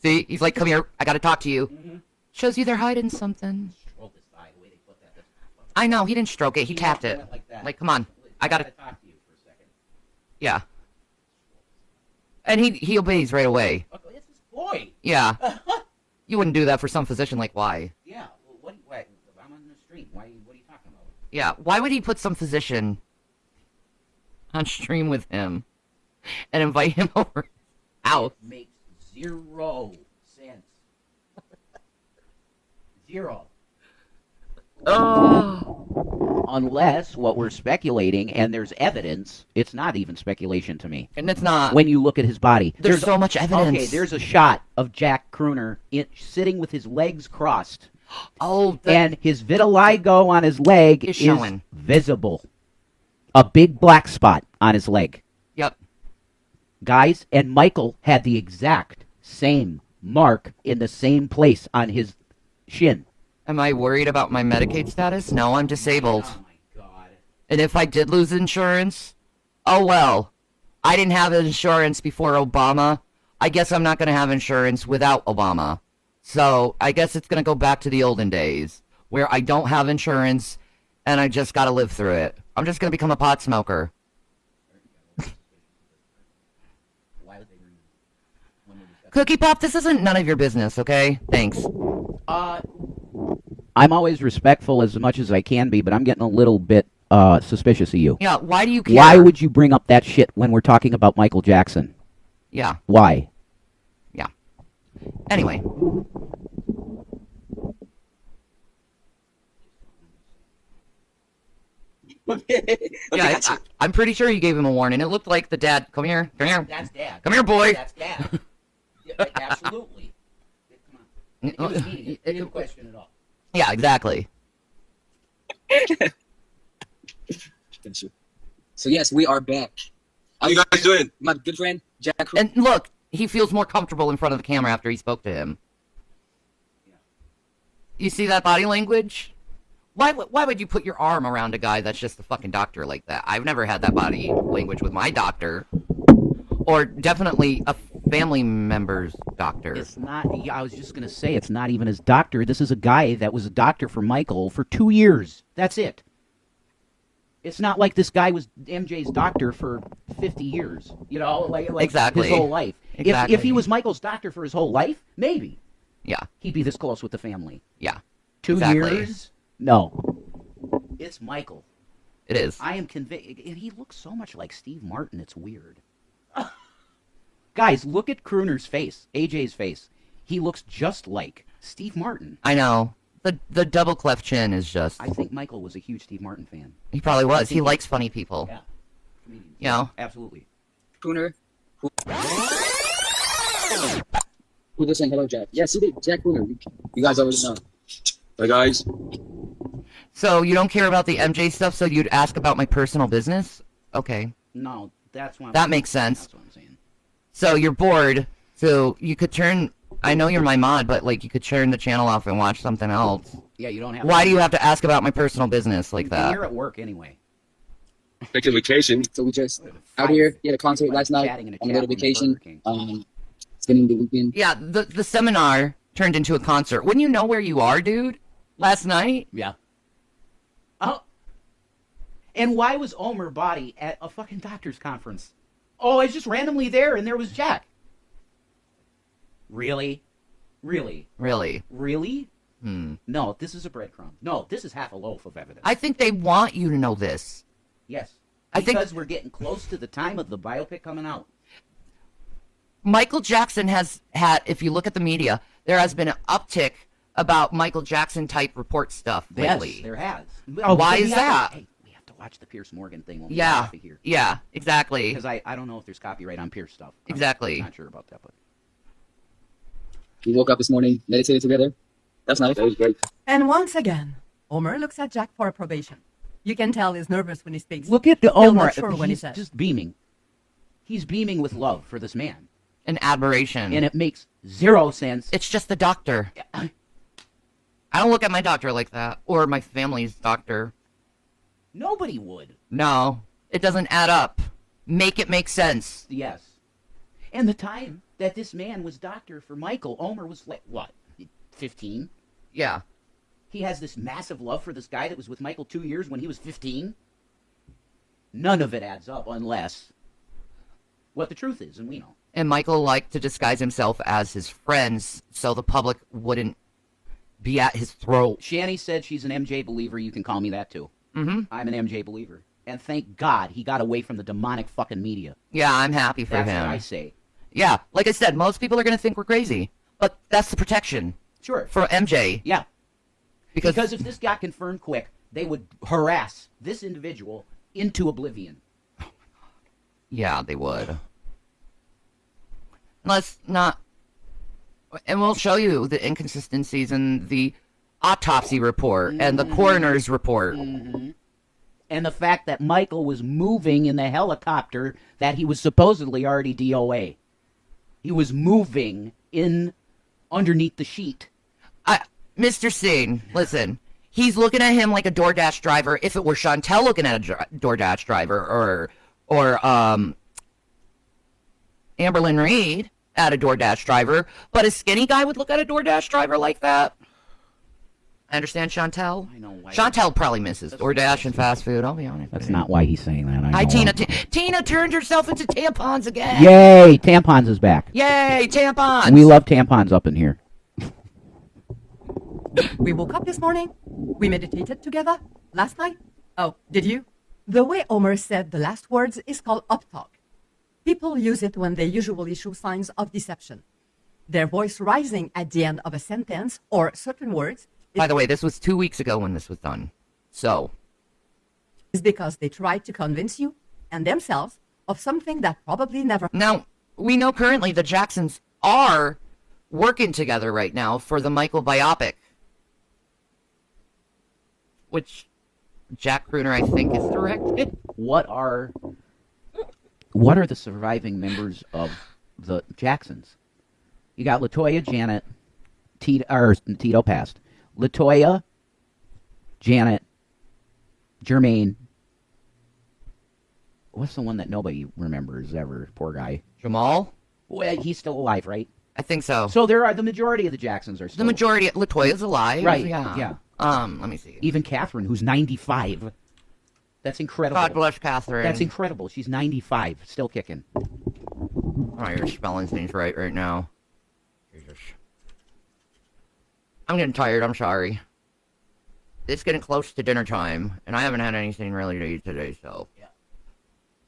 Speaker 1: See, he's like, come here, I gotta talk to you. Shows you they're hiding something. I know, he didn't stroke it, he tapped it. Like, come on, I gotta
Speaker 2: talk to you for a second.
Speaker 1: Yeah. And he obeys right away.
Speaker 2: Okay, it's his boy.
Speaker 1: Yeah. You wouldn't do that for some physician, like, why?
Speaker 2: Yeah, well, what, I'm on the street. What are you talking about?
Speaker 1: Yeah, why would he put some physician on stream with him and invite him over his house?
Speaker 2: It makes 0 sense. 0.
Speaker 1: Oh.
Speaker 2: Unless what we're speculating, and there's evidence, it's not even speculation to me.
Speaker 1: And it's not.
Speaker 2: When you look at his body.
Speaker 1: There's so much evidence.
Speaker 2: Okay, there's a shot of Jack Crooner sitting with his legs crossed.
Speaker 1: Oh.
Speaker 2: And his vitiligo on his leg is
Speaker 1: showing.
Speaker 2: Visible. A big black spot on his leg.
Speaker 1: Yep.
Speaker 2: Guys, and Michael had the exact same mark in the same place on his shin.
Speaker 1: Am I worried about my Medicaid status? No, I'm disabled.
Speaker 2: Oh my God.
Speaker 1: And if I did lose insurance, oh well. I didn't have insurance before Obama, I guess I'm not going to have insurance without Obama. So I guess it's going to go back to the olden days where I don't have insurance and I just got to live through it. I'm just going to become a pot smoker. Cookie Pop, this isn't none of your business, okay? Thanks.
Speaker 2: I'm always respectful as much as I can be, but I'm getting a little bit suspicious of you.
Speaker 1: Yeah, why do you care?
Speaker 2: Why would you bring up that shit when we're talking about Michael Jackson?
Speaker 1: Yeah.
Speaker 2: Why?
Speaker 1: Yeah. Anyway. Yeah, I'm pretty sure you gave him a warning. It looked like the dad. Come here. Come here.
Speaker 2: That's Dad.
Speaker 1: Come here, boy.
Speaker 2: That's Dad. Yeah, absolutely. Come on. It was me. No question at all.
Speaker 1: Yeah, exactly.
Speaker 18: So yes, we are back. How you guys doing? My good friend Jack.
Speaker 1: And look, he feels more comfortable in front of the camera after he spoke to him. You see that body language? Why would you put your arm around a guy that's just a fucking doctor like that? I've never had that body language with my doctor. Or definitely a family member's doctor.
Speaker 2: It's not, I was just going to say, it's not even his doctor. This is a guy that was a doctor for Michael for 2 years. That's it. It's not like this guy was MJ's doctor for 50 years. You know, like
Speaker 1: exactly.
Speaker 2: His whole life.
Speaker 1: Exactly.
Speaker 2: If he was Michael's doctor for his whole life, maybe.
Speaker 1: Yeah.
Speaker 2: He'd be this close with the family.
Speaker 1: Yeah.
Speaker 2: 2
Speaker 1: exactly.
Speaker 2: years? No. It's Michael.
Speaker 1: It is.
Speaker 2: I am convinced. And he looks so much like Steve Martin, it's weird. Guys, look at Crooner's face, AJ's face. He looks just like Steve Martin.
Speaker 1: I know. The double cleft chin is just...
Speaker 2: I think Michael was a huge Steve Martin fan.
Speaker 1: He probably was. He likes funny people.
Speaker 2: Yeah.
Speaker 1: You know?
Speaker 2: Absolutely.
Speaker 18: Crooner. Who just saying hello, Jack? Yeah, see, Jack Crooner. You guys already know. Hey, guys.
Speaker 1: So you don't care about the MJ stuff, so you'd ask about my personal business? Okay.
Speaker 2: No, that's what
Speaker 1: that makes sense.
Speaker 2: That's what I'm saying.
Speaker 1: So you're bored, so you could turn... I know you're my mod, but like you could turn the channel off and watch something else.
Speaker 2: Yeah, you don't have...
Speaker 1: Why do you have to ask about my personal business like that?
Speaker 2: You're at work anyway.
Speaker 18: Taking vacation. So we just out here. He had a concert last night. On a little vacation. Spending the weekend.
Speaker 1: Yeah, the seminar turned into a concert. Wouldn't you know where you are, dude? Last night?
Speaker 2: Yeah. Oh. And why was Omer Body at a fucking doctor's conference? Oh, I was just randomly there, and there was Jack. Really? Really?
Speaker 1: Really?
Speaker 2: Really? No, this is a breadcrumb. No, this is half a loaf of evidence.
Speaker 1: I think they want you to know this.
Speaker 2: Yes.
Speaker 1: I think
Speaker 2: because we're getting close to the time of the biopic coming out.
Speaker 1: Michael Jackson has had, if you look at the media, there has been an uptick about Michael Jackson type report stuff lately.
Speaker 2: Yes, there has.
Speaker 1: Why is that?
Speaker 2: Hey, we have to watch the Pierce Morgan thing when we
Speaker 1: yeah.
Speaker 2: get off of here.
Speaker 1: Yeah, exactly.
Speaker 2: Because I don't know if there's copyright on Pierce stuff.
Speaker 1: Exactly.
Speaker 2: I'm not sure about that, but
Speaker 18: we woke up this morning, meditated together. That's nice. That was great.
Speaker 17: And once again, Omer looks at Jack for approbation. You can tell he's nervous when he speaks.
Speaker 2: look at the
Speaker 17: Still
Speaker 2: Omer.
Speaker 17: not sure when he
Speaker 2: He's
Speaker 17: says.
Speaker 2: just beaming. He's beaming with love for this man.
Speaker 1: And admiration.
Speaker 2: And it makes zero sense.
Speaker 1: It's just the doctor. I don't look at my doctor like that. Or my family's doctor.
Speaker 2: Nobody would.
Speaker 1: No. It doesn't add up. Make it make sense.
Speaker 2: Yes. And the time that this man was doctor for Michael, Omer was like, what, 15?
Speaker 1: Yeah.
Speaker 2: He has this massive love for this guy that was with Michael 2 years when he was 15. None of it adds up unless what the truth is, and we know.
Speaker 1: And Michael liked to disguise himself as his friends so the public wouldn't be at his throat.
Speaker 2: Shanny said she's an MJ believer. You can call me that, too.
Speaker 1: Mm-hmm.
Speaker 2: I'm an MJ believer. And thank God he got away from the demonic fucking media.
Speaker 1: Yeah, I'm happy for
Speaker 2: That's
Speaker 1: him.
Speaker 2: what I say.
Speaker 1: Yeah, like I said, most people are going to think we're crazy. But that's the protection.
Speaker 2: Sure.
Speaker 1: For MJ.
Speaker 2: Yeah.
Speaker 1: Because
Speaker 2: if this got confirmed quick, they would harass this individual into oblivion.
Speaker 1: Yeah, they would. Let's not... And we'll show you the inconsistencies in the autopsy report and the coroner's report.
Speaker 2: Mm-hmm. And the fact that Michael was moving in the helicopter that he was supposedly already DOA. He was moving in underneath the sheet.
Speaker 1: Mr. Singh, listen. He's looking at him like a DoorDash driver. If it were Chantel looking at a DoorDash driver or Amberlynn Reed, at a DoorDash driver, but a skinny guy would look at a DoorDash driver like that. I understand Chantel.
Speaker 2: I know why.
Speaker 1: Chantel probably misses DoorDash and fast food. I'll be honest.
Speaker 2: That's not why he's saying that.
Speaker 1: Hi, Tina. Tina turned herself into tampons again.
Speaker 2: Yay! Tampons is back.
Speaker 1: Yay, tampons.
Speaker 2: We love tampons up in here.
Speaker 17: We woke up this morning. We meditated together last night. Oh, did you? The way Homer said the last words is called uptalk. People use it when they usually show signs of deception. Their voice rising at the end of a sentence or certain words.
Speaker 1: By the way, this was 2 weeks ago when this was done. So.
Speaker 17: Is because they tried to convince you and themselves of something that probably never.
Speaker 1: Now, we know currently the Jacksons are working together right now for the Michael biopic, which Jack Crooner, I think, is directed.
Speaker 2: What are the surviving members of the Jacksons? You got LaToya, Janet, Tito passed. LaToya, Janet, Jermaine. What's the one that nobody remembers ever? Poor guy.
Speaker 1: Jamal?
Speaker 2: Well, he's still alive, right?
Speaker 1: I think so.
Speaker 2: So there are the majority of the Jacksons are still.
Speaker 1: The majority. LaToya's alive.
Speaker 2: Right.
Speaker 1: Yeah. Let me see.
Speaker 2: Even Catherine, who's 95. That's incredible.
Speaker 1: God bless Catherine.
Speaker 2: That's incredible. She's 95, still kicking.
Speaker 1: Oh, you're spelling things right now. Jesus. I'm getting tired. I'm sorry. It's getting close to dinner time, and I haven't had anything really to eat today, so. Yeah.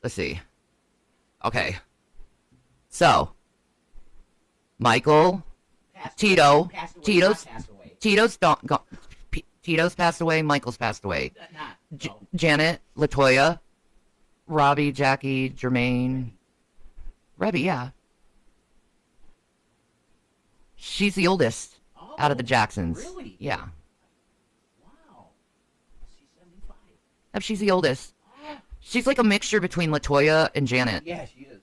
Speaker 1: Let's see. Okay. So. Michael. Tito's passed away. Michael's passed away. Janet, LaToya, Robbie, Jackie, Jermaine, Rebby, yeah. She's the oldest out of the Jacksons.
Speaker 2: Really?
Speaker 1: Yeah.
Speaker 2: Wow. She's 75.
Speaker 1: Yep, she's the oldest. She's like a mixture between LaToya and Janet.
Speaker 2: Yeah, she is.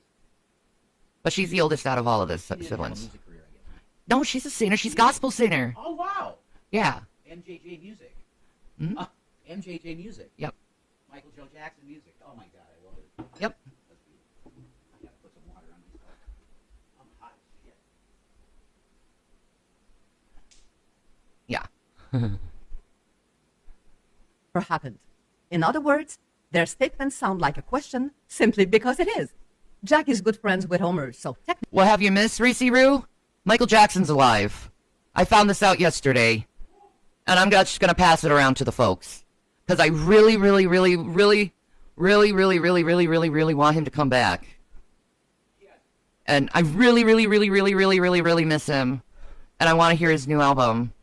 Speaker 1: But she's the oldest out of all of the siblings. No, she's a singer. She's a gospel singer.
Speaker 2: Oh, wow.
Speaker 1: Yeah.
Speaker 2: MJJ Music.
Speaker 1: Hmm?
Speaker 2: MJJ Music.
Speaker 1: Yep.
Speaker 2: Michael Joe Jackson Music. Oh, my God, I love it.
Speaker 1: Yep.
Speaker 2: I gotta put some water on myself. I'm hot as shit.
Speaker 1: Yeah.
Speaker 17: happened. In other words, their statements sound like a question simply because it is. Jack is good friends with Homer, so technically.
Speaker 1: What have you missed, Reese Roo? Michael Jackson's alive. I found this out yesterday, and I'm just going to pass it around to the folks. Because I really want him to come back. And I really miss him. And I want to hear his new album.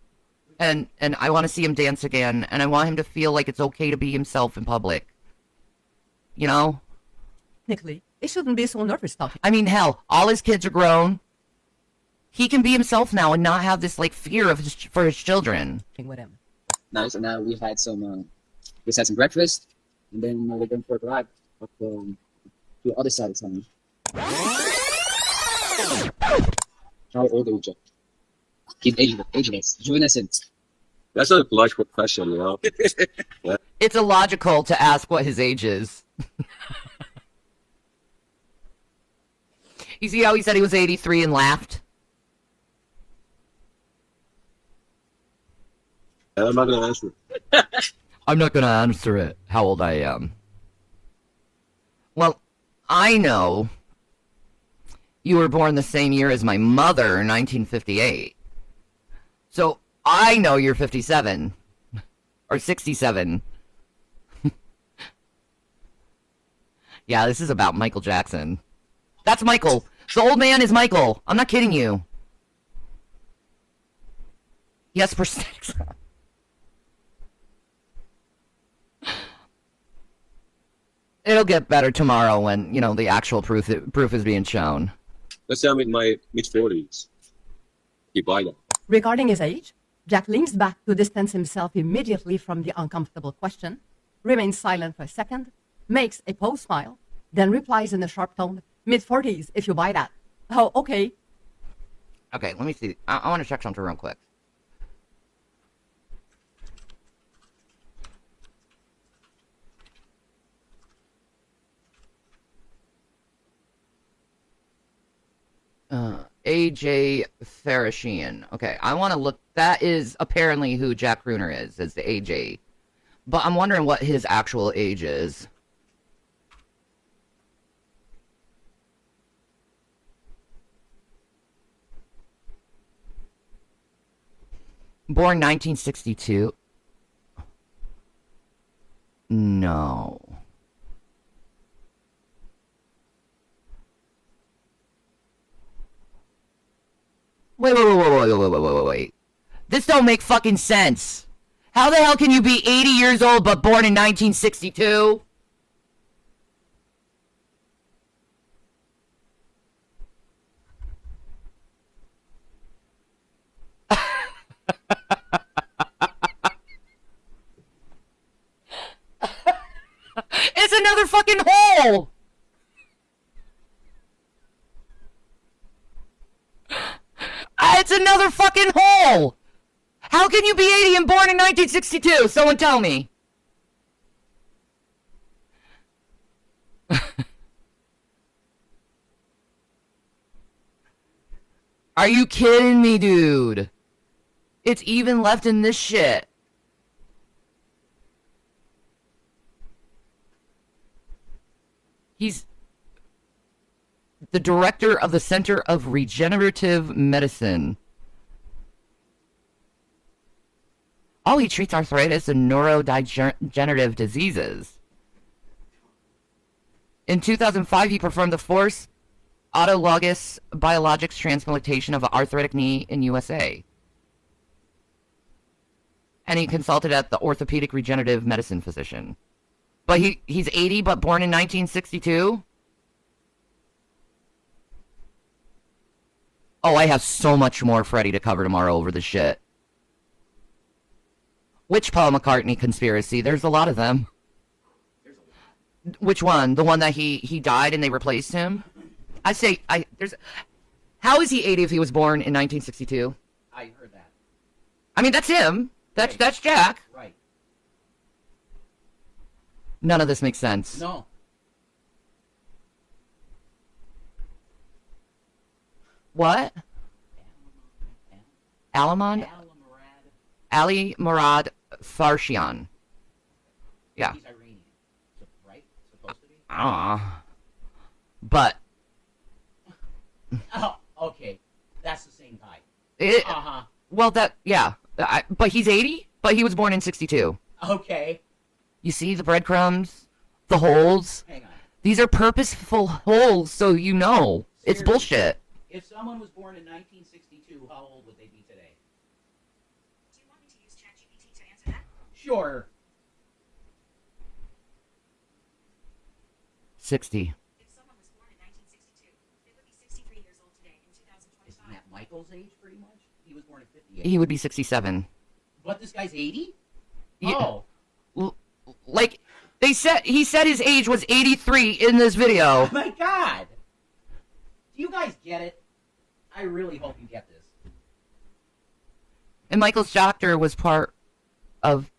Speaker 1: And I want to see him dance again. And I want him to feel like it's okay to be himself in public. You know?
Speaker 17: Technically, he shouldn't be so nervous talking.
Speaker 1: I mean, hell, all his kids are grown. He can be himself now and not have this, like, fear of for his children.
Speaker 17: With him.
Speaker 18: Nice, and now we've had some breakfast, and then we're going for a drive up to the other side of town. How old are you, Jack? He's ageless. Juvenescent.
Speaker 6: That's a logical question, you know. Yeah.
Speaker 1: It's illogical to ask what his age is. You see how he said he was 83 and laughed?
Speaker 6: I'm not gonna answer.
Speaker 1: I'm not going to answer it, how old I am. Well, I know you were born the same year as my mother in 1958. So I know you're 57. Or 67. Yeah, this is about Michael Jackson. That's Michael. The old man is Michael. I'm not kidding you. Yes, prosthetics. It'll get better tomorrow when, you know, the actual proof is being shown.
Speaker 6: Let's say I'm in my mid-40s. You buy that.
Speaker 17: Regarding his age, Jack leans back to distance himself immediately from the uncomfortable question, remains silent for a second, makes a pose smile, then replies in a sharp tone, mid-40s if you buy that. Oh, okay.
Speaker 1: Okay, let me see. I want to check something real quick. AJ Farashian. Okay, I want to look. That is apparently who Jack Gruner is the AJ. But I'm wondering what his actual age is. Born 1962. No. Wait. This don't make fucking sense. How the hell can you be 80 years old but born in 1962? It's another fucking hole! It's another fucking hole! How can you be 80 and born in 1962? Someone tell me. Are you kidding me, dude? It's even left in this shit. He's the director of the Center of Regenerative Medicine. Oh, he treats arthritis and neurodegenerative diseases. In 2005, he performed the first autologous biologics transplantation of an arthritic knee in USA. And he consulted at the orthopedic regenerative medicine physician. But he's 80, but born in 1962? Oh, I have so much more Freddy to cover tomorrow over this shit. Which Paul McCartney conspiracy? There's a lot of them. Which one? The one that he died and they replaced him? I say, how is he 80 if he was born in 1962?
Speaker 2: I heard that.
Speaker 1: I mean, that's him. That's Jack.
Speaker 2: Right.
Speaker 1: None of this makes sense.
Speaker 2: No.
Speaker 1: What? Alamond? Ali Murad Farshian. Yeah.
Speaker 2: He's Iranian, right? Supposed to be?
Speaker 1: But.
Speaker 2: Oh, okay. That's the same guy.
Speaker 1: Well, yeah. But he's 80? But he was born in 62.
Speaker 2: Okay.
Speaker 1: You see the breadcrumbs? The holes?
Speaker 2: Hang on.
Speaker 1: These are purposeful holes, so you know. It's bullshit.
Speaker 2: If someone was born in 1962, how old would they be today?
Speaker 19: Do you want me to use ChatGPT to answer that?
Speaker 2: Sure.
Speaker 1: 60.
Speaker 19: If someone was born in 1962, they would be 63 years old today in 2025.
Speaker 2: Isn't that Michael's age, pretty much? He was born in 58.
Speaker 1: He would be 67.
Speaker 2: What, this guy's 80?
Speaker 1: Yeah. Oh. Like, he said his age was 83 in this video.
Speaker 2: Oh my god! Do you guys get it? I really hope you get this.
Speaker 1: And Michael's doctor was part of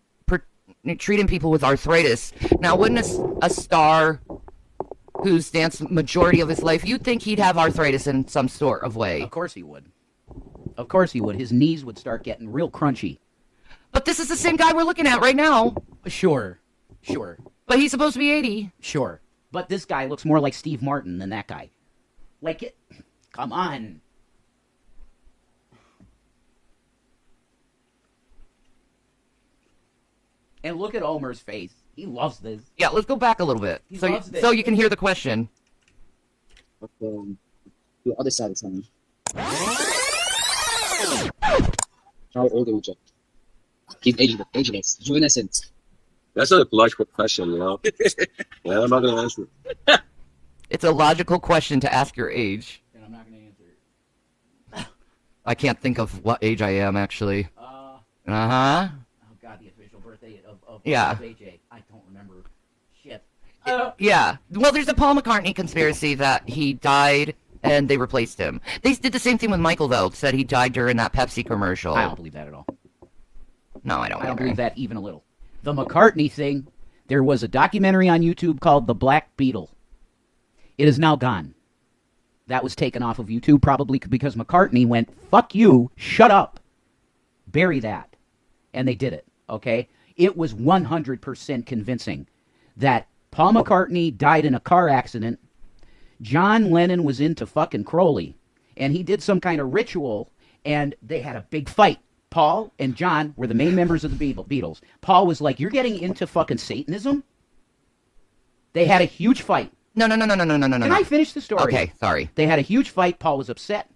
Speaker 1: treating people with arthritis. Now, wouldn't a star who's danced majority of his life, you'd think he'd have arthritis in some sort of way.
Speaker 2: Of course he would. Of course he would. His knees would start getting real crunchy.
Speaker 1: But this is the same guy we're looking at right now.
Speaker 2: Sure.
Speaker 1: But he's supposed to be 80.
Speaker 2: Sure. But this guy looks more like Steve Martin than that guy. Like it. Come on. And look at Omer's face. He loves this.
Speaker 1: Yeah, let's go back a little bit. So you can hear the question.
Speaker 18: The other side of town. How old are you, Jack? He's ageless. Juvenescent.
Speaker 6: That's not a logical question, you know? Yeah, I'm not going to answer it.
Speaker 1: It's a logical question to ask your age.
Speaker 2: And I'm not going to answer it.
Speaker 1: I can't think of what age I am, actually.
Speaker 2: Oh,
Speaker 1: God,
Speaker 2: the official birthday of AJ. I don't remember. Shit.
Speaker 1: Yeah. Well, there's a Paul McCartney conspiracy that he died and they replaced him. They did the same thing with Michael, though. Said he died during that Pepsi commercial.
Speaker 2: I don't believe that at all.
Speaker 1: No, I don't.
Speaker 2: I don't believe that even a little. The McCartney thing, there was a documentary on YouTube called The Black Beetle. It is now gone. that was taken off of YouTube, probably because McCartney went, fuck you, shut up, bury that. And they did it, okay? It was 100% convincing that Paul McCartney died in a car accident. John Lennon was into fucking Crowley, and he did some kind of ritual, and they had a big fight. Paul and John were the main members of the Beatles. Paul was like, you're getting into fucking Satanism? They had a huge fight.
Speaker 1: No.
Speaker 2: Can I finish the story?
Speaker 1: Okay, sorry.
Speaker 2: They had a huge fight. Paul was upset.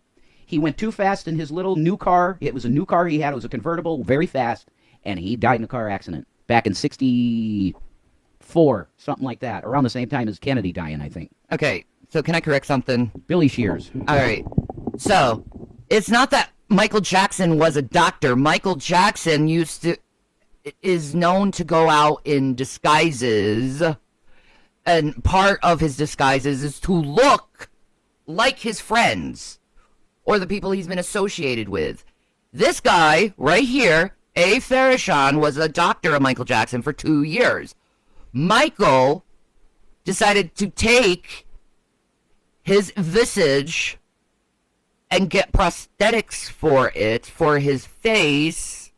Speaker 2: He went too fast in his little new car. It was a new car he had. It was a convertible, very fast, and he died in a car accident back in 64, something like that, around the same time as Kennedy dying, I think.
Speaker 1: Okay, so can I correct something?
Speaker 2: Billy Shears.
Speaker 1: All right. So, it's not that Michael Jackson was a doctor. Michael Jackson is known to go out in disguises, and part of his disguises is to look like his friends or the people he's been associated with. This guy right here, A. Farrakhan, was a doctor of Michael Jackson for 2 years. Michael decided to take his visage and get prosthetics for it, for his face,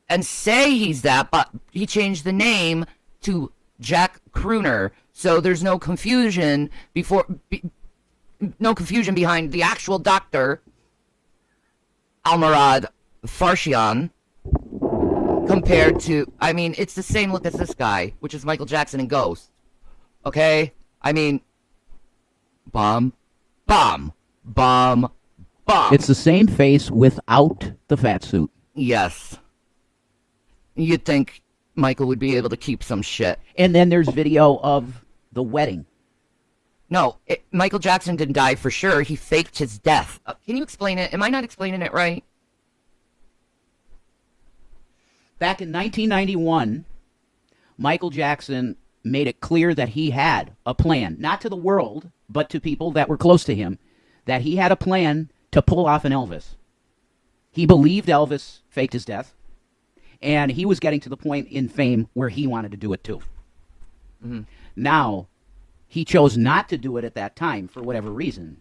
Speaker 1: and say he's that, but he changed the name to Jack Crooner, so there's no confusion behind the actual doctor, Almurad Farshian, compared to, I mean, it's the same look as this guy, which is Michael Jackson in Ghost. Okay? I mean, bomb.
Speaker 2: It's the same face without the fat suit.
Speaker 1: Yes. You'd think Michael would be able to keep some shit.
Speaker 2: And then there's video of the wedding.
Speaker 1: No, Michael Jackson didn't die for sure. He faked his death. Can you explain it? Am I not explaining it right?
Speaker 2: Back in 1991, Michael Jackson made it clear that he had a plan, not to the world, but to people that were close to him, that he had a plan to pull off an Elvis. He believed Elvis faked his death, and he was getting to the point in fame where he wanted to do it too.
Speaker 1: Mm-hmm.
Speaker 2: Now, he chose not to do it at that time for whatever reason,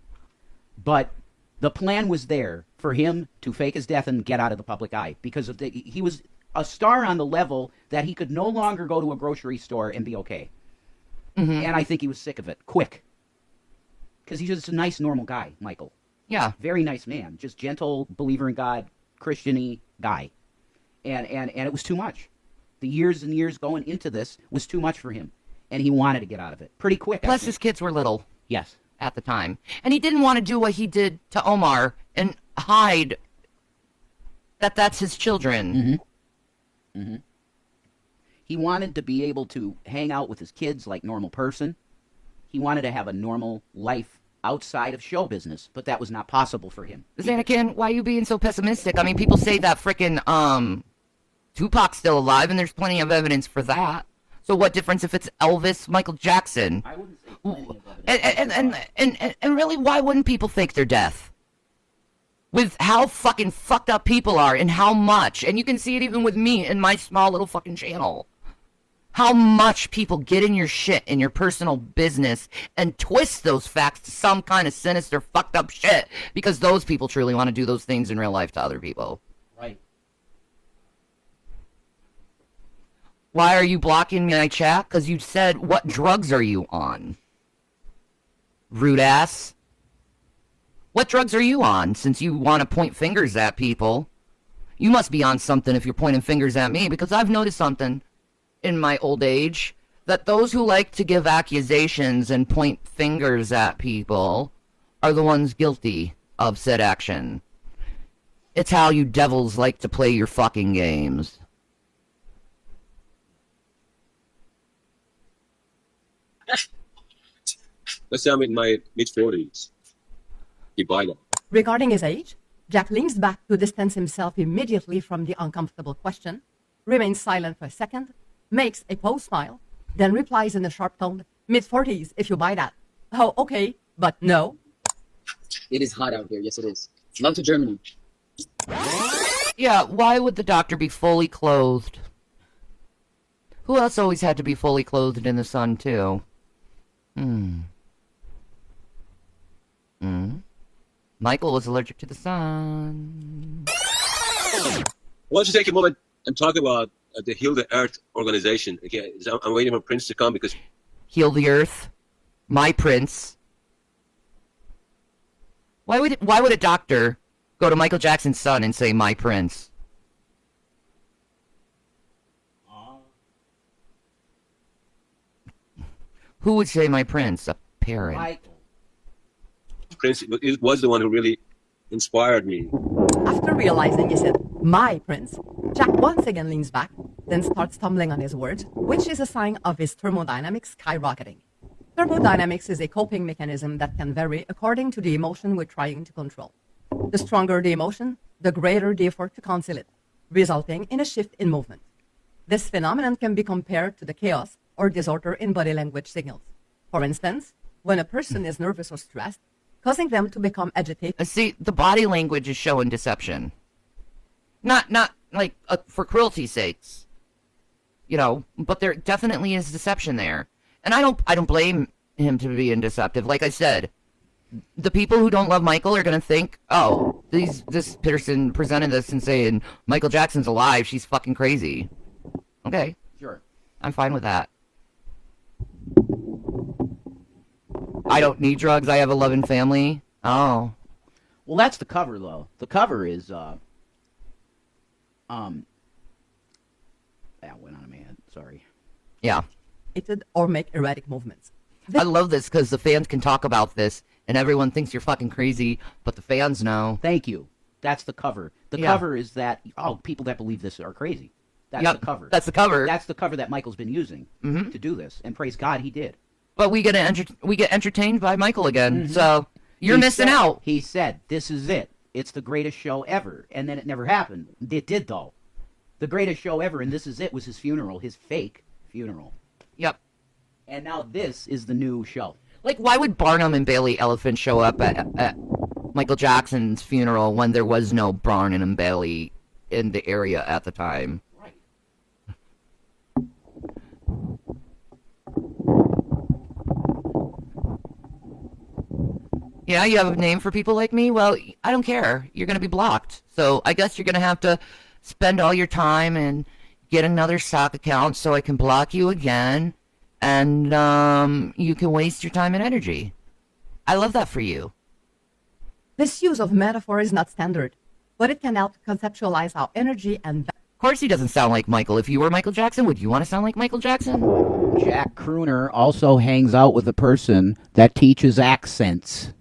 Speaker 2: but the plan was there for him to fake his death and get out of the public eye because he was a star on the level that he could no longer go to a grocery store and be okay.
Speaker 1: Mm-hmm.
Speaker 2: And I think he was sick of it, quick. Because he's just a nice, normal guy, Michael.
Speaker 1: Yeah.
Speaker 2: Very nice man. Just gentle, believer in God, Christian-y guy. And it was too much. The years and years going into this was too much for him. And he wanted to get out of it pretty quick.
Speaker 1: Plus his kids were little.
Speaker 2: Yes.
Speaker 1: At the time. And he didn't want to do what he did to Omar and hide that that's his children.
Speaker 2: Mm-hmm. Mm-hmm. He wanted to be able to hang out with his kids like normal person. He wanted to have a normal life outside of show business, but that was not possible for him.
Speaker 1: Xanakin, why are you being so pessimistic? I mean, people say that frickin' Tupac's still alive, and there's plenty of evidence for that. So what difference if it's Elvis, Michael Jackson?
Speaker 2: I wouldn't say plenty of evidence.
Speaker 1: And really, why wouldn't people fake their death? With how fucking fucked up people are and how much, and you can see it even with me in my small little fucking channel. How much people get in your shit, in your personal business, and twist those facts to some kind of sinister, fucked up shit, because those people truly want to do those things in real life to other people.
Speaker 2: Right.
Speaker 1: Why are you blocking my chat? Because you said, what drugs are you on? Rude ass. What drugs are you on, since you want to point fingers at people? You must be on something if you're pointing fingers at me, because I've noticed something in my old age, that those who like to give accusations and point fingers at people are the ones guilty of said action. It's how you devils like to play your fucking games.
Speaker 6: Let's say I'm in my mid-40s. You buy that.
Speaker 17: Regarding his age, Jack leans back to distance himself immediately from the uncomfortable question, remains silent for a second, makes a pose smile, then replies in a sharp tone, mid-40s if you buy that. Oh, okay, but no.
Speaker 18: It is hot out here. Yes, it is. Love to Germany.
Speaker 1: Yeah, why would the doctor be fully clothed? Who else always had to be fully clothed in the sun, too? Michael was allergic to the sun.
Speaker 6: Why don't you take a moment and talk about the Heal the Earth organization? Okay, so I'm waiting for Prince to come because
Speaker 1: Heal the Earth. My Prince. Why would a doctor go to Michael Jackson's son and say, my Prince? Who would say my Prince? A parent.
Speaker 2: Michael.
Speaker 6: Prince was the one who really inspired me.
Speaker 17: After realizing he said, my prince, Jack once again leans back, then starts stumbling on his words, which is a sign of his thermodynamics skyrocketing. Thermodynamics is a coping mechanism that can vary according to the emotion we're trying to control. The stronger the emotion, the greater the effort to conceal it, resulting in a shift in movement. This phenomenon can be compared to the chaos or disorder in body language signals. For instance, when a person is nervous or stressed, causing them to become agitated.
Speaker 1: See, the body language is showing deception. Not like for cruelty's sakes, but there definitely is deception there. And I don't blame him to be deceptive. Like I said, the people who don't love Michael are going to think, oh, this person presented this and saying, Michael Jackson's alive, she's fucking crazy. Okay.
Speaker 2: Sure.
Speaker 1: I'm fine with that. I don't need drugs, I have a loving family. Oh.
Speaker 2: Well, that's the cover, though. The cover is, that went on a man, sorry.
Speaker 1: Yeah.
Speaker 17: Or make erratic movements.
Speaker 1: I love this because the fans can talk about this and everyone thinks you're fucking crazy, but the fans know.
Speaker 2: Thank you. That's the cover. The cover is that, people that believe this are crazy. That's the cover.
Speaker 1: That's the cover.
Speaker 2: That's the cover that Michael's been using to do this, and praise God he did.
Speaker 1: But we get entertained by Michael again, so you're missing out.
Speaker 2: He said, this is it. It's the greatest show ever. And then it never happened. It did, though. The greatest show ever, and this is it, was his funeral, his fake funeral.
Speaker 1: Yep.
Speaker 2: And now this is the new show.
Speaker 1: Like, why would Barnum and Bailey Elephant show up at Michael Jackson's funeral when there was no Barnum and Bailey in the area at the time?
Speaker 2: Right.
Speaker 1: Yeah, you have a name for people like me? Well, I don't care. You're going to be blocked. So I guess you're going to have to spend all your time and get another stock account so I can block you again. And you can waste your time and energy. I love that for you.
Speaker 17: This use of metaphor is not standard, but it can help conceptualize how energy and...
Speaker 1: Of course he doesn't sound like Michael. If you were Michael Jackson, would you want to sound like Michael Jackson?
Speaker 2: Jack Crooner also hangs out with a person that teaches accents.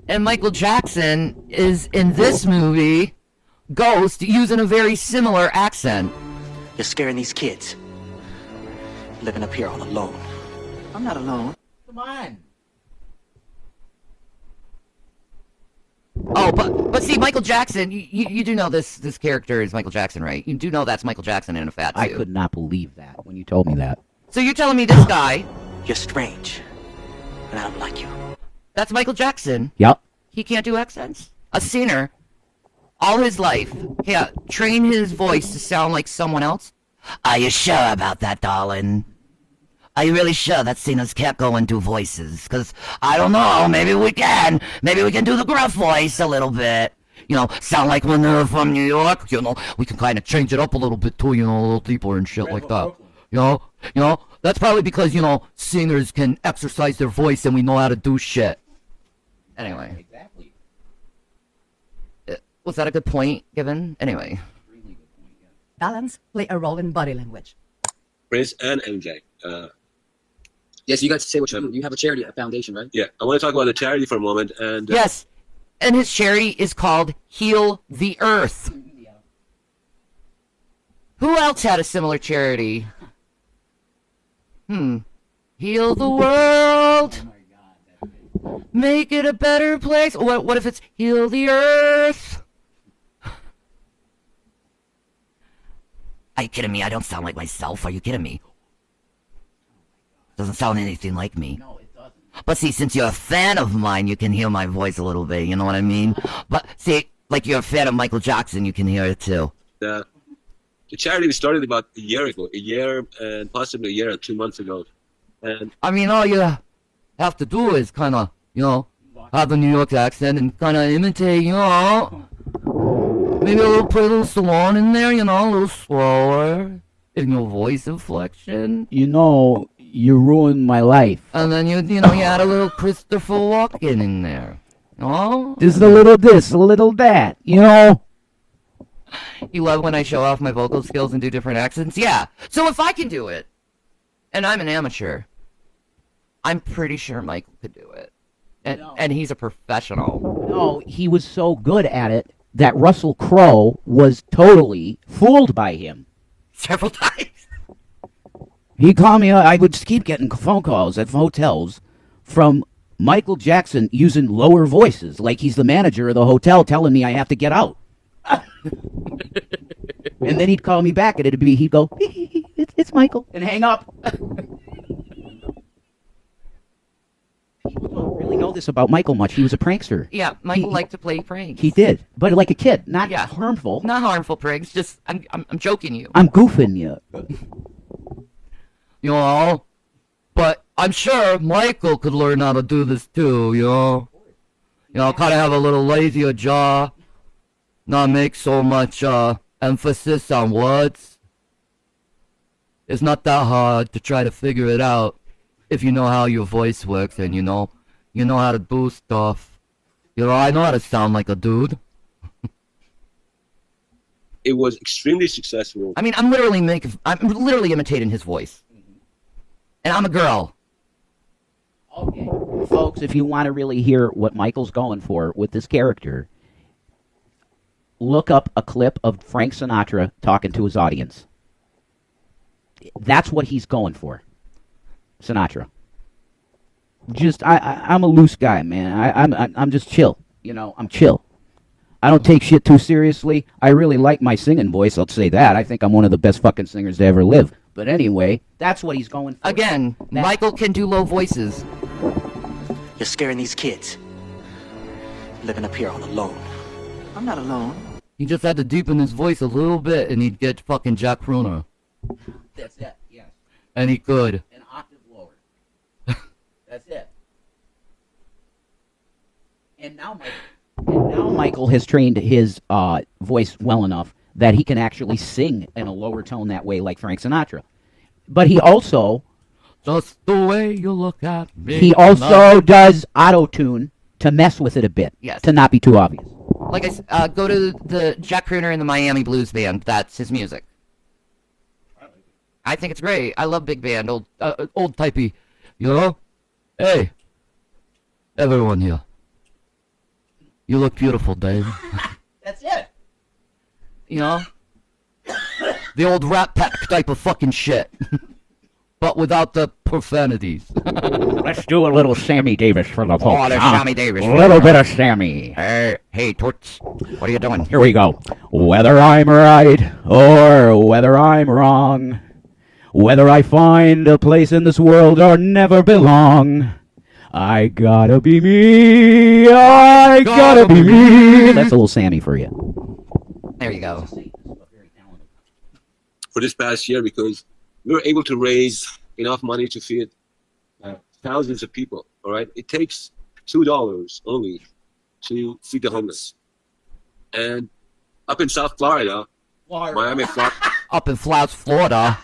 Speaker 1: And Michael Jackson is, in this movie, Ghost, using a very similar accent.
Speaker 14: You're scaring these kids. Living up here all alone.
Speaker 16: I'm not alone.
Speaker 2: Come on.
Speaker 1: Oh, but see, Michael Jackson, you do know this character is Michael Jackson, right? You do know that's Michael Jackson in a fat suit.
Speaker 2: I could not believe that when you told me that.
Speaker 1: So you're telling me this guy...
Speaker 14: You're strange, and I don't like you.
Speaker 1: That's Michael Jackson?
Speaker 2: Yep.
Speaker 1: He can't do accents? A singer, all his life, train his voice to sound like someone else? Are you sure about that, darling? Are you really sure that singers can't go and do voices? Because, I don't know, maybe we can. Maybe we can do the gruff voice a little bit. Sound like when they're from New York. We can kind of change it up a little bit too, a little deeper and shit like that. That's probably because, singers can exercise their voice and we know how to do shit. Anyway.
Speaker 2: Exactly.
Speaker 1: Was that a good point given? Anyway.
Speaker 17: Balance play a role in body language.
Speaker 6: Prince and MJ.
Speaker 18: Yes, you guys say what you do. You have a charity, a foundation, right?
Speaker 6: Yeah, I want to talk about the charity for a moment. And
Speaker 1: yes, and his charity is called Heal the Earth. Who else had a similar charity? Heal the world. Make it a better place. What if it's Heal the Earth? Are you kidding me? I don't sound like myself. Are you kidding me? Doesn't sound anything like me.
Speaker 2: No, it doesn't.
Speaker 1: But see, since you're a fan of mine, you can hear my voice a little bit. You know what I mean? But see, like you're a fan of Michael Jackson, you can hear it too.
Speaker 6: The charity started about a year ago, and possibly a year or 2 months ago. And
Speaker 1: I mean, all you have to do is kind of, have a New York accent and kind of imitate, you know. Maybe put a little salon in there, you know, a little slower in your voice inflection.
Speaker 2: You know, you ruined my life.
Speaker 1: And then you add a little Christopher Walken in there. You know?
Speaker 2: Just a little this, a little that, you know.
Speaker 1: You love when I show off my vocal skills and do different accents? Yeah. So if I can do it, and I'm an amateur, I'm pretty sure Michael could do it. And he's a professional.
Speaker 2: No, he was so good at it that Russell Crowe was totally fooled by him.
Speaker 1: Several times.
Speaker 2: He called me, I would keep getting phone calls at hotels from Michael Jackson using lower voices, like he's the manager of the hotel telling me I have to get out. And then he'd call me back and he'd go, it's Michael, and hang up. People don't really know this about Michael much. He was a prankster.
Speaker 1: Yeah, Michael liked to play pranks.
Speaker 2: He did, but like a kid, not harmful.
Speaker 1: Not harmful pranks, just, I'm joking you.
Speaker 2: I'm goofing you.
Speaker 1: You know, but I'm sure Michael could learn how to do this too, you know. You know, kind of have a little lazier jaw, not make so much emphasis on words. It's not that hard to try to figure it out if you know how your voice works and you know how to do stuff. You know, I know how to sound like a dude.
Speaker 6: It was extremely successful.
Speaker 1: I mean, I'm literally imitating his voice. And I'm a girl.
Speaker 2: Okay. Folks, if you want to really hear what Michael's going for with this character, look up a clip of Frank Sinatra talking to his audience. That's what he's going for. Sinatra. Just, I'm a loose guy, man. I'm just chill. You know, I'm chill. I don't take shit too seriously. I really like my singing voice, I'll say that. I think I'm one of the best fucking singers to ever live. But anyway, that's what he's going for.
Speaker 1: Again, Michael can do low voices.
Speaker 14: You're scaring these kids. Living up here all alone. I'm not alone.
Speaker 1: He just had to deepen his voice a little bit and he'd get fucking Jack Crooner.
Speaker 2: That's it, yes.
Speaker 1: And he could.
Speaker 2: An octave lower. That's it. And now Michael has trained his voice well enough that he can actually sing in a lower tone that way like Frank Sinatra. But he also...
Speaker 1: Just the way you look at me.
Speaker 2: He also does auto-tune to mess with it a bit.
Speaker 1: Yes.
Speaker 2: To not be too obvious.
Speaker 1: Like I go to the Jack Crooner and the Miami Blues Band. That's his music. I think it's great. I love big band, old typey. You know? Hey, everyone here. You look beautiful, Dave.
Speaker 2: That's it.
Speaker 1: You know? The old Rat Pack type of fucking shit. But without the profanities.
Speaker 2: Let's do a little Sammy Davis for the folks.
Speaker 1: Oh, there's Sammy Davis.
Speaker 2: A little bit of Sammy.
Speaker 1: Hey, Toots. What are you doing?
Speaker 2: Here we go. Whether I'm right or whether I'm wrong, whether I find a place in this world or never belong, I gotta be me. I gotta be me. That's a little Sammy for you.
Speaker 1: There you go.
Speaker 6: For this past year, because we were able to raise enough money to feed thousands of people. All right, it takes $2 only to feed the homeless. And up in South Florida, Miami, Florida.
Speaker 1: Up in Florida.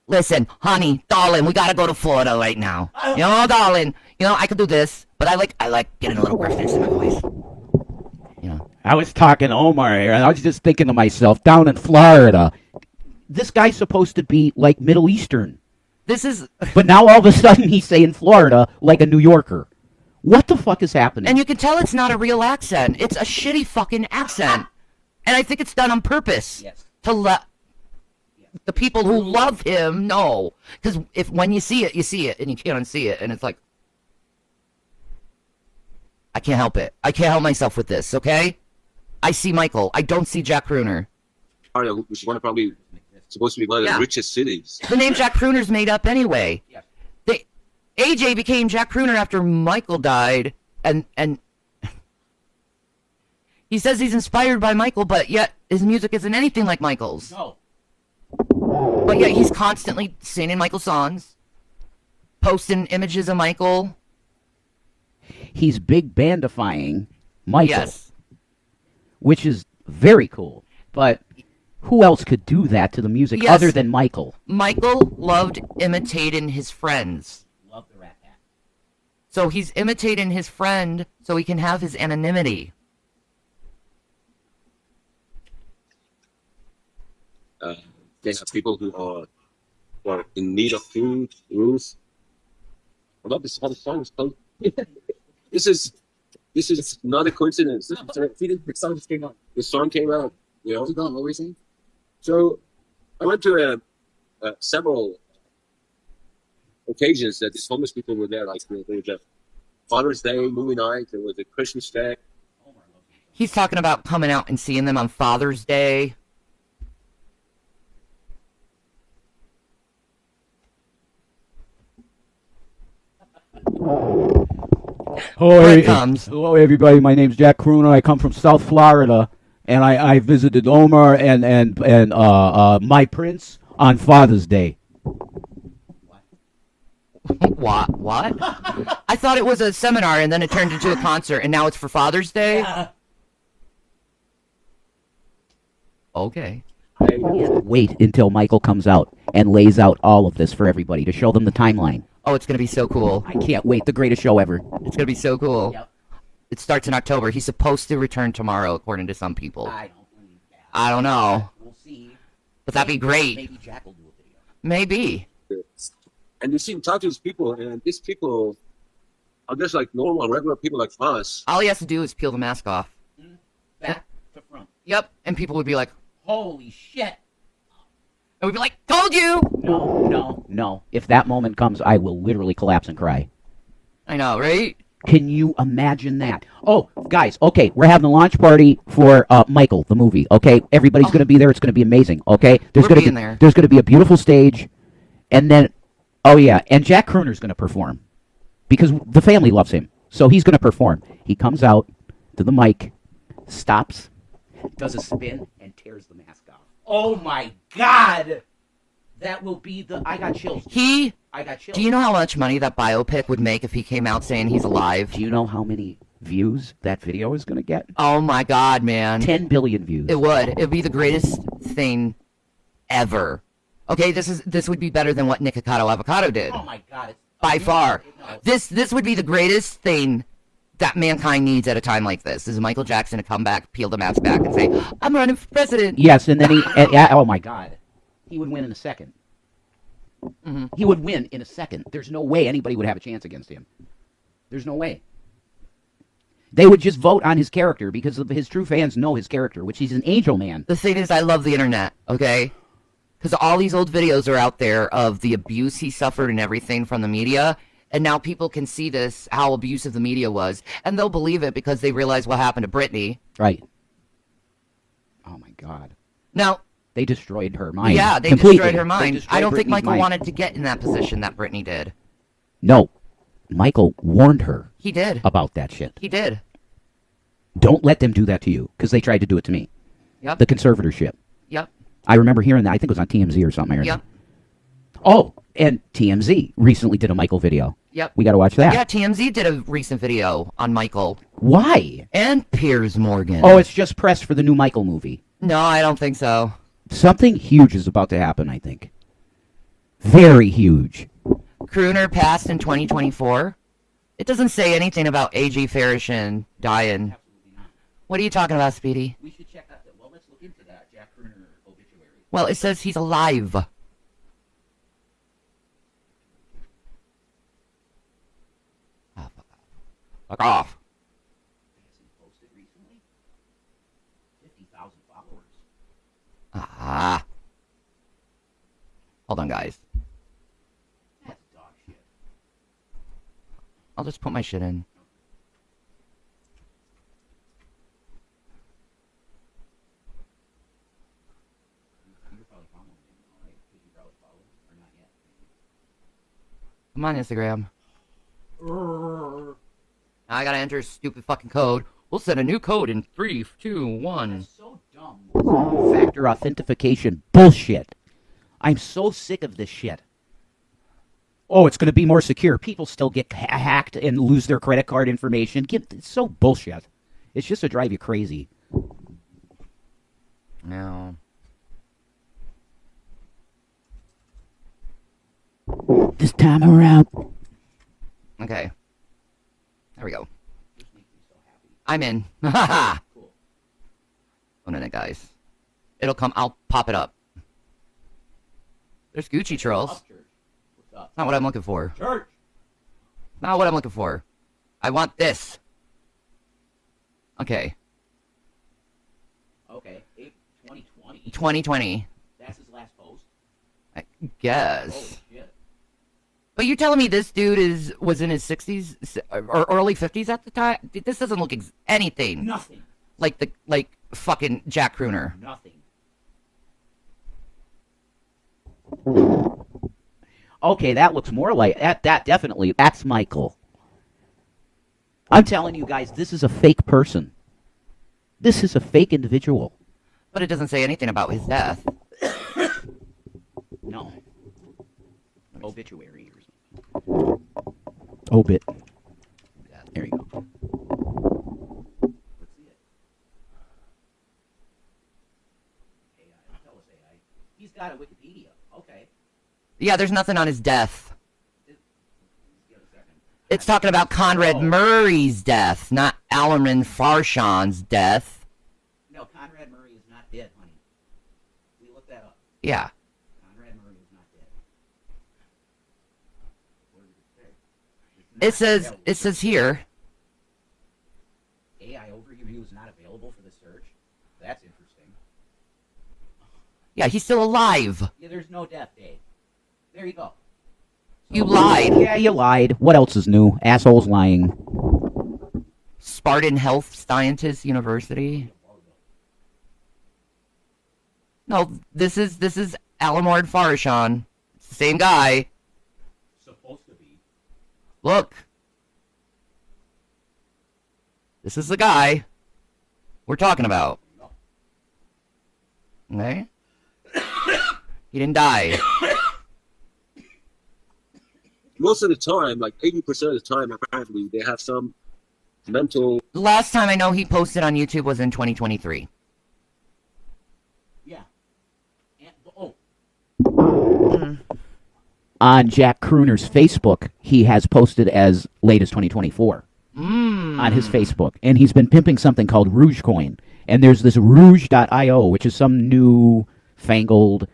Speaker 1: Listen, honey, darling, we gotta go to Florida right now. You know, darling, you know I could do this, but I like getting a little gruffness in my voice. You know.
Speaker 2: I was talking to Omar here, and I was just thinking to myself, down in Florida, this guy's supposed to be like Middle Eastern. But now all of a sudden he's saying Florida like a New Yorker. What the fuck is happening?
Speaker 1: And you can tell it's not a real accent. It's a shitty fucking accent. And I think it's done on purpose.
Speaker 2: Yes.
Speaker 1: To let the people who love him know. Because when you see it, you see it, and you can't unsee it. And it's like, I can't help it. I can't help myself with this, okay? I see Michael. I don't see Jack Crooner.
Speaker 6: Florida, which is probably supposed to be one of the richest cities.
Speaker 1: The name Jack Crooner's made up anyway.
Speaker 2: Yeah.
Speaker 1: AJ became Jack Crooner after Michael died, and he says he's inspired by Michael, but yet his music isn't anything like Michael's.
Speaker 2: No.
Speaker 1: But yet he's constantly singing Michael songs, posting images of Michael.
Speaker 2: he's big bandifying Michael.
Speaker 1: Yes.
Speaker 2: Which is very cool. But who else could do that to the music
Speaker 1: Yes.
Speaker 2: other than Michael?
Speaker 1: Michael loved imitating his friends.
Speaker 2: Love the Rat Pack.
Speaker 1: So he's imitating his friend so he can have his anonymity.
Speaker 6: They have people who are in need of food, roof. I love this how the song is called. This is not a coincidence.
Speaker 18: The song just came on.
Speaker 6: The song came out. You know.
Speaker 18: What were you saying?
Speaker 6: So I went to several occasions that these homeless people were there. Like there was a Father's Day movie night. There was a Christmas Day.
Speaker 1: He's talking about coming out and seeing them on Father's Day.
Speaker 2: Hello, everybody. My name's Jack Crooner. I come from South Florida, and I visited Omar and my prince on Father's Day.
Speaker 1: What? I thought it was a seminar, and then it turned into a concert, and now it's for Father's Day?
Speaker 2: Yeah.
Speaker 1: Okay.
Speaker 2: Wait until Michael comes out and lays out all of this for everybody to show them the timeline.
Speaker 1: Oh, it's going to be so cool.
Speaker 2: I can't wait. The greatest show ever.
Speaker 1: It's going to be so cool.
Speaker 2: Yep.
Speaker 1: It starts in October. He's supposed to return tomorrow, according to some people.
Speaker 2: I don't believe that.
Speaker 1: I don't know.
Speaker 2: We'll see.
Speaker 1: But that'd be great.
Speaker 2: Maybe Jack will do a video.
Speaker 6: Maybe. And you see him talk to these people, and these people are just like normal, regular people like us.
Speaker 1: All he has to do is peel the mask off.
Speaker 2: Back to front.
Speaker 1: Yep. And people would be like,
Speaker 2: holy shit.
Speaker 1: And we'd be like, told you!
Speaker 2: No. If that moment comes, I will literally collapse and cry.
Speaker 1: I know, right?
Speaker 2: Can you imagine that? Oh, guys, okay, we're having a launch party for Michael, the movie, okay? Everybody's going to be there. It's going to be amazing, okay? There's going to be a beautiful stage, and then, oh yeah, and Jack Crooner's going to perform because the family loves him, so he's going to perform. He comes out to the mic, stops, does a spin, and tears the mask off. Oh my God! That will be the... I got chills. I got chills.
Speaker 1: Do you know how much money that biopic would make if he came out saying he's alive?
Speaker 2: Do you know how many views that video is going to get?
Speaker 1: Oh my God, man.
Speaker 2: 10 billion views.
Speaker 1: It would. It would be the greatest thing ever. Okay, this would be better than what Nikocado Avocado did.
Speaker 2: Oh my God.
Speaker 1: By far. This would be the greatest thing that mankind needs at a time like this. Is Michael Jackson to come back, peel the mask back, and say, I'm running for president.
Speaker 2: Yes, and then oh my God. He would win in a second.
Speaker 1: Mm-hmm.
Speaker 2: He would win in a second. There's no way anybody would have a chance against him. There's no way. They would just vote on his character because his true fans know his character, which he's an angel man.
Speaker 1: The thing is, I love the internet, okay? Because all these old videos are out there of the abuse he suffered and everything from the media. And now people can see this, how abusive the media was. And they'll believe it because they realize what happened to Britney.
Speaker 2: Right. Oh my God.
Speaker 1: Now...
Speaker 2: They destroyed her mind.
Speaker 1: Yeah, they
Speaker 2: completely.
Speaker 1: destroyed her mind. I don't think
Speaker 2: Britney's
Speaker 1: Michael
Speaker 2: mind.
Speaker 1: wanted to get in that position that Britney did.
Speaker 2: No. Michael warned her.
Speaker 1: He did.
Speaker 2: About that shit.
Speaker 1: He did.
Speaker 2: Don't let them do that to you, because they tried to do it to me.
Speaker 1: Yep.
Speaker 2: The conservatorship.
Speaker 1: Yep.
Speaker 2: I remember hearing that. I think it was on TMZ or something. I heard
Speaker 1: Yep.
Speaker 2: that. Oh, and TMZ recently did a Michael video.
Speaker 1: Yep.
Speaker 2: We got to watch that.
Speaker 1: Yeah, TMZ did a recent video on Michael.
Speaker 2: Why?
Speaker 1: And Piers Morgan.
Speaker 2: Oh, it's just press for the new Michael movie.
Speaker 1: No, I don't think so.
Speaker 2: Something huge is about to happen, I think. Very huge.
Speaker 1: Crooner passed in 2024. It doesn't say anything about A.J. Farishin dying. What are you talking about, Speedy?
Speaker 2: We should check that. Well, let's look into that Jack Crooner obituary.
Speaker 1: Well, it says he's alive. Fuck off.
Speaker 2: Posted recently. 50,000 followers.
Speaker 1: Ah. Hold on, guys.
Speaker 2: That's dog shit.
Speaker 1: I'll just put my shit in. Come on, Instagram. Now I gotta enter a stupid fucking code. We'll set a new code in 3, 2, 1.
Speaker 2: That's so dumb. Factor authentication bullshit. I'm so sick of this shit. oh, it's going to be more secure. People still get hacked and lose their credit card information. It's so bullshit. It's just to drive you crazy.
Speaker 1: No.
Speaker 2: This time around.
Speaker 1: Okay. There we go. I'm in. Ha Cool. 1 minute, guys. It'll come. I'll pop it up. There's Gucci trolls. Not what I'm looking for.
Speaker 2: Church.
Speaker 1: Not what I'm looking for. I want this. Okay.
Speaker 2: Okay. 2020.
Speaker 1: 2020.
Speaker 2: That's his last post.
Speaker 1: I guess.
Speaker 2: Oh, shit.
Speaker 1: But you're telling me this dude was in his 60s or early 50s at the time? This doesn't look anything.
Speaker 2: Nothing.
Speaker 1: Like fucking Jack Crooner.
Speaker 2: Nothing. Okay, that looks more like that definitely. That's Michael. I'm telling you guys, this is a fake person. This is a fake individual.
Speaker 1: But it doesn't say anything about his death.
Speaker 2: No. Obituary or something. Obit. There you go. Let's see it. AI. Tell us AI. He's got a Wikipedia. Okay.
Speaker 1: Yeah, there's nothing on his death. It's talking about Conrad Murray's death, not Alaman Farshawn's death.
Speaker 2: No, Conrad Murray is not dead, honey. We looked that up.
Speaker 1: Yeah.
Speaker 2: Conrad Murray is not dead.
Speaker 1: It says here.
Speaker 2: AI overview is not available for the search. That's interesting.
Speaker 1: Yeah, he's still alive.
Speaker 2: Yeah, there's no death date. There you go.
Speaker 1: You lied.
Speaker 2: Yeah, you lied. What else is new? Assholes lying.
Speaker 1: Spartan Health Scientist University. No, this is Alamord Farshon. It's the same guy.
Speaker 2: Supposed to be.
Speaker 1: Look. This is the guy we're talking about. Okay? He didn't die.
Speaker 6: Most of the time, like 80% of the time, apparently, they have some mental...
Speaker 1: The last time I know he posted on YouTube was in 2023.
Speaker 2: Yeah. On Jack Crooner's Facebook, he has posted as late as 2024 on his Facebook. And he's been pimping something called Rouge Coin. And there's this Rouge.io, which is some new fangled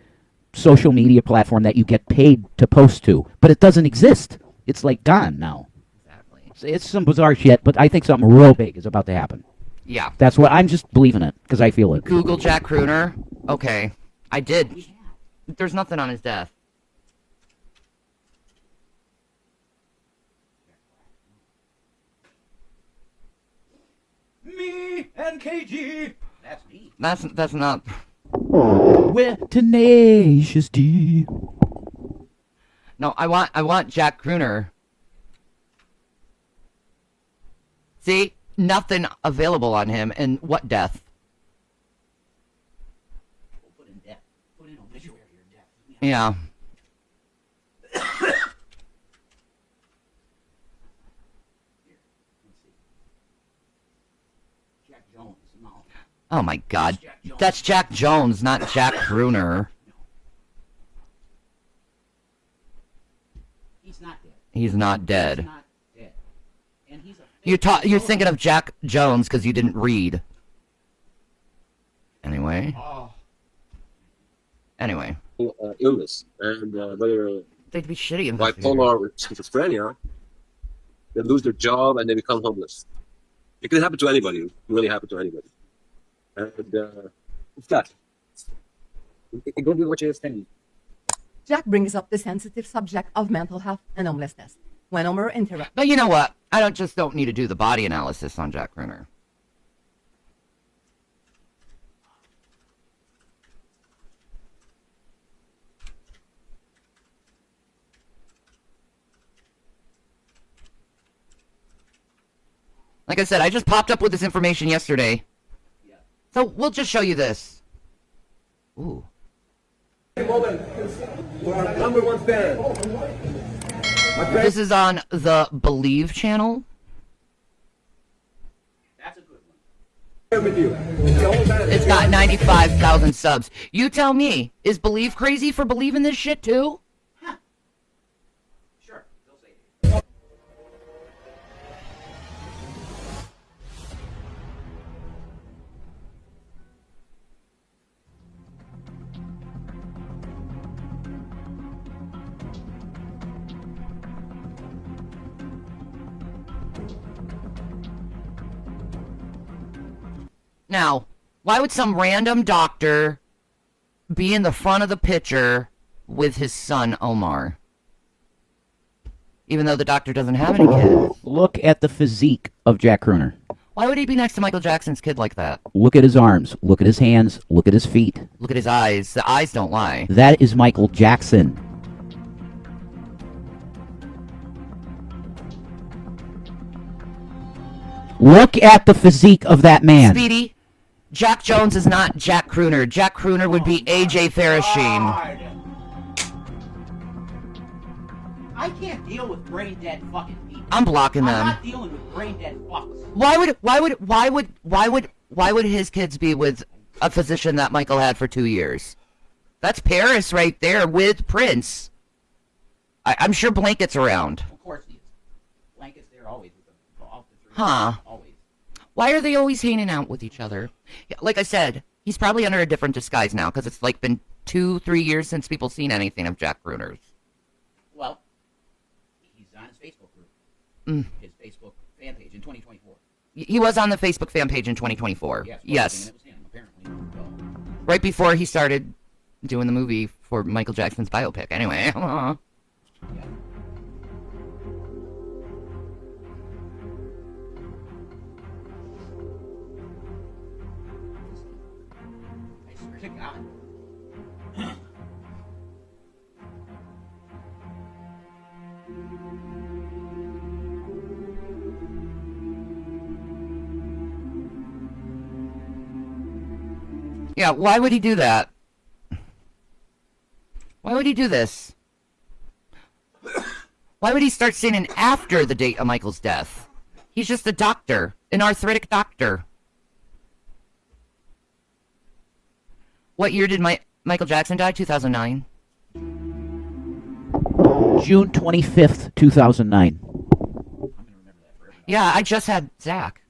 Speaker 2: social media platform that you get paid to post to. But it doesn't exist. It's like gone now.
Speaker 1: Exactly.
Speaker 2: It's some bizarre shit, but I think something real big is about to happen.
Speaker 1: Yeah.
Speaker 2: That's what I'm just believing it because I feel it.
Speaker 1: Google Jack Crooner. Okay. I did. There's nothing on his death.
Speaker 2: Me and KG. That's me.
Speaker 1: That's not.
Speaker 2: With Tenacious D.
Speaker 1: No, I want Jack Crooner. See, nothing available on him, and what death?
Speaker 2: Put in death. Put in obituary or death.
Speaker 1: Yeah.
Speaker 2: Jack Jones. No.
Speaker 1: Oh my God, that's Jack Jones, not Jack Crooner.
Speaker 2: He's not dead.
Speaker 1: He's not dead.
Speaker 2: He's not dead. And he's a
Speaker 1: You're thinking of Jack Jones because you didn't read. Anyway. Anyway.
Speaker 6: illness, and whether
Speaker 1: they'd be shitty
Speaker 6: bipolar or schizophrenia, they lose their job and they become homeless. It can happen to anybody. It can really happen to anybody. And it's that. It goes with what you're saying.
Speaker 17: Jack brings up the sensitive subject of mental health and homelessness. When Omer interrupts.
Speaker 1: But you know what? I don't need to do the body analysis on Jack Crooner. Like I said, I just popped up with this information yesterday. Yeah. So we'll just show you this. Ooh.
Speaker 20: Moment for our number one fan.
Speaker 1: This is on the Believe channel. It's got 95,000 subs. You tell me, is Believe crazy for believing this shit too? Now, why would some random doctor be in the front of the picture with his son, Omar? Even though the doctor doesn't have any kids.
Speaker 2: Look at the physique of Jack Crooner.
Speaker 1: Why would he be next to Michael Jackson's kid like that?
Speaker 2: Look at his arms. Look at his hands. Look at his feet.
Speaker 1: Look at his eyes. The eyes don't lie.
Speaker 2: That is Michael Jackson. Look at the physique of that man.
Speaker 1: Speedy, Jack Jones is not Jack Crooner. Jack Crooner would be AJ Farasheen.
Speaker 2: I can't deal with brain dead fucking people.
Speaker 1: I'm blocking them.
Speaker 2: I'm not dealing with brain dead fucks.
Speaker 1: Why would his kids be with a physician that Michael had for 2 years? That's Paris right there with Prince. I'm sure Blanket's around.
Speaker 2: Of course he is. Blanket's there always with them. All the three.
Speaker 1: Huh.
Speaker 2: Always.
Speaker 1: Why are they always hanging out with each other? Yeah, like I said, he's probably under a different disguise now because it's like been 2-3 years since people seen anything of Jack Crooner's.
Speaker 2: Well, he's on his Facebook group. His Facebook fan page in 2024.
Speaker 1: He was on the Facebook fan page in 2024.
Speaker 2: Yes. It was him, apparently.
Speaker 1: Right before he started doing the movie for Michael Jackson's biopic. Anyway.
Speaker 2: Yeah. I swear to God.
Speaker 1: Yeah, why would he do that? Why would he do this? Why would he start sinning after the date of Michael's death? He's just a doctor, an arthritic doctor. What year did Michael Jackson die? 2009?
Speaker 2: June 25th, 2009.
Speaker 1: Yeah, I just had Zach.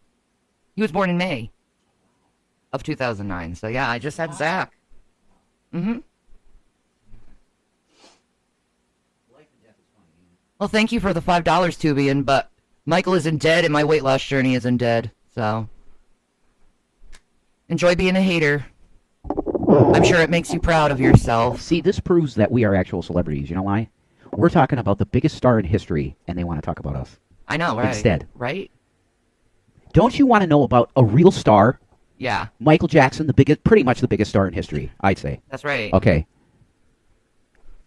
Speaker 1: He was born in May of 2009. So yeah, I just had Zach. Well, thank you for the $5, Tubian, but Michael isn't dead and my weight loss journey isn't dead, so enjoy being a hater. I'm sure it makes you proud of yourself.
Speaker 2: See, this proves that we are actual celebrities. You know why? We're talking about the biggest star in history, and they want to talk about us.
Speaker 1: I know, right?
Speaker 2: Instead.
Speaker 1: Right?
Speaker 2: Don't you want to know about a real star?
Speaker 1: Yeah.
Speaker 2: Michael Jackson, pretty much the biggest star in history, I'd say.
Speaker 1: That's right.
Speaker 2: Okay.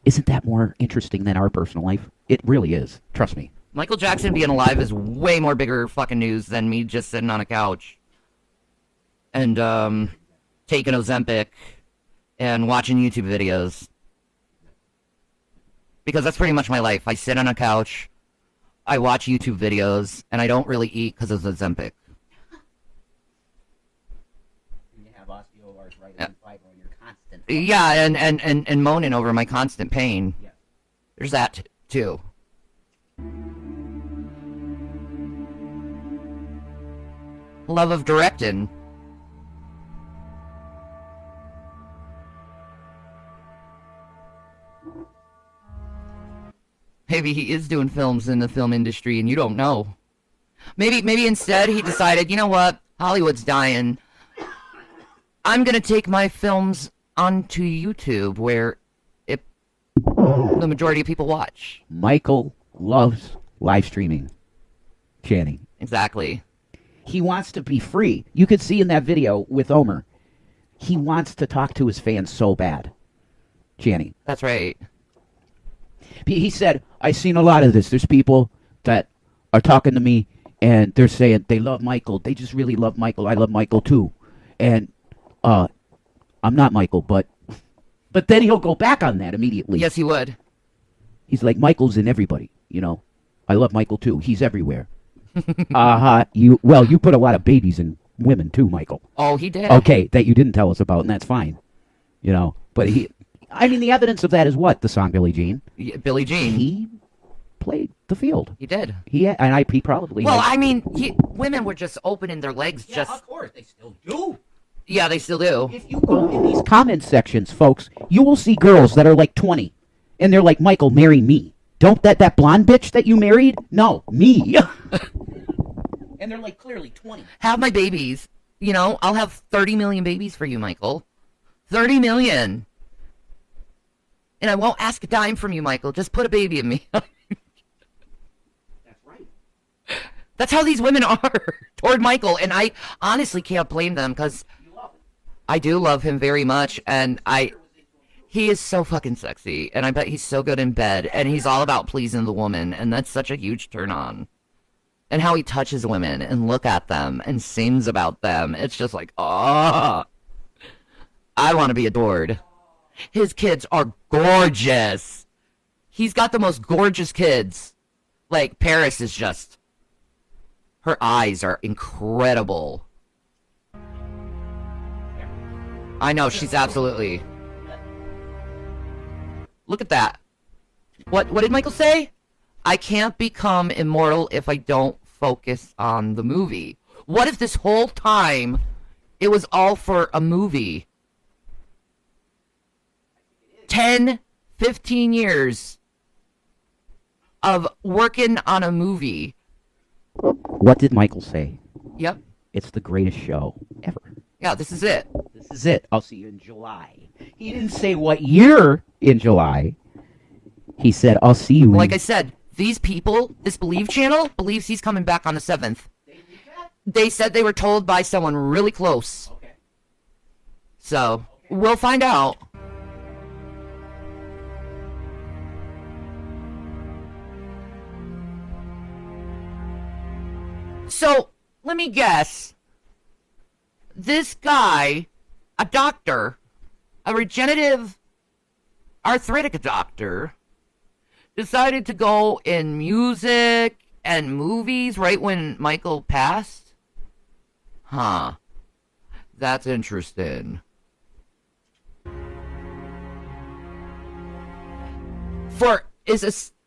Speaker 2: Isn't that more interesting than our personal life? It really is. Trust me.
Speaker 1: Michael Jackson being alive is way more bigger fucking news than me just sitting on a couch and taking Ozempic and watching YouTube videos. Because that's pretty much my life. I sit on a couch, I watch YouTube videos, and I don't really eat because of Ozempic.
Speaker 2: You have osteoarthritis and fibro and you're constant.
Speaker 1: Yeah, and moaning over my constant pain.
Speaker 2: Yeah.
Speaker 1: There's that too. Love of directing. Maybe he is doing films in the film industry and you don't know. Maybe instead he decided, you know what? Hollywood's dying. I'm going to take my films onto YouTube where the majority of people watch.
Speaker 2: Michael loves live streaming. Shanny.
Speaker 1: Exactly.
Speaker 2: He wants to be free. You could see in that video with Omer. He wants to talk to his fans so bad. Shanny.
Speaker 1: That's right.
Speaker 2: He said, I've seen a lot of this. There's people that are talking to me and they're saying they love Michael. They just really love Michael. I love Michael too. And I'm not Michael, but then he'll go back on that immediately.
Speaker 1: Yes, he would.
Speaker 2: He's like, Michael's in everybody. you know, I love Michael too. He's everywhere. You put a lot of babies in women too, Michael.
Speaker 1: Oh, he did.
Speaker 2: Okay, that you didn't tell us about, and that's fine. You know, but I mean, the evidence of that is what? The song Billie Jean.
Speaker 1: Yeah, Billie Jean.
Speaker 2: He played the field.
Speaker 1: He did.
Speaker 2: He probably.
Speaker 1: Well, I mean, women were just opening their legs.
Speaker 2: Yeah, of course, they still do.
Speaker 1: Yeah, they still do.
Speaker 2: If you go in these comment sections, folks, you will see girls that are like 20, and they're like, Michael, marry me. Don't that blonde bitch that you married? No, me. And they're like clearly 20.
Speaker 1: Have my babies. You know, I'll have 30 million babies for you, Michael. 30 million. And I won't ask a dime from you, Michael. Just put a baby in me.
Speaker 2: That's right.
Speaker 1: That's how these women are toward Michael. And I honestly can't blame them because I do love him very much. And he is so fucking sexy. And I bet he's so good in bed. And he's all about pleasing the woman. And that's such a huge turn on. And how he touches women and look at them and sings about them. It's just like, oh, I want to be adored. His kids are gorgeous. He's got the most gorgeous kids. Like, Paris is just, her eyes are incredible. I know, she's absolutely. Look at that. What did Michael say? I can't become immortal if I don't focus on the movie. What if this whole time it was all for a movie? 10, 15 years of working on a movie.
Speaker 2: What did Michael say?
Speaker 1: Yep.
Speaker 2: It's the greatest show ever.
Speaker 1: Yeah, this is it.
Speaker 2: This is it. I'll see you in July. He didn't say what year in July. He said, I'll see you
Speaker 1: Like I said, these people, this Believe channel, believes he's coming back on the 7th. They said they were told by someone really close.
Speaker 2: Okay.
Speaker 1: So, we'll find out. So, let me guess. This guy, a doctor, a regenerative arthritic doctor, decided to go in music and movies right when Michael passed? Huh. That's interesting.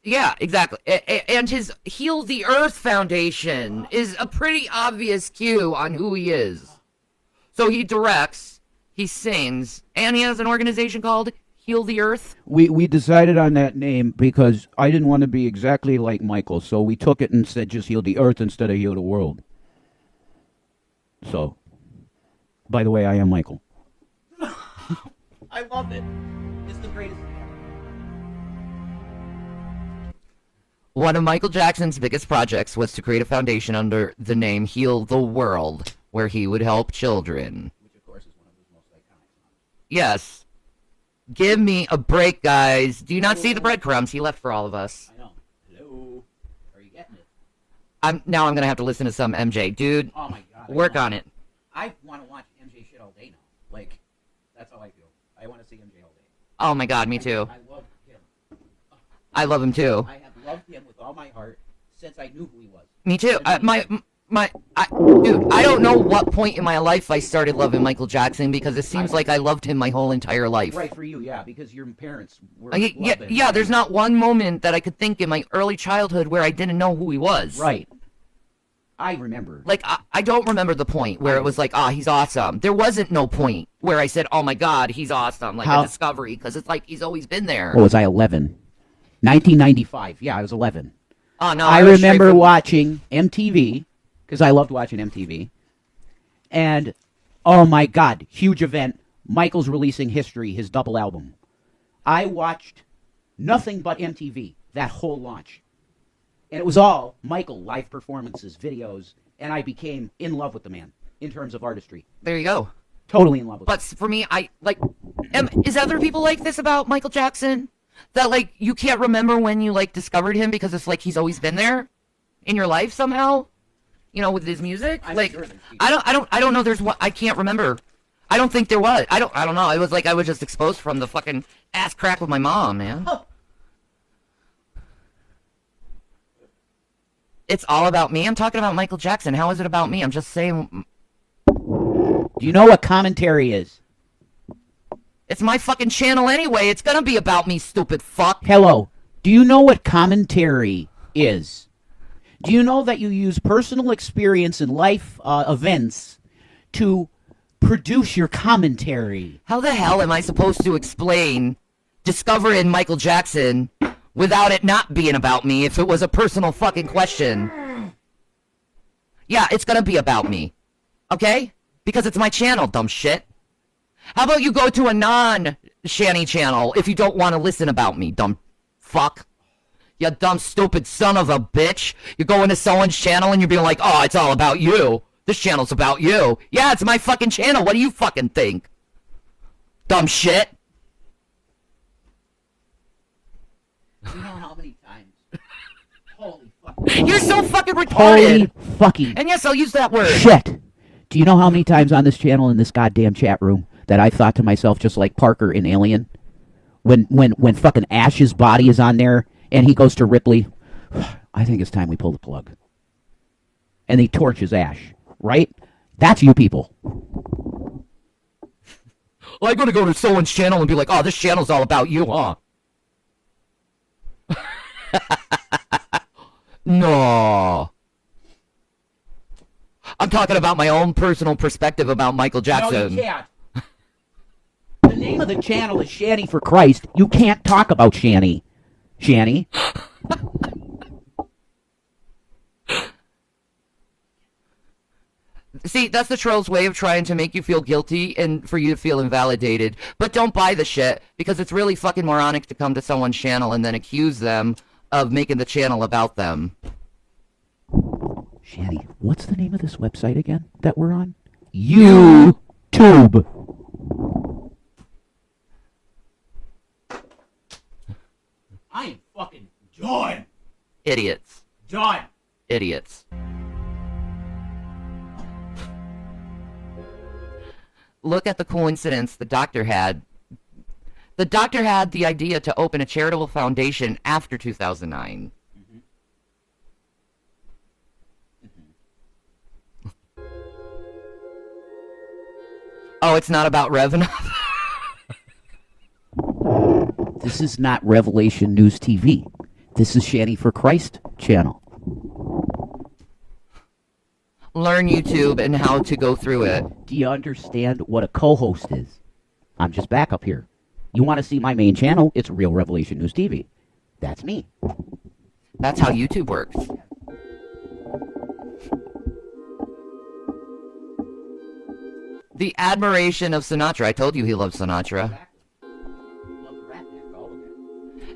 Speaker 1: Yeah, exactly. And his Heal the Earth Foundation is a pretty obvious cue on who he is. So he directs, he sings, and he has an organization called Heal the Earth.
Speaker 2: We decided on that name because I didn't want to be exactly like Michael, so we took it and said just Heal the Earth instead of Heal the World. So, by the way, I am Michael.
Speaker 1: I love it. It's the greatest. One of Michael Jackson's biggest projects was to create a foundation under the name Heal the World, where he would help children.
Speaker 2: Which, of course, is one of his most iconic songs.
Speaker 1: Yes. Give me a break, guys. Do you not see the breadcrumbs he left for all of us?
Speaker 2: I know. Hello. Are you getting it?
Speaker 1: Now I'm going to have to listen to some MJ. Dude,
Speaker 2: oh my God,
Speaker 1: work on it.
Speaker 2: I want to watch MJ shit all day now. Like, that's how I feel. I want to see MJ all day.
Speaker 1: Oh my God, me too.
Speaker 2: I love him.
Speaker 1: I love him too.
Speaker 2: I have loved him with all my heart since I knew who he was.
Speaker 1: Me too. Dude, I don't know what point in my life I started loving Michael Jackson because it seems like I loved him my whole entire life.
Speaker 2: Right, for you, yeah, because your parents were
Speaker 1: yeah, there's not one moment that I could think in my early childhood where I didn't know who he was.
Speaker 2: Right. I remember.
Speaker 1: Like, I don't remember the point where it was like, he's awesome. There wasn't no point where I said, oh my God, he's awesome, like a discovery, because it's like he's always been there.
Speaker 2: What was I, 11? 1995. Yeah, I was 11.
Speaker 1: Oh, no.
Speaker 2: I remember watching MTV, because I loved watching MTV. And, oh my God, huge event. Michael's releasing History, his double album. I watched nothing but MTV, that whole launch. And it was all Michael, live performances, videos, and I became in love with the man in terms of artistry.
Speaker 1: There you go.
Speaker 2: Totally in love with him.
Speaker 1: But for me, is other people like this about Michael Jackson? That, like, you can't remember when you, like, discovered him because it's like he's always been there in your life somehow? You know, with his music? I don't know, there's what, I can't remember. I don't think there was. I don't know. It was like I was just exposed from the fucking ass crack with my mom, man. It's all about me. I'm talking about Michael Jackson. How is it about me? I'm just saying.
Speaker 2: Do you know what commentary is?
Speaker 1: It's my fucking channel anyway. It's gonna be about me, stupid fuck.
Speaker 2: Hello. Do you know what commentary is? Do you know that you use personal experience and life events to produce your commentary?
Speaker 1: How the hell am I supposed to explain discovering Michael Jackson without it not being about me if it was a personal fucking question? Yeah, it's gonna be about me. Okay? Because it's my channel, dumb shit. How about you go to a non-Shanny channel if you don't want to listen about me, dumb fuck? You dumb, stupid son of a bitch. You go into someone's channel and you're being like, oh, it's all about you. This channel's about you. Yeah, it's my fucking channel. What do you fucking think? Dumb shit.
Speaker 2: You know how many times? Holy fucking...
Speaker 1: You're so fucking retarded.
Speaker 2: Holy fucking...
Speaker 1: And yes, I'll use that word.
Speaker 2: Shit. Do you know how many times on this channel in this goddamn chat room that I thought to myself, just like Parker in Alien, when fucking Ash's body is on there and he goes to Ripley, I think it's time we pull the plug. And he torches Ash, right? That's you people.
Speaker 1: Well, I'm gonna go to someone's channel and be like, oh, this channel's all about you, huh? No. I'm talking about my own personal perspective about Michael Jackson.
Speaker 2: No, you can't. The name of the channel is Shanny for Christ. You can't talk about Shanny. Shanny.
Speaker 1: See, that's the troll's way of trying to make you feel guilty and for you to feel invalidated. But don't buy the shit, because it's really fucking moronic to come to someone's channel and then accuse them of making the channel about them.
Speaker 2: Shanny, what's the name of this website again that we're on? YouTube. I am fucking done.
Speaker 1: Idiots.
Speaker 2: Done.
Speaker 1: Idiots. Look at the coincidence the doctor had. The doctor had the idea to open a charitable foundation after 2009. Oh, it's not about revenue?
Speaker 2: This is not Revelation News TV. This is Shanny for Christ channel.
Speaker 1: Learn YouTube and how to go through it.
Speaker 2: Do you understand what a co-host is? I'm just back up here. You want to see my main channel? It's Real Revelation News TV. That's me.
Speaker 1: That's how YouTube works. The admiration of Sinatra. I told you he loved Sinatra.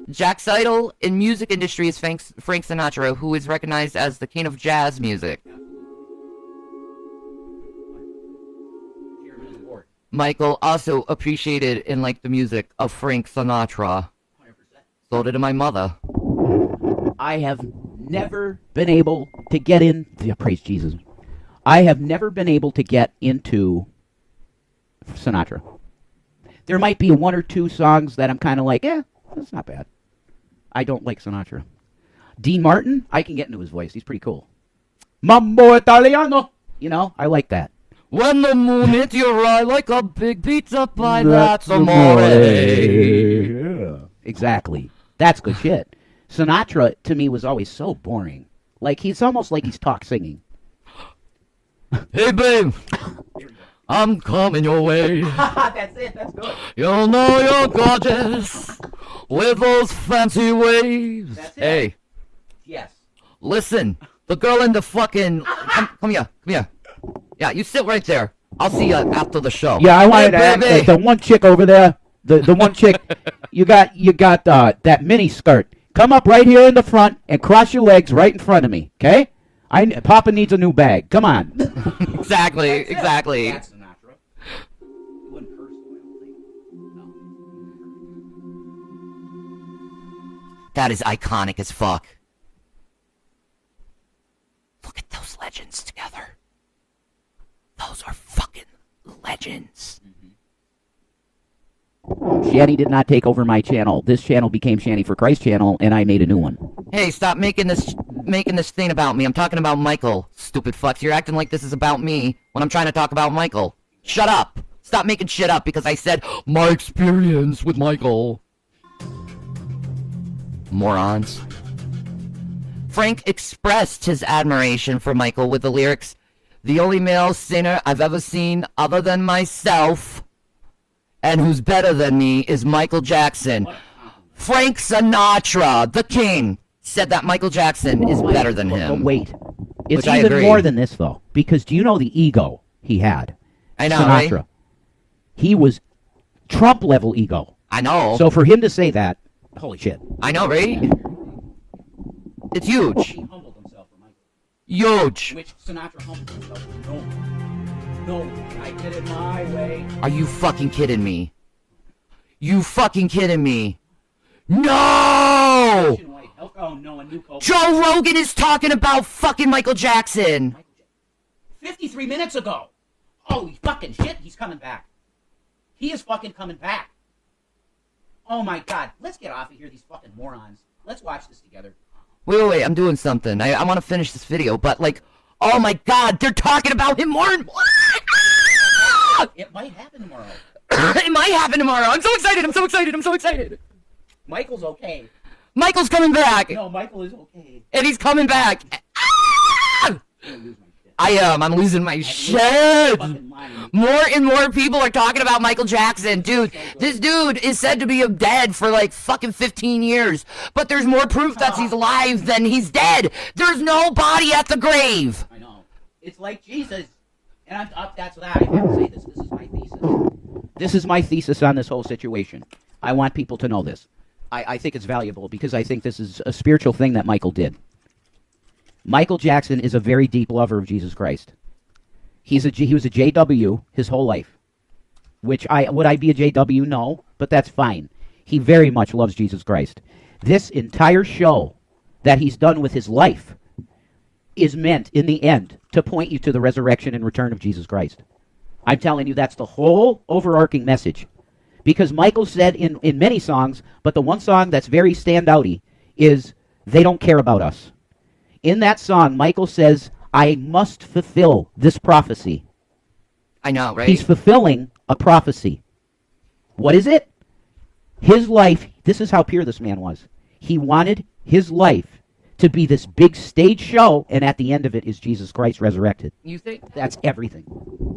Speaker 1: Jack's idol in music industry is Frank Sinatra, who is recognized as the king of jazz music. Michael also appreciated and liked the music of Frank Sinatra. 100%. So did my mother.
Speaker 2: I have never been able to get in... Yeah, praise Jesus. I have never been able to get into Sinatra. There might be one or two songs that I'm kind of like, that's not bad. I don't like Sinatra. Dean Martin, I can get into his voice. He's pretty cool. Mambo Italiano. You know, I like that.
Speaker 1: When the moon hits your eye like a big pizza pie, that's amore.
Speaker 2: Yeah. Exactly. That's good shit. Sinatra, to me, was always so boring. Like, he's almost like he's talk singing.
Speaker 1: Hey, babe. I'm coming your way.
Speaker 2: That's it. That's good.
Speaker 1: You'll know you're gorgeous with those fancy waves.
Speaker 2: That's it.
Speaker 1: Hey.
Speaker 2: Yes.
Speaker 1: Listen. The girl in the fucking... Come here. Come here. Yeah, you sit right there. I'll see you after the show.
Speaker 2: Yeah, I wanted to ask the one chick over there. The one chick, you got that mini skirt. Come up right here in the front and cross your legs right in front of me, okay? Papa needs a new bag. Come on.
Speaker 1: Exactly.
Speaker 2: That's Sinatra. You wouldn't curse, though, I don't think.
Speaker 1: That is iconic as fuck. Look at those legends together. Those are fucking legends.
Speaker 2: Shanny did not take over my channel. This channel became Shanny for Christ channel, and I made a new one.
Speaker 1: Hey, stop making this making this thing about me. I'm talking about Michael, stupid fucks. You're acting like this is about me when I'm trying to talk about Michael. Shut up. Stop making shit up because I said my experience with Michael. Morons. Frank expressed his admiration for Michael with the lyrics, "The only male singer I've ever seen other than myself and who's better than me is Michael Jackson." Frank Sinatra, the king, said that Michael Jackson is better than him.
Speaker 2: But wait. It's
Speaker 1: Which I
Speaker 2: even
Speaker 1: agree.
Speaker 2: more than this, though, because do you know the ego he had?
Speaker 1: I know,
Speaker 2: Sinatra.
Speaker 1: right?
Speaker 2: He was Trump-level ego.
Speaker 1: I know.
Speaker 2: So for him to say that, holy shit.
Speaker 1: I know, right? It's huge.
Speaker 2: He humbled himself for Michael.
Speaker 1: Huge.
Speaker 2: Which Sinatra humbled himself for. No, I did it my way.
Speaker 1: Are you fucking kidding me? You fucking kidding me? No!
Speaker 2: Oh, no, a new culture.
Speaker 1: Joe Rogan is talking about fucking Michael Jackson.
Speaker 2: 53 minutes ago. Holy fucking shit, he's coming back. He is fucking coming back. Oh my god, let's get off of here, these fucking morons. Let's watch this together.
Speaker 1: Wait, I'm doing something. I want to finish this video, but like, oh my god, they're talking about him more and more.
Speaker 2: It might happen tomorrow.
Speaker 1: It might happen tomorrow. I'm so excited. I'm so excited. I'm so excited.
Speaker 2: Michael's okay.
Speaker 1: Michael's coming back.
Speaker 2: No, Michael is okay.
Speaker 1: And he's coming back. I am. I'm losing my shit. More and more people are talking about Michael Jackson. Dude, this dude is said to be dead for like fucking 15 years. But there's more proof that he's alive than he's dead. There's no body at the grave.
Speaker 2: I know. It's like Jesus. And that's what I have to say this. This is my thesis. This is my thesis on this whole situation. I want people to know this. I think it's valuable because I think this is a spiritual thing that Michael did. Michael Jackson is a very deep lover of Jesus Christ. He was a JW his whole life. Would I be a JW? No, but that's fine. He very much loves Jesus Christ. This entire show that he's done with his life is meant, in the end, to point you to the resurrection and return of Jesus Christ. I'm telling you, that's the whole overarching message. Because Michael said in many songs, but the one song that's very standouty is, "They don't care about us." In that song, Michael says, "I must fulfill this prophecy."
Speaker 1: I know, right?
Speaker 2: He's fulfilling a prophecy. What is it? His life, this is how pure this man was. He wanted his life to be this big stage show, and at the end of it is Jesus Christ resurrected.
Speaker 1: You think?
Speaker 2: That's everything.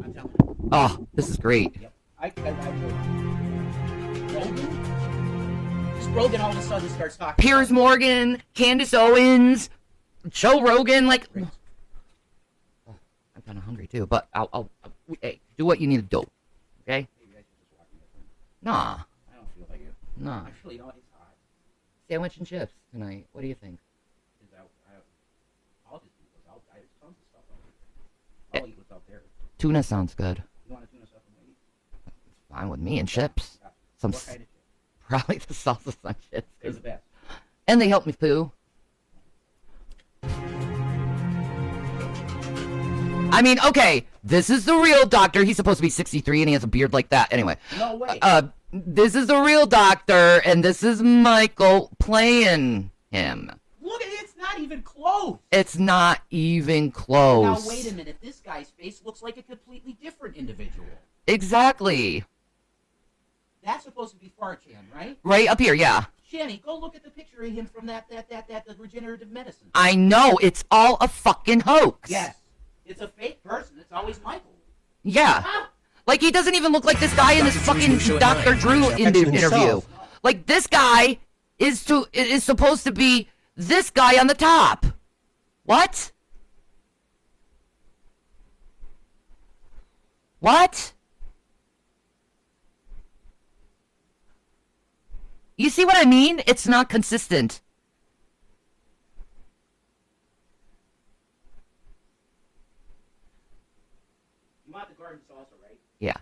Speaker 2: I'm telling you.
Speaker 1: Oh, this is great.
Speaker 2: Yep. Rogan all of a sudden starts talking.
Speaker 1: Piers Morgan, Candace Owens, Joe Rogan, like. I'm kind of hungry too, but I'll hey, do what you need to do, okay? Nah.
Speaker 2: I don't feel like it.
Speaker 1: Nah.
Speaker 2: Actually, no, it's hot.
Speaker 1: Sandwich and chips tonight. What do you think?
Speaker 2: I'll just eat what's out. There's tons of stuff out there. I'll eat what's out there.
Speaker 1: Tuna sounds good.
Speaker 2: You want a tuna stuff and eat?
Speaker 1: It's fine with me and chips. Some
Speaker 2: What kind of chips?
Speaker 1: probably the salsa sun chips.
Speaker 2: They're the best.
Speaker 1: And they help me poo. I mean, okay, this is the real doctor. He's supposed to be 63 and he has a beard like that. Anyway.
Speaker 2: No way.
Speaker 1: This is the real doctor, and this is Michael playing him.
Speaker 2: Look at it. It's not even close.
Speaker 1: It's not even close.
Speaker 2: Now, wait a minute. This guy's face looks like a completely different individual.
Speaker 1: Exactly.
Speaker 2: That's supposed to be Farchan, right?
Speaker 1: Right up here, yeah.
Speaker 2: Shanny, go look at the picture of him from that regenerative medicine.
Speaker 1: I know. It's all a fucking hoax.
Speaker 2: Yes. It's a fake person. It's always Michael.
Speaker 1: Yeah. Like, he doesn't even look like this guy in this fucking Dr. Drew interview. Like, this guy is supposed to be this guy on the top. What? What? You see what I mean? It's not consistent.
Speaker 2: You want the garden salsa, right?
Speaker 1: Yeah.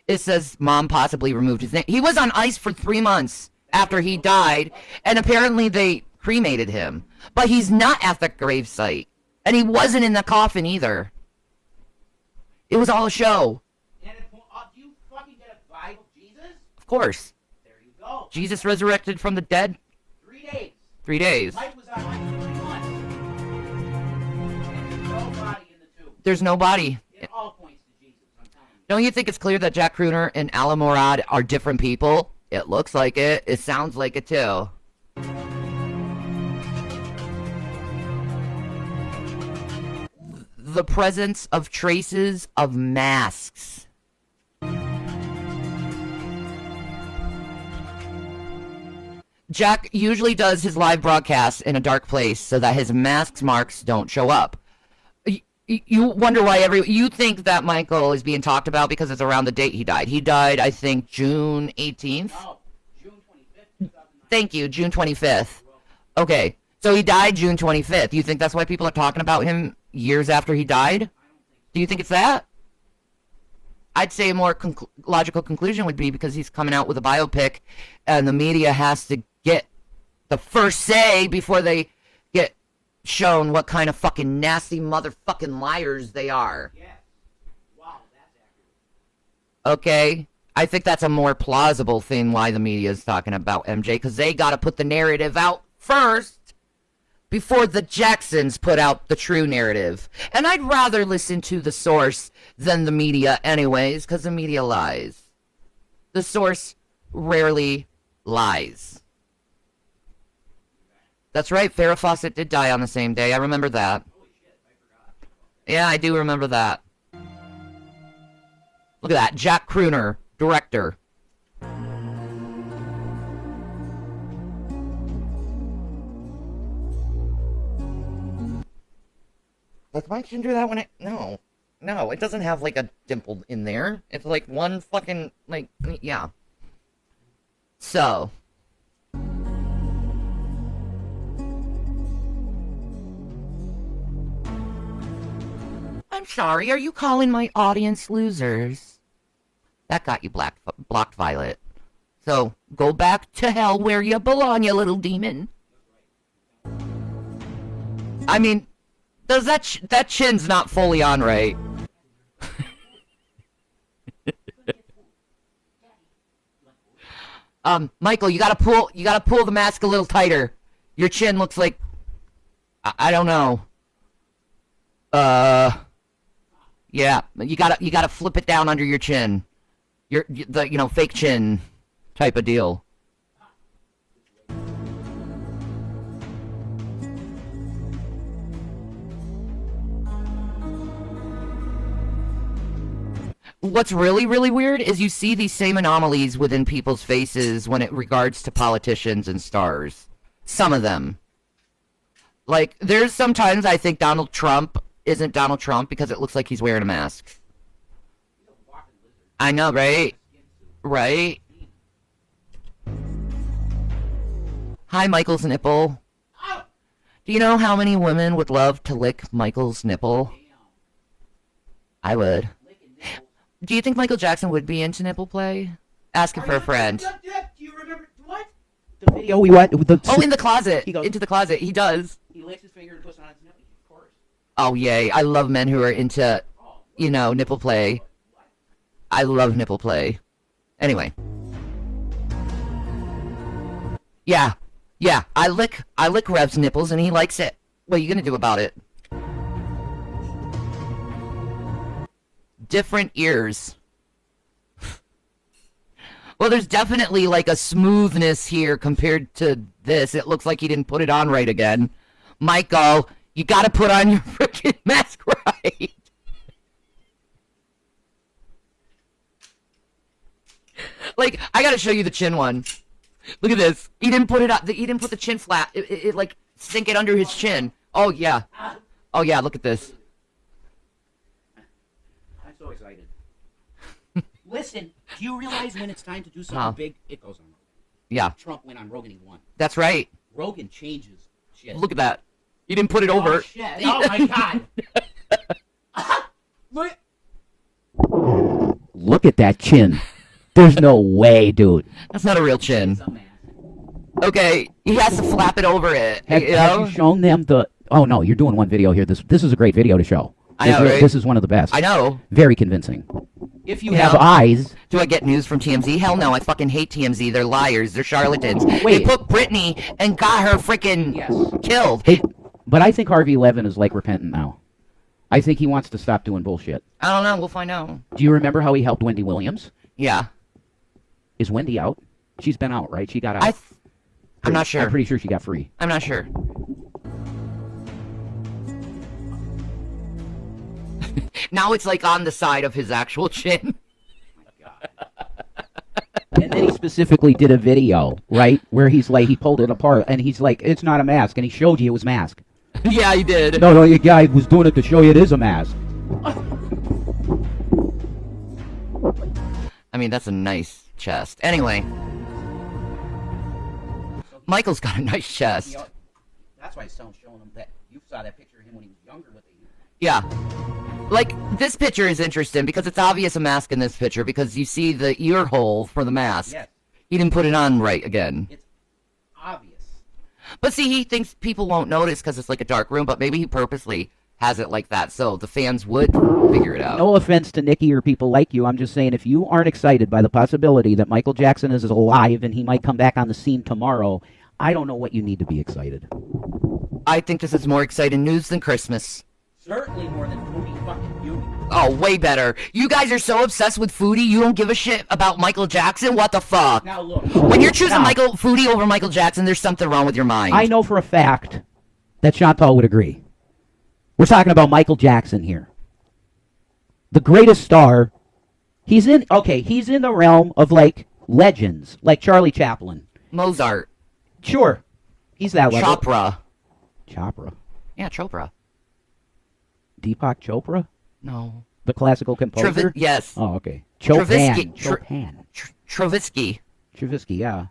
Speaker 1: It says mom possibly removed his name. He was on ice for 3 months after he died, and apparently they cremated him. But he's not at the gravesite. And he wasn't in the coffin either. It was all a show.
Speaker 2: And do you fucking get a vibe of Jesus?
Speaker 1: Of course.
Speaker 2: There you go.
Speaker 1: Jesus resurrected from the dead
Speaker 2: 3 days.
Speaker 1: 3 days. There's no body. Don't you think it's clear that Jack Crooner and Alan Morad are different people? It looks like it. It sounds like it too. The presence of traces of masks. Jack usually does his live broadcasts in a dark place so that his mask marks don't show up. You wonder why you think that Michael is being talked about because it's around the date he died. He died, I think, June 18th. Oh, June 25th. Thank you, June 25th. Okay, so he died June 25th. You think that's why people are talking about him years after he died? Do you think it's that? I'd say a more logical conclusion would be because he's coming out with a biopic and the media has to get the first say before they get shown what kind of fucking nasty motherfucking liars they are. Yes. Wow, that's accurate. Okay, I think that's a more plausible thing why the media is talking about MJ, because they got to put the narrative out first before the Jacksons put out the true narrative. And I'd rather listen to the source than the media anyways, because the media lies. The source rarely lies. That's right, Farrah Fawcett did die on the same day. I remember that. Yeah, I do remember that. Look at that, Jack Crooner, director. Like, why can't do that when it... No. No, it doesn't have, like, a dimple in there. It's, like, one fucking, like, yeah. So. I'm sorry, are you calling my audience losers? That got you blocked, Violet. So, go back to hell where you belong, you little demon. I mean... Does that chin's not fully on right? Michael, you gotta pull the mask a little tighter. Your chin looks like, I don't know. Yeah, you gotta flip it down under your chin. The fake chin type of deal. What's really, really weird is you see these same anomalies within people's faces when it regards to politicians and stars. Some of them. Like, there's sometimes I think Donald Trump isn't Donald Trump because it looks like he's wearing a mask. I know, right? Right? Hi, Michael's nipple. Do you know how many women would love to lick Michael's nipple? I would. Do you think Michael Jackson would be into nipple play? Asking for a friend.
Speaker 2: Do you remember what? The video we watched.
Speaker 1: In the closet. Into the closet. He does.
Speaker 2: He licks his finger and puts it on his nipple. Of course.
Speaker 1: Oh, yay. I love men who are into, nipple play. I love nipple play. Anyway. Yeah. Yeah. I lick Rev's nipples and he likes it. What are you gonna do about it? Different ears. Well, there's definitely like a smoothness here compared to this. It looks like he didn't put it on right again. Michael, you gotta put on your freaking mask right. Like, I gotta show you the chin one. Look at this. He didn't put it up. He didn't put the chin flat. It like sink it under his chin. Oh yeah. Oh yeah. Look at this.
Speaker 2: So excited. Listen, do you realize when it's time to do something big, it goes on Rogan?
Speaker 1: Yeah.
Speaker 2: Trump went on Rogan, he won.
Speaker 1: That's right.
Speaker 2: Rogan changes shit.
Speaker 1: Look at that. He didn't put it over.
Speaker 2: Oh, shit. Oh my god. Look at that chin. There's no way, dude.
Speaker 1: That's not a real chin. Okay, he has to flap it over it.
Speaker 2: Have you shown them the... Oh, no, you're doing one video here. This is a great video to show.
Speaker 1: I know, right?
Speaker 2: This is one of the best.
Speaker 1: I know.
Speaker 2: Very convincing. If you have eyes.
Speaker 1: Do I get news from TMZ? Hell no, I fucking hate TMZ. They're liars. They're charlatans.
Speaker 2: Wait.
Speaker 1: They put Britney and got her freaking killed.
Speaker 2: But I think Harvey Levin is like repentant now. I think he wants to stop doing bullshit.
Speaker 1: I don't know. We'll find out.
Speaker 2: Do you remember how he helped Wendy Williams?
Speaker 1: Yeah.
Speaker 2: Is Wendy out? She's been out, right? She got out.
Speaker 1: I'm not sure.
Speaker 2: I'm pretty sure she got free.
Speaker 1: I'm not sure. Now it's like on the side of his actual chin.
Speaker 2: And then he specifically did a video, right, where he's like, he pulled it apart, and he's like, it's not a mask, and he showed you it was mask.
Speaker 1: Yeah, he did.
Speaker 2: No, your guy was doing it to show you it is a mask.
Speaker 1: I mean, that's a nice chest. Anyway. Michael's got a nice chest.
Speaker 2: That's why it's showing him that. You saw that picture of him when he was younger with the...
Speaker 1: Yeah. Like, this picture is interesting because it's obvious a mask in this picture because you see the ear hole for the mask.
Speaker 2: Yes.
Speaker 1: He didn't put it on right again.
Speaker 2: It's obvious.
Speaker 1: But see, he thinks people won't notice because it's like a dark room, but maybe he purposely has it like that so the fans would figure it out.
Speaker 2: No offense to Nikki or people like you. I'm just saying if you aren't excited by the possibility that Michael Jackson is alive and he might come back on the scene tomorrow, I don't know what you need to be excited.
Speaker 1: I think this is more exciting news than Christmas.
Speaker 2: Certainly more than Foodie fucking you.
Speaker 1: Oh, way better. You guys are so obsessed with Foodie, you don't give a shit about Michael Jackson? What the fuck?
Speaker 2: Now look.
Speaker 1: When you're choosing Foodie over Michael Jackson, there's something wrong with your mind.
Speaker 2: I know for a fact that Chantal would agree. We're talking about Michael Jackson here. The greatest star. He's in the realm of, like, legends, like Charlie Chaplin.
Speaker 1: Mozart.
Speaker 2: Sure. He's that level.
Speaker 1: Chopra. Yeah, Chopra.
Speaker 2: Deepak Chopra?
Speaker 1: No.
Speaker 2: The classical composer?
Speaker 1: Yes.
Speaker 2: Oh, okay. Chopin.
Speaker 1: Stravinsky.
Speaker 2: Yeah.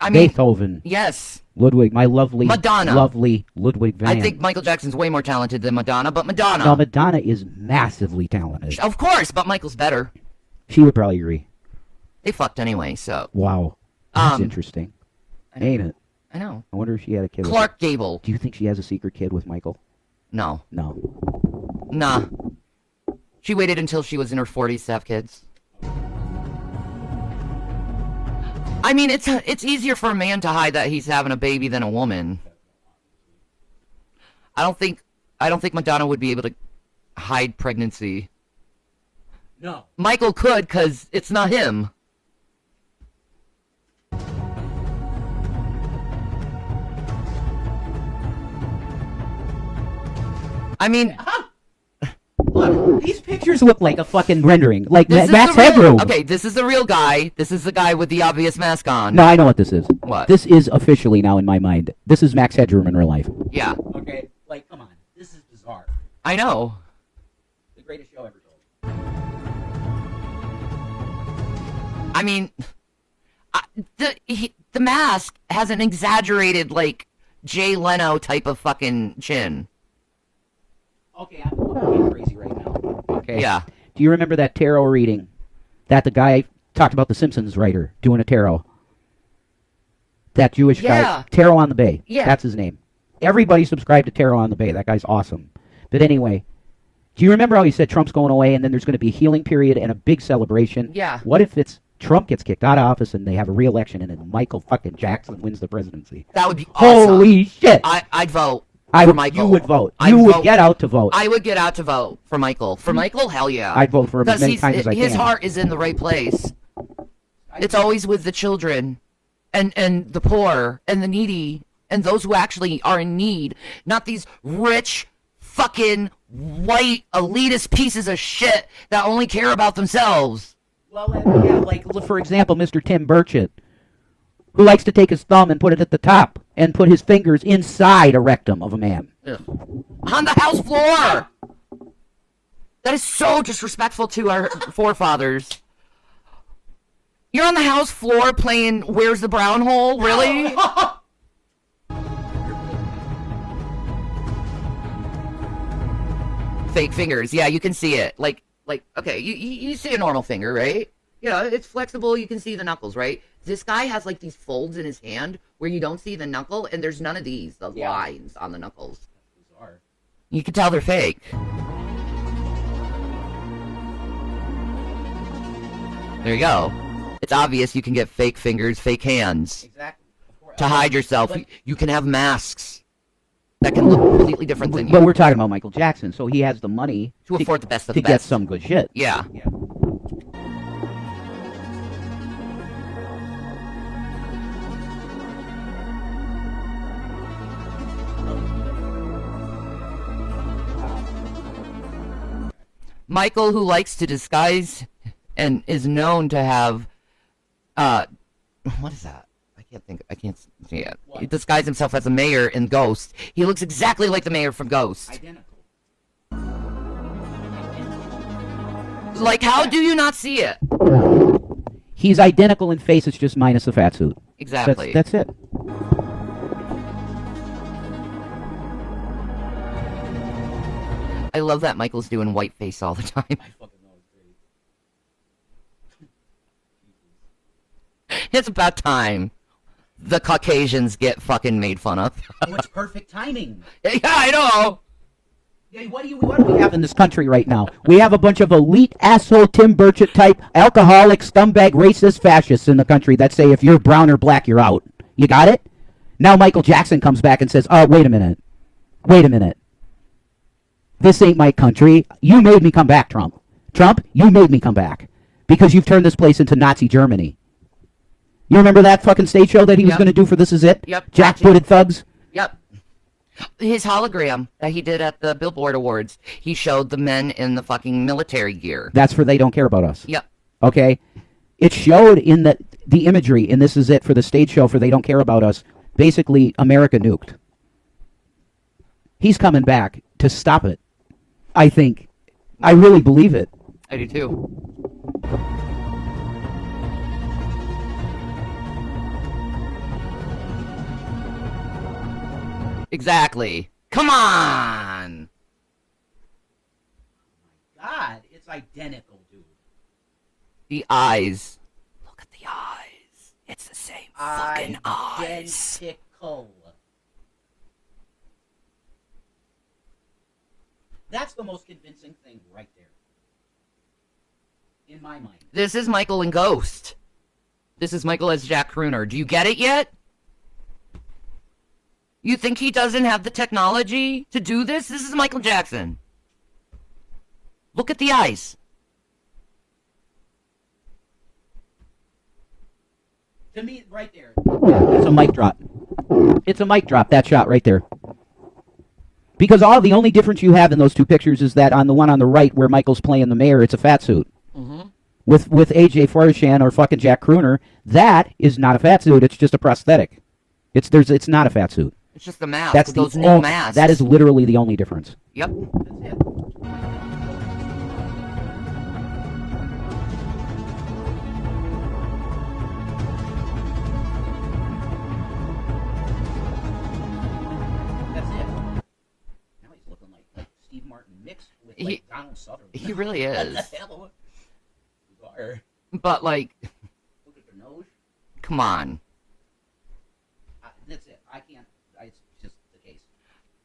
Speaker 1: I mean,
Speaker 2: Beethoven.
Speaker 1: Yes.
Speaker 2: Ludwig, my lovely,
Speaker 1: Madonna.
Speaker 2: lovely Ludwig van.
Speaker 1: I think Michael Jackson's way more talented than Madonna, but Madonna.
Speaker 2: No, Madonna is massively talented.
Speaker 1: Of course, but Michael's better.
Speaker 2: She would probably agree.
Speaker 1: They fucked anyway, so.
Speaker 2: Wow. That's interesting. Ain't it?
Speaker 1: I know.
Speaker 2: I wonder if she had a kid
Speaker 1: Clark Gable.
Speaker 2: Do you think she has a secret kid with Michael?
Speaker 1: No.
Speaker 2: No.
Speaker 1: Nah. She waited until she was in her 40s to have kids. I mean, it's easier for a man to hide that he's having a baby than a woman. I don't think Madonna would be able to hide pregnancy.
Speaker 2: No.
Speaker 1: Michael could, because it's not him. I mean...
Speaker 2: Look, these pictures look like a fucking rendering. Like Max Headroom.
Speaker 1: Okay, this is the real guy. This is the guy with the obvious mask on.
Speaker 2: No, I know what this is.
Speaker 1: What?
Speaker 2: This is officially now in my mind. This is Max Headroom in real life.
Speaker 1: Yeah.
Speaker 2: Okay, like, come on. This is bizarre.
Speaker 1: I know.
Speaker 2: The greatest show ever told.
Speaker 1: I mean, the mask has an exaggerated, like, Jay Leno type of fucking chin.
Speaker 2: Okay, I'm going crazy right now. Okay.
Speaker 1: Yeah.
Speaker 2: Do you remember that tarot reading that the guy talked about, the Simpsons writer doing a tarot? That Jewish guy. Tarot on the Bay.
Speaker 1: Yeah.
Speaker 2: That's his name. Everybody subscribed to Tarot on the Bay. That guy's awesome. But anyway, do you remember how he said Trump's going away and then there's going to be a healing period and a big celebration?
Speaker 1: Yeah.
Speaker 2: What if it's Trump gets kicked out of office and they have a re-election and then Michael fucking Jackson wins the presidency?
Speaker 1: That would be awesome.
Speaker 2: Holy shit.
Speaker 1: I'd vote.
Speaker 2: You would vote. You would get out to vote.
Speaker 1: I would get out to vote for Michael. For Michael, hell yeah.
Speaker 2: I'd vote for him as many times as I can.
Speaker 1: His heart is in the right place. It's always with the children and the poor and the needy and those who actually are in need, not these rich fucking white elitist pieces of shit that only care about themselves.
Speaker 2: Well, yeah, like, for example, Mr. Tim Burchett, who likes to take his thumb and put it at the top and put his fingers inside a rectum of a man.
Speaker 1: Ugh. On the house floor! That is so disrespectful to our forefathers. You're on the house floor playing Where's the Brown Hole? Really? Fake fingers. Yeah, you can see it. Like, okay, you see a normal finger, right? You know, it's flexible. You can see the knuckles, right? This guy has, like, these folds in his hand where you don't see the knuckle, and there's none of these, the lines on the knuckles.
Speaker 2: That's bizarre.
Speaker 1: You can tell they're fake. There you go. It's obvious you can get fake fingers, fake hands.
Speaker 2: Exactly.
Speaker 1: To hide yourself. You can have masks that can look completely different than you.
Speaker 2: But we're talking about Michael Jackson, so he has the money
Speaker 1: to afford the best of
Speaker 2: to
Speaker 1: the
Speaker 2: get
Speaker 1: best.
Speaker 2: some good shit.
Speaker 1: Yeah. Michael, who likes to disguise and is known to have, what is that? I can't see it. He disguised himself as a mayor in Ghost. He looks exactly like the mayor from Ghost.
Speaker 2: Identical.
Speaker 1: Like, how do you not see it?
Speaker 2: He's identical in face, it's just minus the fat suit.
Speaker 1: Exactly.
Speaker 2: That's it.
Speaker 1: I love that Michael's doing white face all the time. It's about time the Caucasians get fucking made fun of.
Speaker 2: Oh, it's perfect timing.
Speaker 1: Yeah, I know.
Speaker 2: Hey, what do we have in this country right now? We have a bunch of elite asshole Tim Burchett type alcoholic scumbag racist fascists in the country that say if you're brown or black you're out. You got it? Now Michael Jackson comes back and says, "Oh, wait a minute. This ain't my country. You made me come back, Trump. Trump, you made me come back because you've turned this place into Nazi Germany." You remember that fucking stage show that he was going to do for This Is It?
Speaker 1: Yep.
Speaker 2: Jackbooted thugs?
Speaker 1: Yep. His hologram that he did at the Billboard Awards, he showed the men in the fucking military gear.
Speaker 2: That's for They Don't Care About Us.
Speaker 1: Yep.
Speaker 2: Okay? It showed in the imagery in This Is It for the stage show for They Don't Care About Us, basically America nuked. He's coming back to stop it. I think. I really believe it.
Speaker 1: I do too. Exactly. Come on!
Speaker 2: God, it's identical, dude.
Speaker 1: The eyes. Look at the eyes. It's the same fucking eyes.
Speaker 2: Identical. That's the most convincing thing right there. In my mind.
Speaker 1: This is Michael in Ghost. This is Michael as Jack Crooner. Do you get it yet? You think he doesn't have the technology to do this? This is Michael Jackson. Look at the eyes.
Speaker 2: To me, right there. It's a mic drop. It's a mic drop, that shot right there. Because the only difference you have in those two pictures is that on the one on the right where Michael's playing the mayor, it's a fat suit.
Speaker 1: Mm-hmm.
Speaker 2: With AJ Farishan or fucking Jack Crooner, that is not a fat suit, it's just a prosthetic. It's not a fat suit.
Speaker 1: It's just a mask.
Speaker 2: That's
Speaker 1: with those new masks.
Speaker 2: That is literally the only difference.
Speaker 1: Yep.
Speaker 2: That's it. Now he's looking like Steve Martin mixed with Donald Sutherland.
Speaker 1: He really is.
Speaker 2: What the hell?
Speaker 1: But like,
Speaker 2: Look at the nose.
Speaker 1: come on.
Speaker 2: That's it. I can't. It's just the case.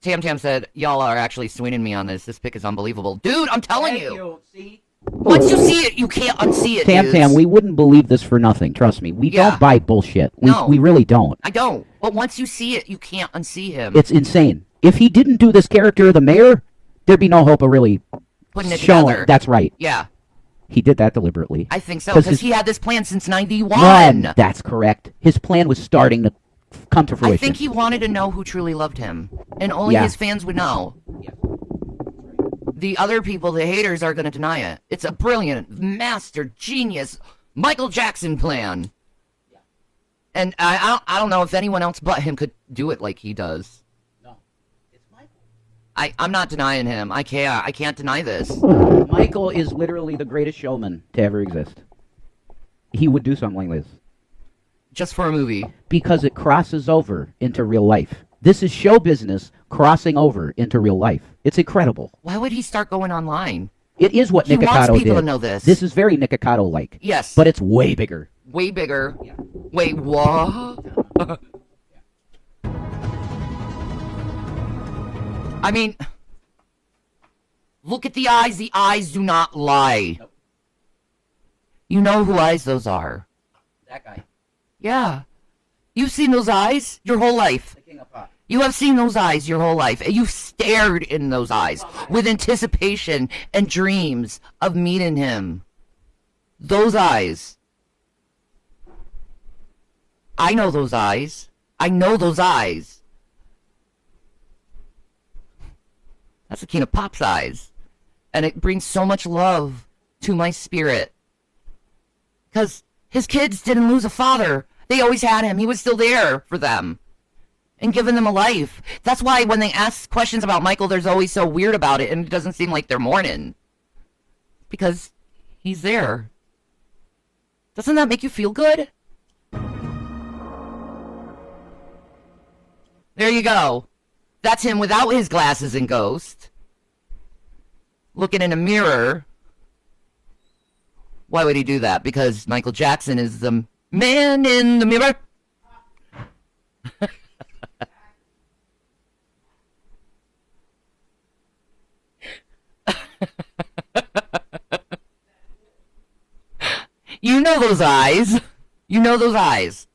Speaker 1: Tam Tam said, y'all are actually swinging me on this. This pic is unbelievable. Dude, I'm telling
Speaker 2: Thank
Speaker 1: you.
Speaker 2: you. See?
Speaker 1: Once you see it, you can't unsee it,
Speaker 2: Tam
Speaker 1: dudes.
Speaker 2: Tam, we wouldn't believe this for nothing. Trust me. We don't buy bullshit. We really don't.
Speaker 1: I don't. But once you see it, you can't unsee him.
Speaker 2: It's insane. If he didn't do this character of the mayor, there'd be no hope of really
Speaker 1: Putting it
Speaker 2: showing.
Speaker 1: together.
Speaker 2: That's right.
Speaker 1: Yeah.
Speaker 2: He did that deliberately.
Speaker 1: I think so, because he had this plan since 91.
Speaker 2: That's correct. His plan was starting to come to fruition.
Speaker 1: I think he wanted to know who truly loved him. And only
Speaker 2: Yeah.
Speaker 1: his fans would know. The other people, the haters, are going to deny it. It's a brilliant, master, genius Michael Jackson plan. And I don't know if anyone else but him could do it like he does.
Speaker 2: No. It's Michael.
Speaker 1: I'm not denying him. I can't deny this.
Speaker 2: Michael is literally the greatest showman to ever exist. He would do something like this.
Speaker 1: Just for a movie.
Speaker 2: Because it crosses over into real life. This is show business crossing over into real life. It's incredible.
Speaker 1: Why would he start going online?
Speaker 2: It is what
Speaker 1: He
Speaker 2: Nick
Speaker 1: wants
Speaker 2: Ocado
Speaker 1: people
Speaker 2: did.
Speaker 1: to know this.
Speaker 2: This is very Nick Ocado-like.
Speaker 1: Yes.
Speaker 2: But it's way bigger.
Speaker 1: Way bigger. Yeah. Wait, what? I mean, look at the eyes. The eyes do not lie.
Speaker 2: Nope.
Speaker 1: You know who eyes those are.
Speaker 2: That guy.
Speaker 1: Yeah. You've seen those eyes your whole life.
Speaker 2: The king of pop.
Speaker 1: You have seen those eyes your whole life, and you've stared in those eyes with anticipation and dreams of meeting him. Those eyes. I know those eyes. I know those eyes. That's the king of pop's eyes. And it brings so much love to my spirit. Because his kids didn't lose a father. They always had him. He was still there for them. And giving them a life. That's why when they ask questions about Michael, there's always so weird about it. And it doesn't seem like they're mourning. Because he's there. Doesn't that make you feel good? There you go. That's him without his glasses and ghost. Looking in a mirror. Why would he do that? Because Michael Jackson is the man in the mirror. You know those eyes. You know those eyes.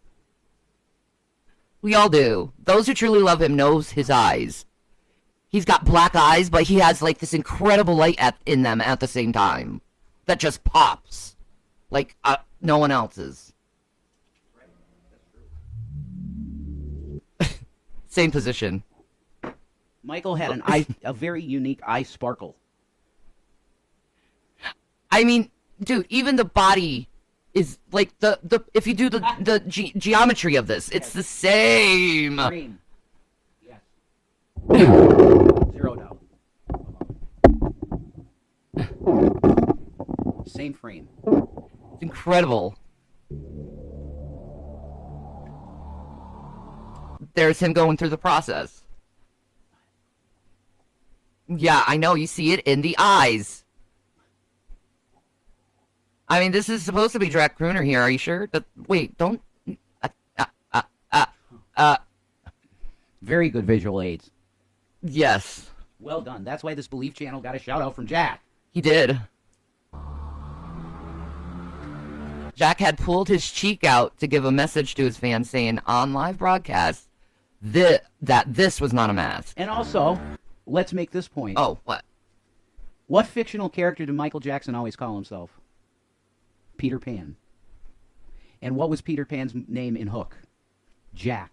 Speaker 1: We all do. Those who truly love him knows his eyes. He's got black eyes, but he has like this incredible light in them at the same time. That just pops. Like no one else's. Same position.
Speaker 2: Michael had a very unique eye sparkle.
Speaker 1: I mean, dude, even the body is like the if you do the geometry of this, it's the same.
Speaker 2: Frame. Yes. 0 doubt. Same frame.
Speaker 1: It's incredible. There's him going through the process. Yeah, I know. You see it in the eyes. I mean, this is supposed to be Jack Crooner here. Are you sure? Wait, don't.
Speaker 2: Very good visual aids.
Speaker 1: Yes.
Speaker 2: Well done. That's why this Belief channel got a shout out from Jack.
Speaker 1: He did. Jack had pulled his cheek out to give a message to his fans saying on live broadcast that this was not a mask.
Speaker 2: And also, let's make this point.
Speaker 1: Oh, what?
Speaker 2: What fictional character did Michael Jackson always call himself? Peter Pan. And what was Peter Pan's name in Hook? Jack.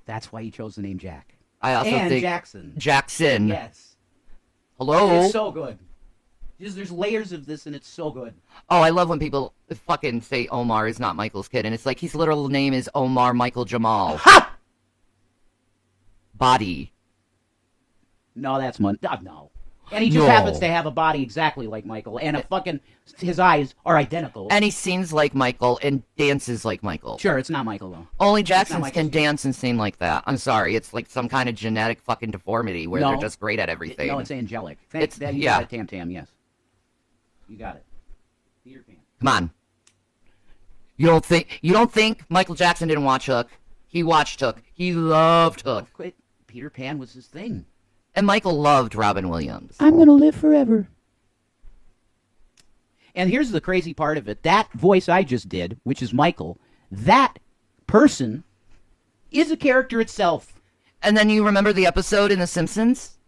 Speaker 2: That's why he chose the name Jack.
Speaker 1: I also think
Speaker 2: Jackson.
Speaker 1: Jackson.
Speaker 2: Yes.
Speaker 1: Hello?
Speaker 2: It's so good. There's layers of this, and it's so good.
Speaker 1: Oh, I love when people fucking say Omar is not Michael's kid, and it's like his literal name is Omar Michael Jamal.
Speaker 2: Ha!
Speaker 1: Body.
Speaker 2: No, that's no. And he just happens to have a body exactly like Michael, and his eyes are identical.
Speaker 1: And he sings like Michael and dances like Michael.
Speaker 2: Sure, it's not Michael, though.
Speaker 1: Only Jacksons can dance and sing like that. I'm sorry, it's like some kind of genetic fucking deformity where they're just great at everything.
Speaker 2: No, it's angelic.
Speaker 1: You
Speaker 2: got it, Tam Tam, yes. You got it. Peter Pan.
Speaker 1: Come on. You don't think Michael Jackson didn't watch Hook? He watched Hook. He loved Hook.
Speaker 2: Peter Pan was his thing.
Speaker 1: And Michael loved Robin Williams.
Speaker 2: I'm going to live forever. And here's the crazy part of it. That voice I just did, which is Michael, that person is a character itself.
Speaker 1: And then you remember the episode in The Simpsons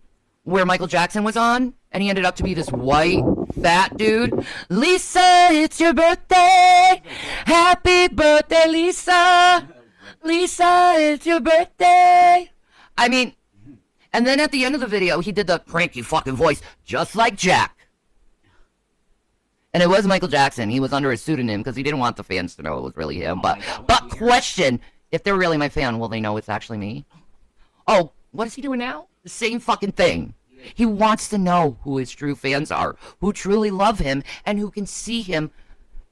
Speaker 1: where Michael Jackson was on? And he ended up to be this white, fat dude. Lisa, it's your birthday. Happy birthday, Lisa. Lisa, it's your birthday. I mean... And then at the end of the video, he did the cranky fucking voice, just like Jack. And it was Michael Jackson. He was under a pseudonym because he didn't want the fans to know it was really him. But question, if they're really my fan, will they know it's actually me? Oh, what is he doing now? The same fucking thing. He wants to know who his true fans are, who truly love him, and who can see him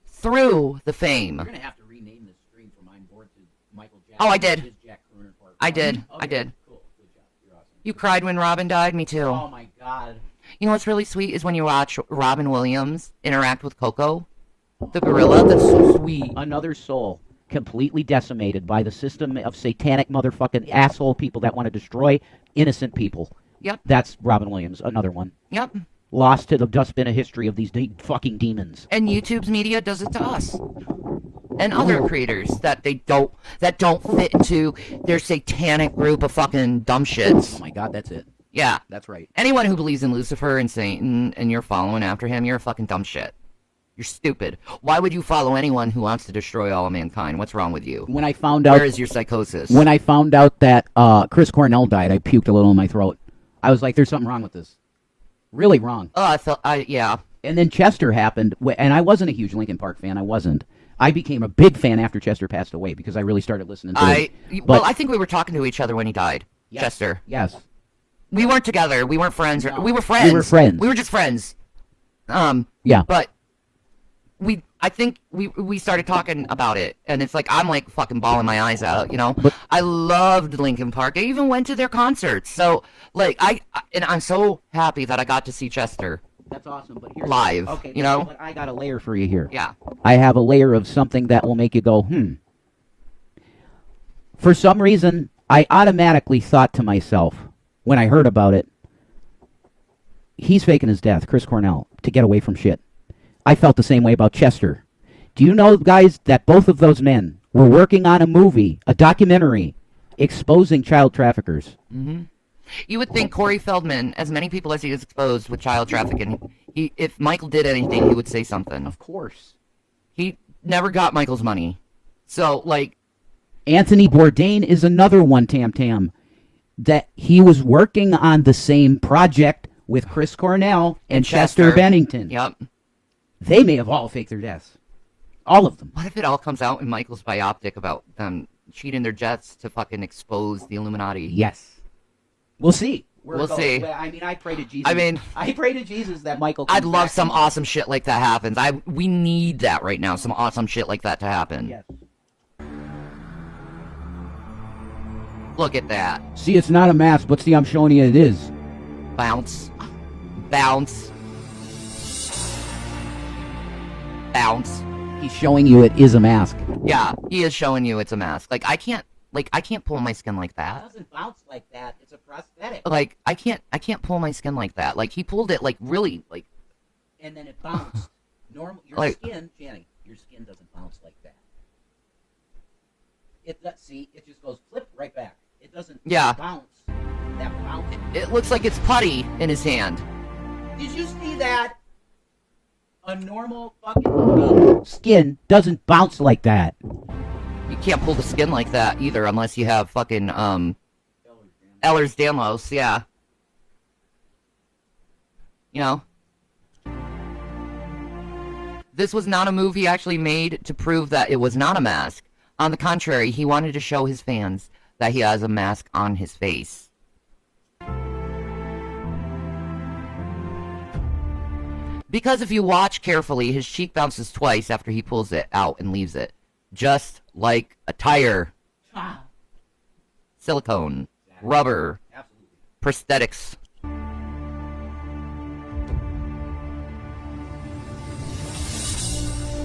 Speaker 1: through the fame.
Speaker 2: You're going to have to rename this stream from I'm Bored to Michael Jackson.
Speaker 1: Oh, I did. I did.
Speaker 2: Okay.
Speaker 1: I did.
Speaker 2: Cool. Good job. You're awesome.
Speaker 1: You cried when Robin died? Me too.
Speaker 2: Oh, my God.
Speaker 1: You know what's really sweet is when you watch Robin Williams interact with Coco, the gorilla. That's so sweet.
Speaker 2: Another soul completely decimated by the system of satanic motherfucking asshole people that want to destroy innocent people.
Speaker 1: Yep.
Speaker 2: That's Robin Williams, another one.
Speaker 1: Yep.
Speaker 2: lost to the dustbin of history of these fucking demons.
Speaker 1: And YouTube's media does it to us. And other creators that don't fit into their satanic group of fucking dumb shits.
Speaker 2: Oh my god, that's it.
Speaker 1: Yeah.
Speaker 2: That's right.
Speaker 1: Anyone who believes in Lucifer and Satan and you're following after him, you're a fucking dumb shit. You're stupid. Why would you follow anyone who wants to destroy all of mankind? What's wrong with you?
Speaker 2: When I found out...
Speaker 1: Where is your psychosis?
Speaker 2: When I found out that Chris Cornell died, I puked a little in my throat. I was like, there's something wrong with this. Really wrong.
Speaker 1: Oh, yeah.
Speaker 2: And then Chester happened, and I wasn't a huge Linkin Park fan. I wasn't. I became a big fan after Chester passed away because I really started listening to it.
Speaker 1: Well, I think we were talking to each other when he died.
Speaker 2: Yes.
Speaker 1: Chester.
Speaker 2: Yes.
Speaker 1: We weren't together. We weren't friends.
Speaker 2: No.
Speaker 1: We were friends.
Speaker 2: We were friends.
Speaker 1: We were just friends.
Speaker 2: Yeah.
Speaker 1: But I think we started talking about it, and it's like I'm like fucking bawling my eyes out, you know. But I loved Linkin Park. I even went to their concerts. So like and I'm so happy that I got to see Chester.
Speaker 2: That's awesome. But here's
Speaker 1: live,
Speaker 2: okay,
Speaker 1: you know.
Speaker 2: But I got a layer for you here.
Speaker 1: Yeah.
Speaker 2: I have a layer of something that will make you go, For some reason, I automatically thought to myself when I heard about it, he's faking his death, Chris Cornell, to get away from shit. I felt the same way about Chester. Do you know, guys, that both of those men were working on a movie, a documentary, exposing child traffickers?
Speaker 1: Mm-hmm. You would think Corey Feldman, as many people as he has exposed with child trafficking, if Michael did anything, he would say something.
Speaker 2: Of course.
Speaker 1: He never got Michael's money. So, like...
Speaker 2: Anthony Bourdain is another one, Tam, that he was working on the same project with Chris Cornell and Chester Bennington.
Speaker 1: Yep.
Speaker 2: They may have all faked their deaths. All of them.
Speaker 1: What if it all comes out in Michael's biopic about them cheating their jets to fucking expose the Illuminati?
Speaker 2: Yes. We'll see.
Speaker 1: We'll see.
Speaker 2: I mean, I pray to Jesus. I pray to Jesus that Michael comes
Speaker 1: I'd love
Speaker 2: back.
Speaker 1: some awesome shit like that happens. We need that right now. Some awesome shit like that to happen.
Speaker 2: Yes.
Speaker 1: Look at that.
Speaker 2: See, it's not a mask, but see, I'm showing you it is.
Speaker 1: Bounce. Bounce. Bounce.
Speaker 2: He's showing you it is a mask.
Speaker 1: Yeah, he is showing you it's a mask. Like I can't pull my skin like that.
Speaker 2: It doesn't bounce like that. It's a prosthetic.
Speaker 1: Like I can't pull my skin like that. Like he pulled it like really like.
Speaker 2: And then it bounced. Normal. Skin, Shanny. Your skin doesn't bounce like that. See, it just goes flip right back. It doesn't bounce. That bounce.
Speaker 1: It looks like it's putty in his hand.
Speaker 2: Did you see that? A normal fucking skin doesn't bounce like that.
Speaker 1: You can't pull the skin like that either unless you have fucking Ehlers-Danlos, yeah. You know? This was not a movie actually made to prove that it was not a mask. On the contrary, he wanted to show his fans that he has a mask on his face. Because if you watch carefully, his cheek bounces twice after he pulls it out and leaves it. Just like a tire. Silicone. Rubber. Prosthetics.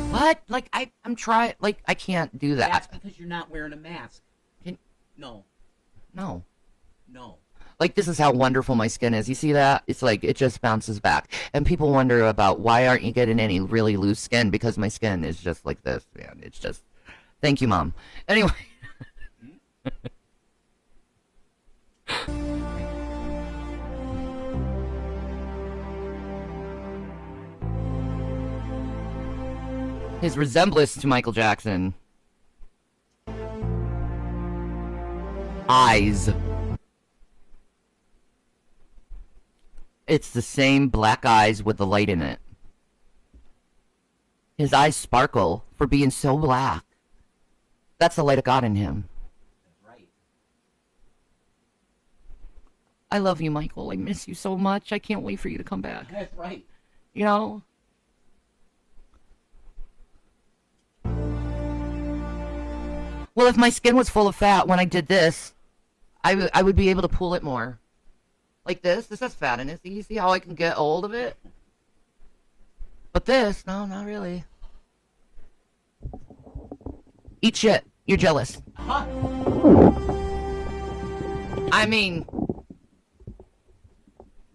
Speaker 1: What? Like, I'm trying, like, I can't do that.
Speaker 2: That's because you're not wearing a mask. No.
Speaker 1: No.
Speaker 2: No.
Speaker 1: Like, this is how wonderful my skin is. You see that? It's like, it just bounces back. And people wonder about why aren't you getting any really loose skin? Because my skin is just like this, man. It's just, thank you, Mom. Anyway. His resemblance to Michael Jackson. Eyes. It's the same black eyes with the light in it. His eyes sparkle for being so black. That's the light of God in him.
Speaker 2: That's right.
Speaker 1: I love you, Michael. I miss you so much. I can't wait for you to come back.
Speaker 2: That's right.
Speaker 1: You know? Well, if my skin was full of fat when I did this, I would be able to pull it more. Like this. This has fat in it. You see how I can get hold of it? But this, no, not really. Eat shit. You're jealous.
Speaker 2: Huh?
Speaker 1: I mean...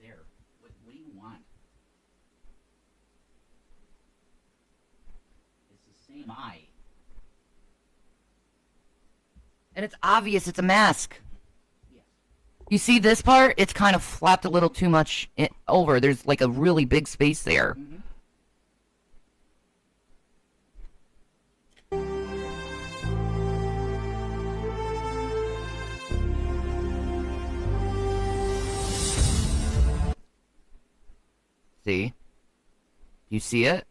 Speaker 2: There. What do you want?
Speaker 1: And it's obvious it's a mask. You see this part? It's kind of flapped a little too much over. There's like a really big space there. See? You see it?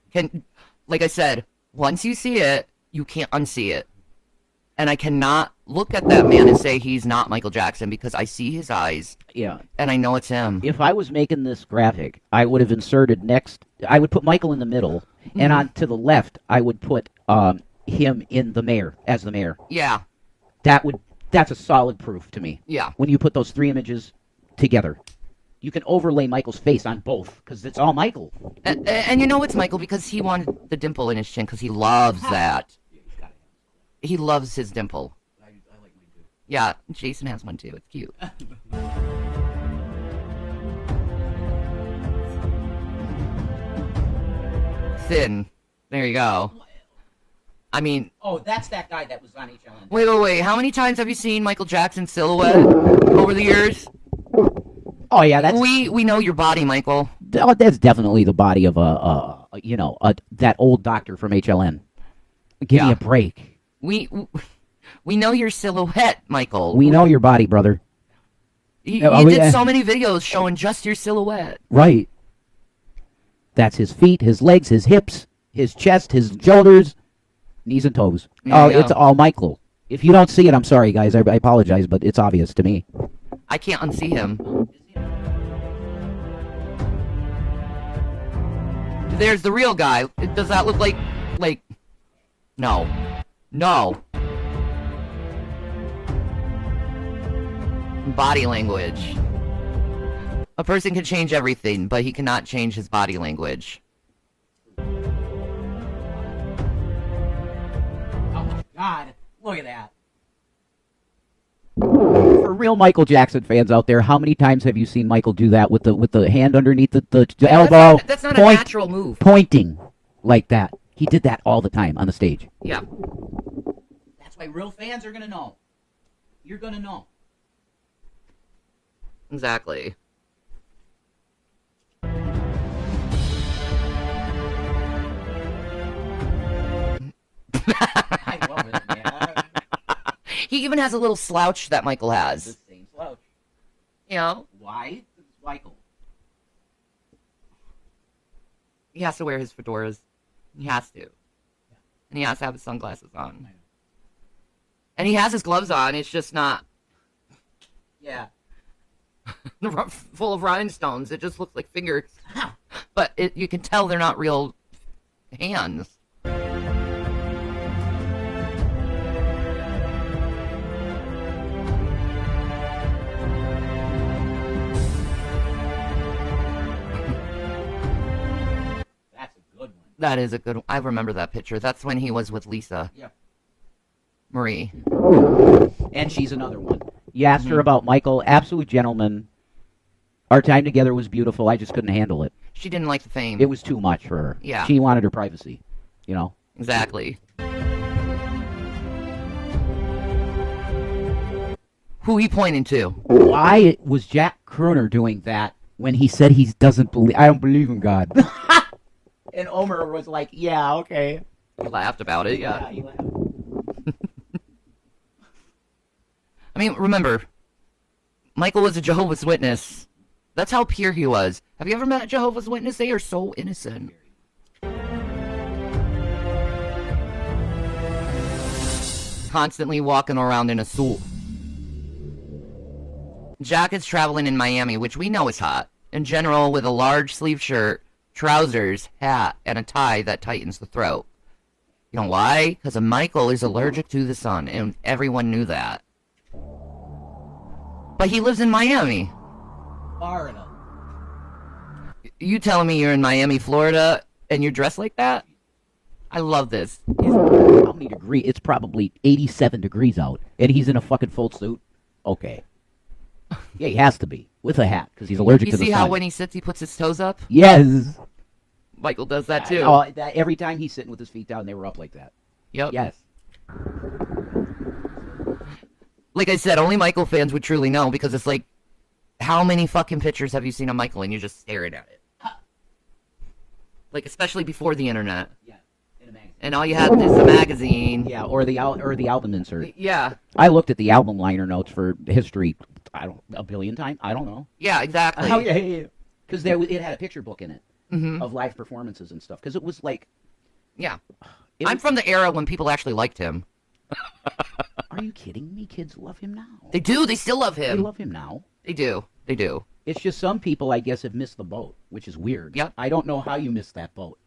Speaker 1: Like I said, once you see it, you can't unsee it. And I cannot look at that man and say he's not Michael Jackson because I see his eyes.
Speaker 2: Yeah.
Speaker 1: And I know it's him.
Speaker 2: If I was making this graphic, I would have inserted I would put Michael in the middle, and on to the left, I would put him in the mayor, as the mayor.
Speaker 1: Yeah.
Speaker 2: That's a solid proof to me.
Speaker 1: Yeah.
Speaker 2: When you put those three images together. You can overlay Michael's face on both, because it's all Michael.
Speaker 1: And you know it's Michael because he wanted the dimple in his chin because he loves that. He loves his dimple. I like mine too. Yeah, Jason has one too. It's cute. Thin. There you go. I mean...
Speaker 2: Oh, that's that guy that was on HLN.
Speaker 1: Wait. How many times have you seen Michael Jackson's silhouette over the years?
Speaker 2: Oh, yeah, that's...
Speaker 1: We know your body, Michael.
Speaker 2: Oh, that's definitely the body of that old doctor from HLN. Give me a break.
Speaker 1: We know your silhouette, Michael.
Speaker 2: We know your body, brother.
Speaker 1: You did so many videos showing just your silhouette.
Speaker 2: Right. That's his feet, his legs, his hips, his chest, his shoulders, knees and toes. It's all Michael. If you don't see it, I'm sorry, guys. I apologize, but it's obvious to me.
Speaker 1: I can't unsee him. There's the real guy. Does that look like... No. Body language. A person can change everything, but he cannot change his body language.
Speaker 2: Oh my God! Look at that. For real Michael Jackson fans out there, how many times have you seen Michael do that with the hand underneath the elbow?
Speaker 1: That's not a natural move.
Speaker 2: Pointing like that. He did that all the time on the stage.
Speaker 1: Yeah.
Speaker 2: That's why real fans are gonna know. You're gonna know.
Speaker 1: Exactly.
Speaker 2: I love it, man.
Speaker 1: He even has a little slouch that Michael has.
Speaker 2: The same slouch.
Speaker 1: You know?
Speaker 2: Why? It's Michael.
Speaker 1: He has to wear his fedoras. He has to. And he has to have his sunglasses on. And he has his gloves on. It's just not...
Speaker 2: Yeah.
Speaker 1: full of rhinestones. It just looks like fingers. But you can tell they're not real hands.
Speaker 2: That's a good one.
Speaker 1: That is a good one. I remember that picture. That's when he was with Lisa.
Speaker 2: Yeah.
Speaker 1: Marie.
Speaker 2: And she's another one. You asked her about Michael. Absolute gentleman. Our time together was beautiful. I just couldn't handle it.
Speaker 1: She didn't like the fame.
Speaker 2: It was too much for her.
Speaker 1: Yeah.
Speaker 2: She wanted her privacy. You know?
Speaker 1: Exactly. Who he pointing to?
Speaker 2: Why was Jack Kroner doing that when he said he doesn't believe... I don't believe in God. And Omer was like, yeah, okay.
Speaker 1: He laughed about it, yeah.
Speaker 2: He laughed.
Speaker 1: I mean, remember, Michael was a Jehovah's Witness. That's how pure he was. Have you ever met a Jehovah's Witness? They are so innocent. Constantly walking around in a suit. Jack is traveling in Miami, which we know is hot. In general, with a large sleeve shirt, trousers, hat, and a tie that tightens the throat. You know why? Because Michael is allergic to the sun, and everyone knew that. But he lives in Miami.
Speaker 2: Florida.
Speaker 1: You telling me you're in Miami, Florida, and you're dressed like that? I love this.
Speaker 2: How many degrees? It's probably 87 degrees out, and he's in a fucking full suit? Okay. Yeah, he has to be. With a hat, because he's allergic to the sun.
Speaker 1: You see how when he sits, he puts his toes up?
Speaker 2: Yes.
Speaker 1: Michael does that too.
Speaker 2: Oh, every time he's sitting with his feet down, they were up like that.
Speaker 1: Yep.
Speaker 2: Yes.
Speaker 1: Like I said, only Michael fans would truly know because it's like, how many fucking pictures have you seen of Michael and you're just staring at it? Like, especially before the internet.
Speaker 2: Yeah, in a magazine.
Speaker 1: And all you had is the magazine.
Speaker 2: Yeah, or the album insert.
Speaker 1: Yeah.
Speaker 2: I looked at the album liner notes for history, a billion times. I don't know.
Speaker 1: Yeah, exactly.
Speaker 2: Oh, yeah. Because it had a picture book in it
Speaker 1: Mhm.
Speaker 2: of live performances and stuff. Because it was like...
Speaker 1: Yeah. I'm from the era when people actually liked him.
Speaker 2: Are you kidding me? Kids love him now.
Speaker 1: They do. They still love him.
Speaker 2: They love him now.
Speaker 1: They do. They do.
Speaker 2: It's just some people, I guess, have missed the boat, which is weird.
Speaker 1: Yep.
Speaker 2: I don't know how you missed that boat,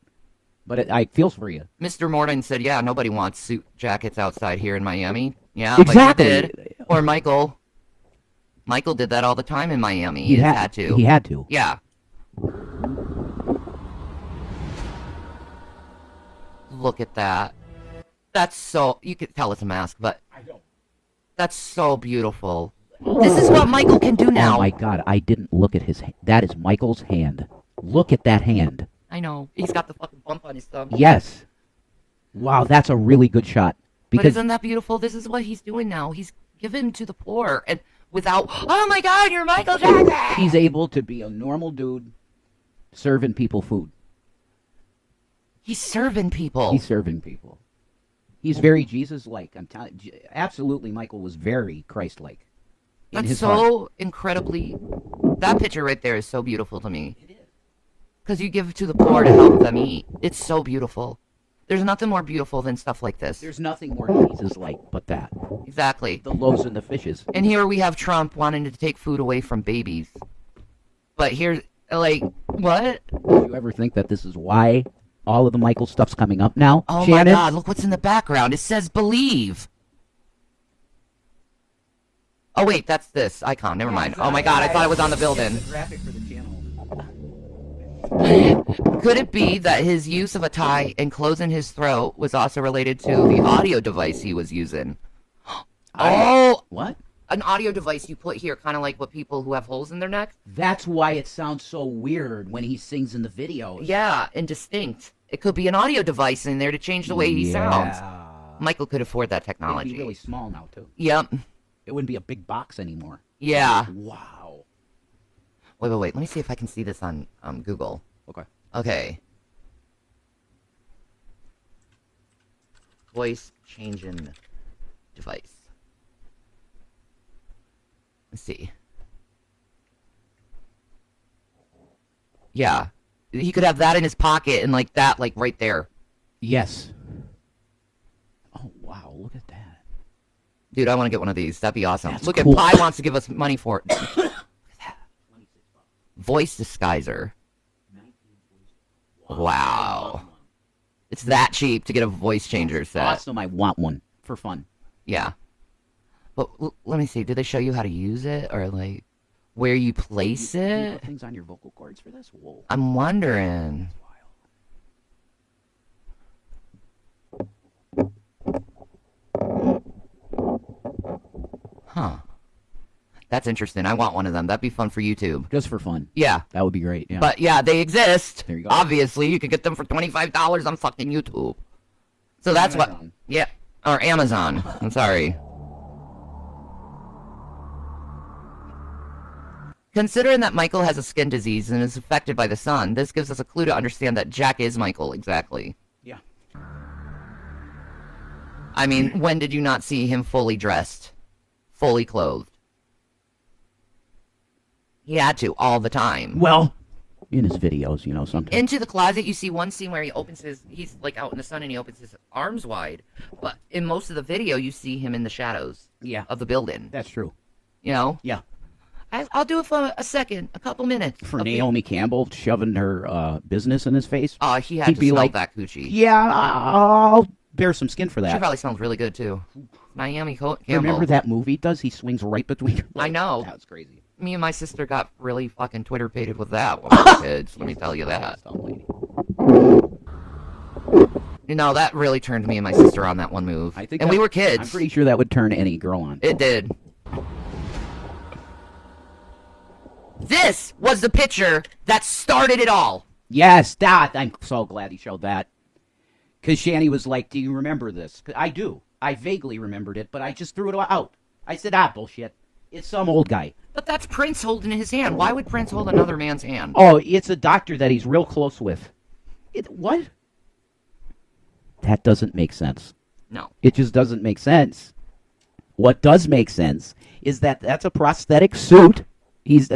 Speaker 2: but I feels for you.
Speaker 1: Mr. Morton said, yeah, nobody wants suit jackets outside here in Miami. Yeah,
Speaker 2: Exactly.
Speaker 1: But you did. Or Michael. Michael did that all the time in Miami.
Speaker 2: He
Speaker 1: He
Speaker 2: had-
Speaker 1: had to.
Speaker 2: he had to.
Speaker 1: Yeah. Look at that. That's so... You could tell it's a mask, but...
Speaker 2: I don't.
Speaker 1: That's so beautiful. This is what Michael can do now.
Speaker 2: Oh, my God. I didn't look at his hand. That is Michael's hand. Look at that hand.
Speaker 1: I know. He's got the fucking bump on his thumb.
Speaker 2: Yes. Wow, that's a really good shot.
Speaker 1: But
Speaker 2: Because
Speaker 1: isn't that beautiful? This is what he's doing now. He's given to the poor and without, oh my God, you're Michael Jackson.
Speaker 2: he's able to be a normal dude serving people food.
Speaker 1: He's serving people.
Speaker 2: He's serving people. He's very Jesus-like. I'm telling you, absolutely, Michael was very Christ-like. in
Speaker 1: That's
Speaker 2: his
Speaker 1: so
Speaker 2: heart.
Speaker 1: incredibly. That picture right there is so beautiful to me. It is. Because you give to the poor to help them eat. It's so beautiful. There's nothing more beautiful than stuff like this.
Speaker 2: There's nothing more Jesus-like but that.
Speaker 1: Exactly.
Speaker 2: The loaves and the fishes.
Speaker 1: And here we have Trump wanting to take food away from babies. But here's, like, what?
Speaker 2: Did you ever think that this is why all of the Michael stuff's coming up now,
Speaker 1: Oh
Speaker 2: Shannon?
Speaker 1: my God, look what's in the background. It says believe. Oh wait, that's this icon. Never mind. Oh my God, I thought it was on the building.
Speaker 2: Graphic for the channel.
Speaker 1: Could it be that his use of a tie and closing his throat was also related to the audio device he was using? Oh!
Speaker 2: What?
Speaker 1: An audio device you put here, kind of like what people who have holes in their neck?
Speaker 2: That's why it sounds so weird when he sings in the videos.
Speaker 1: Yeah, and distinct. It could be an audio device in there to change the way he sounds. Michael could afford that technology.
Speaker 2: It'd be really small now, too.
Speaker 1: Yep.
Speaker 2: It wouldn't be a big box anymore.
Speaker 1: Yeah.
Speaker 2: Wow.
Speaker 1: Wait. Let me see if I can see this on Google.
Speaker 2: Okay.
Speaker 1: Okay. Voice changing device. Let's see. Yeah. He could have that in his pocket and like that, like right there.
Speaker 2: Yes. Oh, wow. Look at that.
Speaker 1: Dude, I want to get one of these. That'd be awesome.
Speaker 2: That's
Speaker 1: Look
Speaker 2: cool.
Speaker 1: at Pi wants to give us money for it. Look at that. Voice disguiser. Wow. It's that cheap to get a voice changer set.
Speaker 2: Awesome. I want one for fun.
Speaker 1: Yeah. But let me see. Did they show you how to use it or like where you place
Speaker 2: You
Speaker 1: it?
Speaker 2: put things on your vocal cords for this? Whoa.
Speaker 1: I'm wondering. Huh. That's interesting. I want one of them. That'd be fun for YouTube.
Speaker 2: Just for fun.
Speaker 1: Yeah.
Speaker 2: That would be great. Yeah.
Speaker 1: But yeah, they exist.
Speaker 2: There you go.
Speaker 1: Obviously, you could get them for $25 on fucking YouTube. So that's what.
Speaker 2: Amazon.
Speaker 1: Yeah. Or Amazon. I'm sorry. Considering that Michael has a skin disease and is affected by the sun, this gives us a clue to understand that Jack is Michael, exactly.
Speaker 2: Yeah.
Speaker 1: I mean, when did you not see him fully dressed? Fully clothed? He had to, all the time.
Speaker 2: Well, in his videos, you know, sometimes.
Speaker 1: Into the closet, you see one scene where he's like out in the sun and he opens his arms wide. But in most of the video, you see him in the shadows of the building.
Speaker 2: That's true.
Speaker 1: You know?
Speaker 2: Yeah.
Speaker 1: I'll do it for a second, a couple minutes.
Speaker 2: For
Speaker 1: Okay.
Speaker 2: Naomi Campbell shoving her business in his face.
Speaker 1: Oh, he had
Speaker 2: he'd
Speaker 1: to
Speaker 2: be
Speaker 1: smell
Speaker 2: like,
Speaker 1: that coochie.
Speaker 2: Yeah, I'll bear some skin for
Speaker 1: She
Speaker 2: that.
Speaker 1: probably smells really good, too. Naomi Campbell.
Speaker 2: Remember that movie does? He swings right between her legs.
Speaker 1: I know.
Speaker 2: That was crazy.
Speaker 1: Me and my sister got really fucking Twitter-pated with that when we were kids. Let me tell you that. You know, that really turned me and my sister on that one move.
Speaker 2: I think
Speaker 1: and we were kids.
Speaker 2: I'm pretty sure that would turn any girl on.
Speaker 1: It did. This was the picture that started it all.
Speaker 2: Yes, that. I'm so glad he showed that. Because Shanny was like, do you remember this? 'Cause I do. I vaguely remembered it, but I just threw it out. I said, bullshit. It's some old guy.
Speaker 1: But that's Prince holding his hand. Why would Prince hold another man's hand?
Speaker 2: Oh, it's a doctor that he's real close with. What? That doesn't make sense.
Speaker 1: No.
Speaker 2: It just doesn't make sense. What does make sense is that that's a prosthetic suit.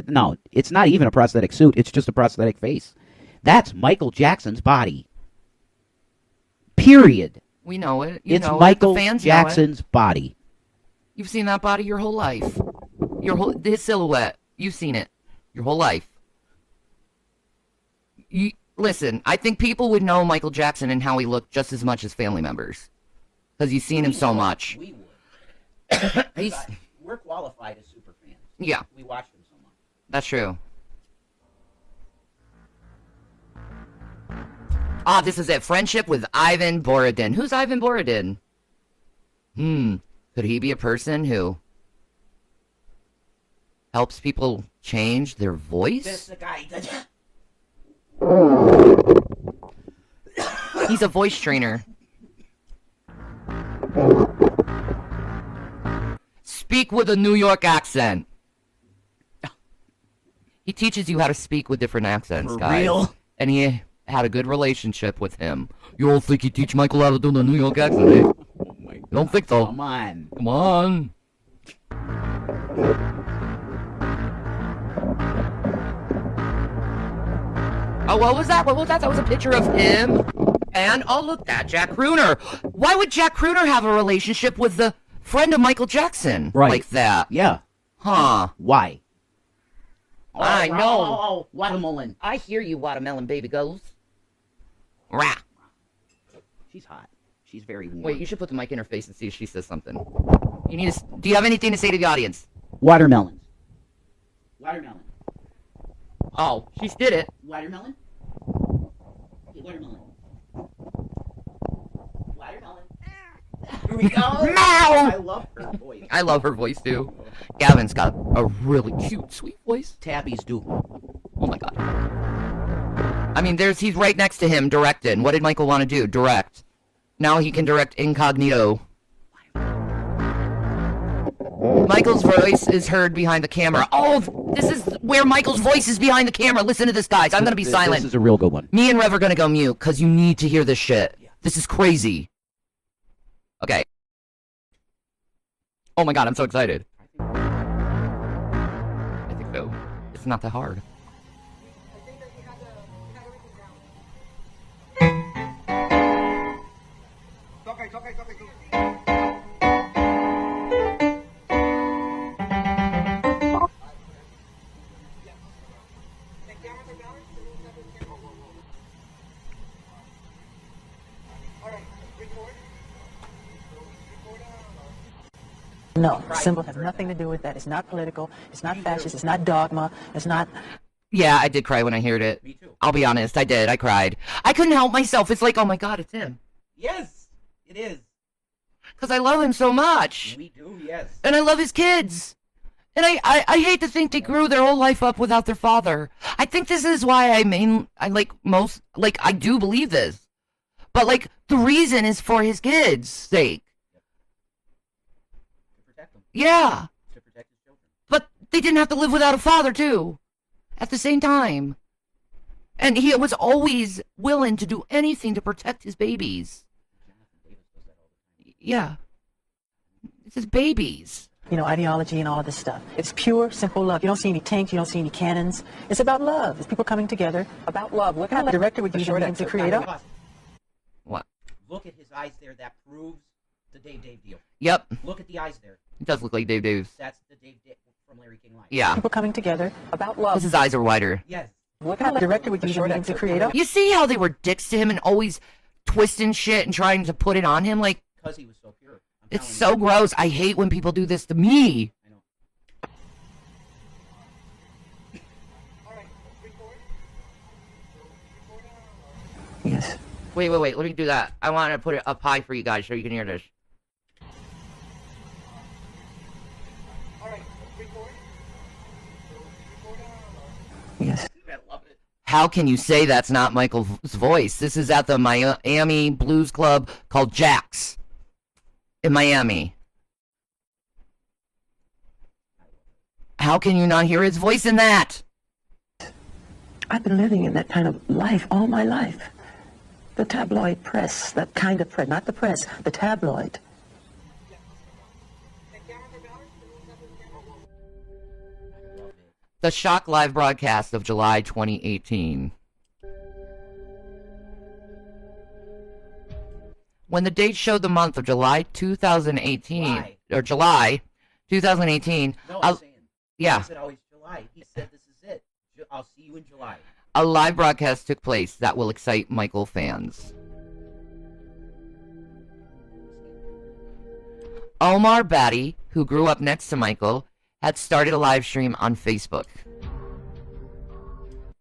Speaker 2: No, it's not even a prosthetic suit. It's just a prosthetic face. That's Michael Jackson's body. Period.
Speaker 1: We know it.
Speaker 2: It's Michael Jackson's body.
Speaker 1: You've seen that body your whole life. His silhouette. You've seen it your whole life. Listen, I think people would know Michael Jackson and how he looked just as much as family members. Because you've seen him so much.
Speaker 2: We would. We're qualified as super fans.
Speaker 1: Yeah.
Speaker 2: We watched him so much.
Speaker 1: That's true. This is it. Friendship with Ivan Borodin. Who's Ivan Borodin? Could he be a person who helps people change their voice?
Speaker 2: That's the guy that...
Speaker 1: He's a voice trainer. Speak with a New York accent. He teaches you how to speak with different accents, guys.
Speaker 2: Real?
Speaker 1: And he had a good relationship with him. You don't think he teach Michael how to do the New York accent, eh?
Speaker 2: Oh my God.
Speaker 1: Don't think so.
Speaker 2: Come on.
Speaker 1: Come on. Oh, what was that? What was that? That was a picture of him. And, oh, look, that Jack Crooner. Why would Jack Crooner have a relationship with the friend of Michael Jackson like that?
Speaker 2: Yeah.
Speaker 1: Huh.
Speaker 2: Why?
Speaker 1: I know.
Speaker 2: Oh, watermelon.
Speaker 1: I hear you, watermelon baby goes. Rah.
Speaker 2: She's hot. She's very warm.
Speaker 1: Wait, you should put the mic in her face and see if she says something. You need to, do you have anything to say to the audience?
Speaker 2: Watermelon. Watermelon.
Speaker 1: Oh, she did it.
Speaker 2: Watermelon? Hey, watermelon. Watermelon. Here we go. I love her voice.
Speaker 1: I love her voice, too. Gavin's got a really cute, sweet voice.
Speaker 2: Tabbies do.
Speaker 1: Oh, my God. I mean, he's right next to him, directing. What did Michael want to do? Direct. Now he can direct incognito. Michael's voice is heard behind the camera. Oh, this is where Michael's voice is behind the camera. Listen to this, guys. I'm going to be silent.
Speaker 2: This is a real good one.
Speaker 1: Me and Rev are going to go mute because you need to hear this shit. This is crazy. Okay. Oh my God, I'm so excited. I think so. It's not that hard.
Speaker 14: No, symbol has nothing to do with that. It's not political. It's not fascist. It's not dogma. It's not...
Speaker 1: Yeah, I did cry when I heard it. Me too. I'll be honest, I did. I cried. I couldn't help myself. It's like, oh my God, it's him.
Speaker 2: Yes, it is.
Speaker 1: Because I love him so much.
Speaker 2: We do, yes.
Speaker 1: And I love his kids. And I hate to think they grew their whole life up without their father. I think this is why I do believe this. But, like, the reason is for his kids' sake.
Speaker 2: To protect them.
Speaker 1: Yeah.
Speaker 2: To protect his children.
Speaker 1: But they didn't have to live without a father, too. At the same time. And he was always willing to do anything to protect his babies. Yeah. It's his babies.
Speaker 14: You know, ideology and all this stuff. It's pure, simple love. You don't see any tanks. You don't see any cannons. It's about love. It's people coming together about love. What kind of director would use the name to create a...
Speaker 1: What?
Speaker 2: Look at his eyes there. That proves the Dave deal.
Speaker 1: Yep.
Speaker 2: Look at the eyes there.
Speaker 1: It does look like Dave Dave's.
Speaker 2: That's the Dave from Larry King Live.
Speaker 1: Yeah.
Speaker 14: People coming together about love.
Speaker 1: Because his eyes are wider.
Speaker 2: Yes.
Speaker 14: What kind of director would use the name to create a...
Speaker 1: You see how they were dicks to him and always twisting shit and trying to put it on him? Like,
Speaker 2: because he was so pure.
Speaker 1: It's so gross. I hate when people do this to me.
Speaker 2: I know.
Speaker 14: Yes.
Speaker 1: Wait. Let me do that. I want to put it up high for you guys so you can hear this.
Speaker 14: Yes.
Speaker 1: How can you say that's not Michael's voice? This is at the Miami Blues Club called Jack's in Miami. How can you not hear his voice in that?
Speaker 14: I've been living in that kind of life all my life. The tabloid press, that kind of press, not the press, the tabloid.
Speaker 1: The shock live broadcast of July 2018. When the date showed the month of July 2018, or July 2018,
Speaker 2: No, I'm saying.
Speaker 1: yeah,
Speaker 2: He said always July. He said this is it. I'll see you in July.
Speaker 1: a live broadcast took place that will excite Michael fans. Omar Batty, who grew up next to Michael, had started a live stream on Facebook.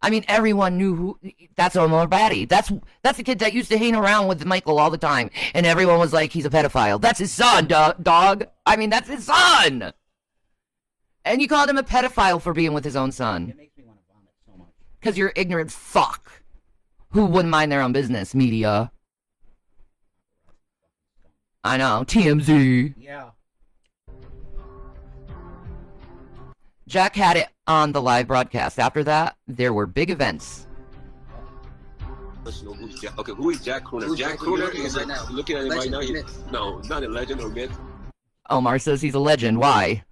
Speaker 1: I mean, everyone knew who. That's Omar Batty. That's the kid that used to hang around with Michael all the time, and everyone was like, "He's a pedophile." That's his son, dog. I mean, that's his son. And you called him a pedophile for being with his own son.
Speaker 2: It makes me want to vomit so much.
Speaker 1: Because you're ignorant fuck. Who wouldn't mind their own business, media? I know, TMZ.
Speaker 2: Yeah.
Speaker 1: Jack had it on the live broadcast. After that, there were big events.
Speaker 6: Let's know who's Jack. Okay, who is Jack Crooner? Jack Crooner is
Speaker 18: right now.
Speaker 6: looking at him right
Speaker 18: Legend,
Speaker 6: now.
Speaker 18: myth.
Speaker 6: No, it's not a legend or myth.
Speaker 1: Omar says he's a legend. Why?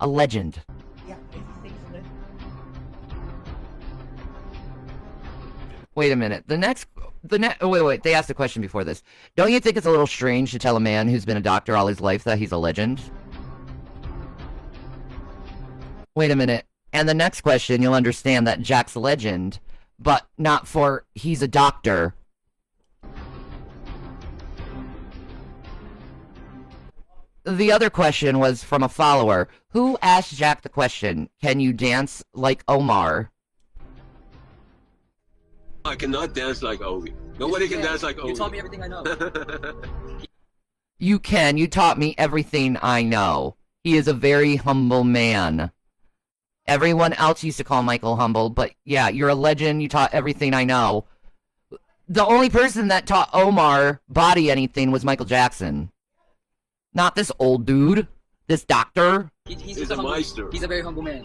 Speaker 1: A legend.
Speaker 2: Yeah,
Speaker 1: Wait a minute. Wait. They asked a question before this. Don't you think it's a little strange to tell a man who's been a doctor all his life that he's a legend? Wait a minute. And the next question, you'll understand that Jack's a legend, but not for he's a doctor. The other question was from a follower who asked Jack the question, "Can you dance like Omar?"
Speaker 6: I cannot dance like Obi. Nobody can dance like Obi.
Speaker 18: You taught me everything I know.
Speaker 1: You can. You taught me everything I know. He is a very humble man. Everyone else used to call Michael humble, but yeah, you're a legend. You taught everything I know. The only person that taught Omar body anything was Michael Jackson. Not this old dude. This doctor.
Speaker 18: He's just a humble, he's a very humble man.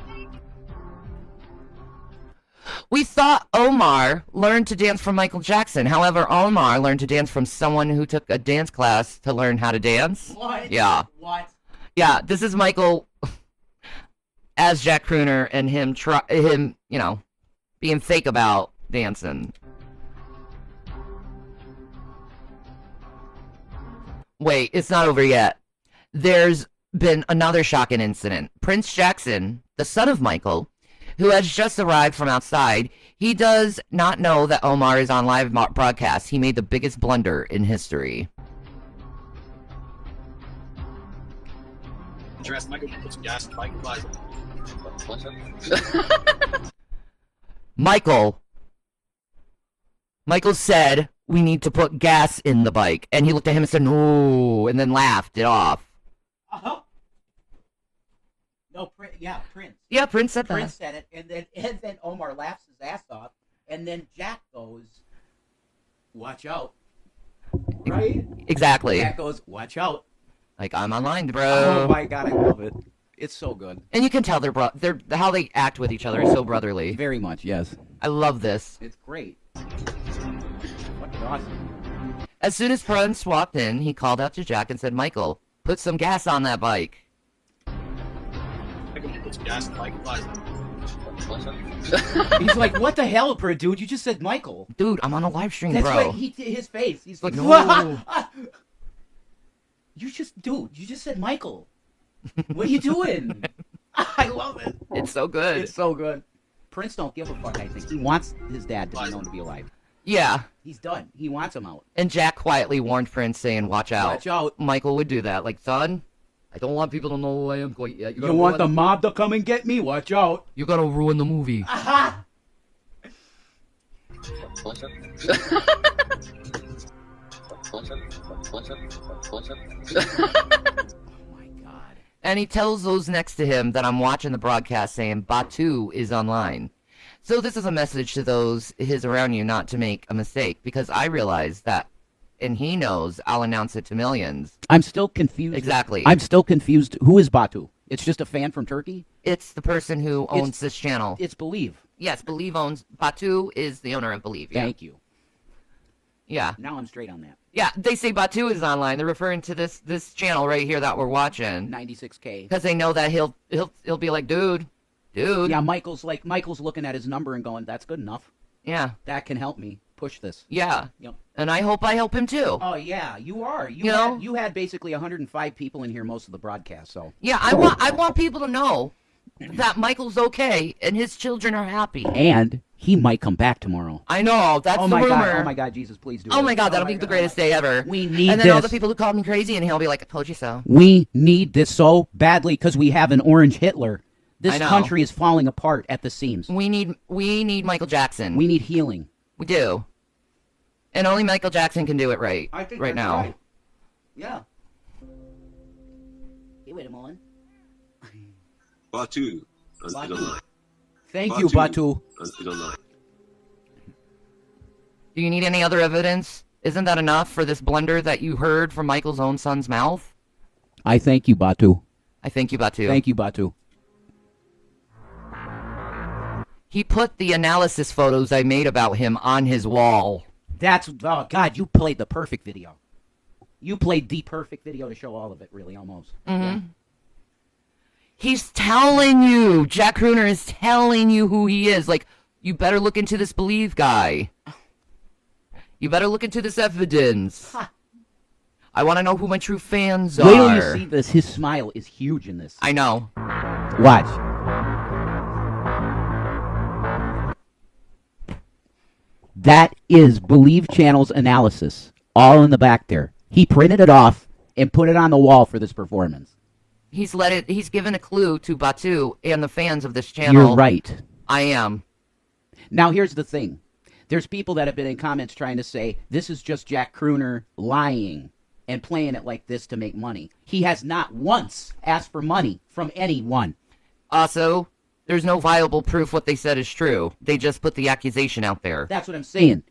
Speaker 1: We thought Omar learned to dance from Michael Jackson. However, Omar learned to dance from someone who took a dance class to learn how to dance.
Speaker 2: What?
Speaker 1: Yeah.
Speaker 2: What?
Speaker 1: Yeah, this is Michael as Jack Crooner and him, being fake about dancing. Wait, it's not over yet. There's been another shocking incident. Prince Jackson, the son of Michael, who has just arrived from outside, he does not know that Omar is on live broadcast. He made the biggest blunder in history.
Speaker 18: Dress Michael, put some gas in the bike,
Speaker 1: Michael said, "We need to put gas in the bike." And he looked at him and said, "No," and then laughed it off.
Speaker 2: Uh-huh. No, Prince.
Speaker 1: Yeah, Prince said that.
Speaker 2: Prince said it, and then Omar laughs his ass off, and then Jack goes, "Watch out!" Right?
Speaker 1: Exactly.
Speaker 2: Jack goes, "Watch out!"
Speaker 1: Like, I'm online, bro.
Speaker 2: Oh my god, I love it. It's so good.
Speaker 1: And you can tell they're how they act with each other is so brotherly.
Speaker 2: Very much, yes.
Speaker 1: I love this.
Speaker 2: It's great. Fucking awesome.
Speaker 1: As soon as Prince walked in, he called out to Jack and said, "Michael, put some gas on that bike."
Speaker 18: Put some gas in the bike,
Speaker 2: He's like, "What the hell, dude? You just said Michael."
Speaker 1: Dude, I'm on a live stream,
Speaker 2: That's
Speaker 1: bro.
Speaker 2: what his face. He's like,
Speaker 1: No.
Speaker 2: You just said Michael. What are you doing? I love it.
Speaker 1: It's so good.
Speaker 2: It's so good. Prince don't give a fuck, I think. He wants his dad to be known to be alive.
Speaker 1: Yeah.
Speaker 2: He's done. He wants him out.
Speaker 1: And Jack quietly warned Prince, saying, "Watch out."
Speaker 2: Watch out.
Speaker 1: Michael would do that. Like, son, I don't want people to know who I am quite yet.
Speaker 2: You want the mob to come and get me? Watch out.
Speaker 1: You're gonna ruin the movie.
Speaker 2: Aha!
Speaker 1: And he tells those next to him that I'm watching the broadcast, saying Batu is online. So this is a message to those around you not to make a mistake, because I realize that and he knows, I'll announce it to millions.
Speaker 2: I'm still confused.
Speaker 1: Exactly.
Speaker 2: I'm still confused. Who is Batu? It's just a fan from Turkey?
Speaker 1: It's the person who owns this channel.
Speaker 2: It's Believe.
Speaker 1: Yes, Believe owns. Batu is the owner of Believe. Yeah.
Speaker 2: Thank you.
Speaker 1: Yeah.
Speaker 2: Now I'm straight on that.
Speaker 1: Yeah, they say Batu is online. They're referring to this channel right here that we're watching.
Speaker 2: 96K.
Speaker 1: Because they know that he'll be like, dude.
Speaker 2: Yeah, Michael's looking at his number and going, that's good enough.
Speaker 1: Yeah.
Speaker 2: That can help me push this.
Speaker 1: Yeah.
Speaker 2: Yep.
Speaker 1: And I hope I help him too.
Speaker 2: Oh yeah, you are. You had basically 105 people in here most of the broadcast, so.
Speaker 1: Yeah, I want people to know that Michael's okay and his children are happy.
Speaker 2: And he might come back tomorrow.
Speaker 1: I know, that's the rumor.
Speaker 2: God, oh my God, Jesus, please do it.
Speaker 1: Oh my God, that'll be the greatest day ever.
Speaker 2: We need
Speaker 1: And then all the
Speaker 2: this.
Speaker 1: people who called me crazy, and he'll be like, I told you so.
Speaker 2: We need this so badly because we have an orange Hitler. This
Speaker 1: I know.
Speaker 2: country is falling apart at the seams.
Speaker 1: We need Michael Jackson.
Speaker 2: We need healing.
Speaker 1: We do. And only Michael Jackson can do it right now.
Speaker 2: Right. Yeah. Hey, wait a moment.
Speaker 6: Batu. Online.
Speaker 2: Thank you, Batu.
Speaker 6: Online.
Speaker 1: Do you need any other evidence? Isn't that enough for this blunder that you heard from Michael's own son's mouth?
Speaker 2: I thank you, Batu.
Speaker 1: I thank you, Batu.
Speaker 2: Thank you, Batu.
Speaker 1: He put the analysis photos I made about him on his wall.
Speaker 2: Oh God, you played the perfect video. You played the perfect video to show all of it, really, almost.
Speaker 1: Mm-hmm.
Speaker 2: Yeah.
Speaker 1: He's telling you. Jack Crooner is telling you who he is. Like, you better look into this Believe guy. You better look into this evidence.
Speaker 2: Huh.
Speaker 1: I want to know who my true fans are.
Speaker 2: Wait till you see this. His smile is huge in this.
Speaker 1: I know.
Speaker 2: Watch. That is Believe Channel's analysis, all in the back there. He printed it off and put it on the wall for this performance.
Speaker 1: He's given a clue to Batu and the fans of this channel.
Speaker 2: You're right.
Speaker 1: I am.
Speaker 2: Now, here's the thing. There's people that have been in comments trying to say, this is just Jack Crooner lying and playing it like this to make money. He has not once asked for money from anyone.
Speaker 1: Also, there's no viable proof what they said is true. They just put the accusation out there.
Speaker 2: That's what I'm saying.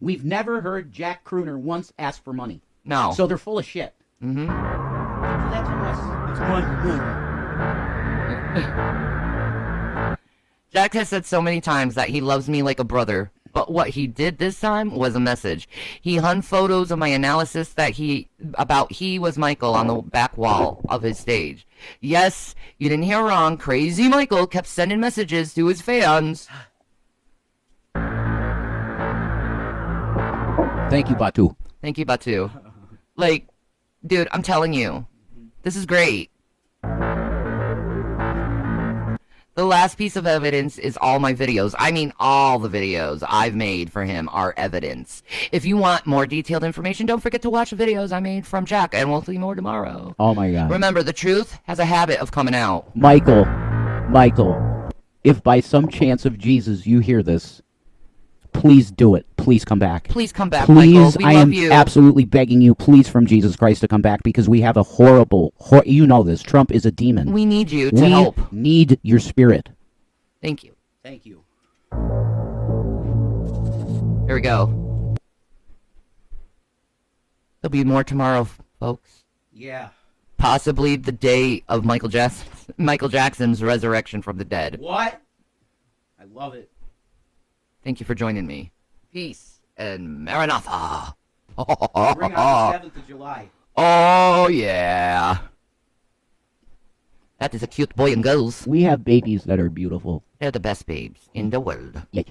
Speaker 2: We've never heard Jack Crooner once ask for money.
Speaker 1: No.
Speaker 2: So they're full of shit.
Speaker 1: Mm-hmm. Jack has said so many times that he loves me like a brother, but what he did this time was a message. He hung photos of my analysis that he was Michael on the back wall of his stage. Yes, you didn't hear wrong. Crazy Michael kept sending messages to his fans.
Speaker 2: Thank you, Batu.
Speaker 1: Thank you, Batu. Like, dude, I'm telling you, this is great. The last piece of evidence is all my videos. I mean, all the videos I've made for him are evidence. If you want more detailed information, don't forget to watch the videos I made from Jack, and we'll see more tomorrow.
Speaker 2: Oh, my God.
Speaker 1: Remember, the truth has a habit of coming out.
Speaker 2: Michael, if by some chance of Jesus you hear this, please do it. Please come back.
Speaker 1: Please come back,
Speaker 2: please,
Speaker 1: Michael. We
Speaker 2: I
Speaker 1: love
Speaker 2: am
Speaker 1: you.
Speaker 2: absolutely begging you, please, from Jesus Christ to come back because we have a horrible, you know this, Trump is a demon.
Speaker 1: We need you to help.
Speaker 2: We need your spirit.
Speaker 1: Thank you.
Speaker 2: Thank you.
Speaker 1: Here we go. There'll be more tomorrow, folks.
Speaker 2: Yeah.
Speaker 1: Possibly the day of Michael Jackson's resurrection from the dead.
Speaker 2: What? I love it.
Speaker 1: Thank you for joining me. Peace and Maranatha.
Speaker 2: Bring on the 7th of July.
Speaker 1: Oh, yeah. That is a cute boy and girls.
Speaker 2: We have babies that are beautiful.
Speaker 1: They're the best babes in the world.
Speaker 2: Yeah.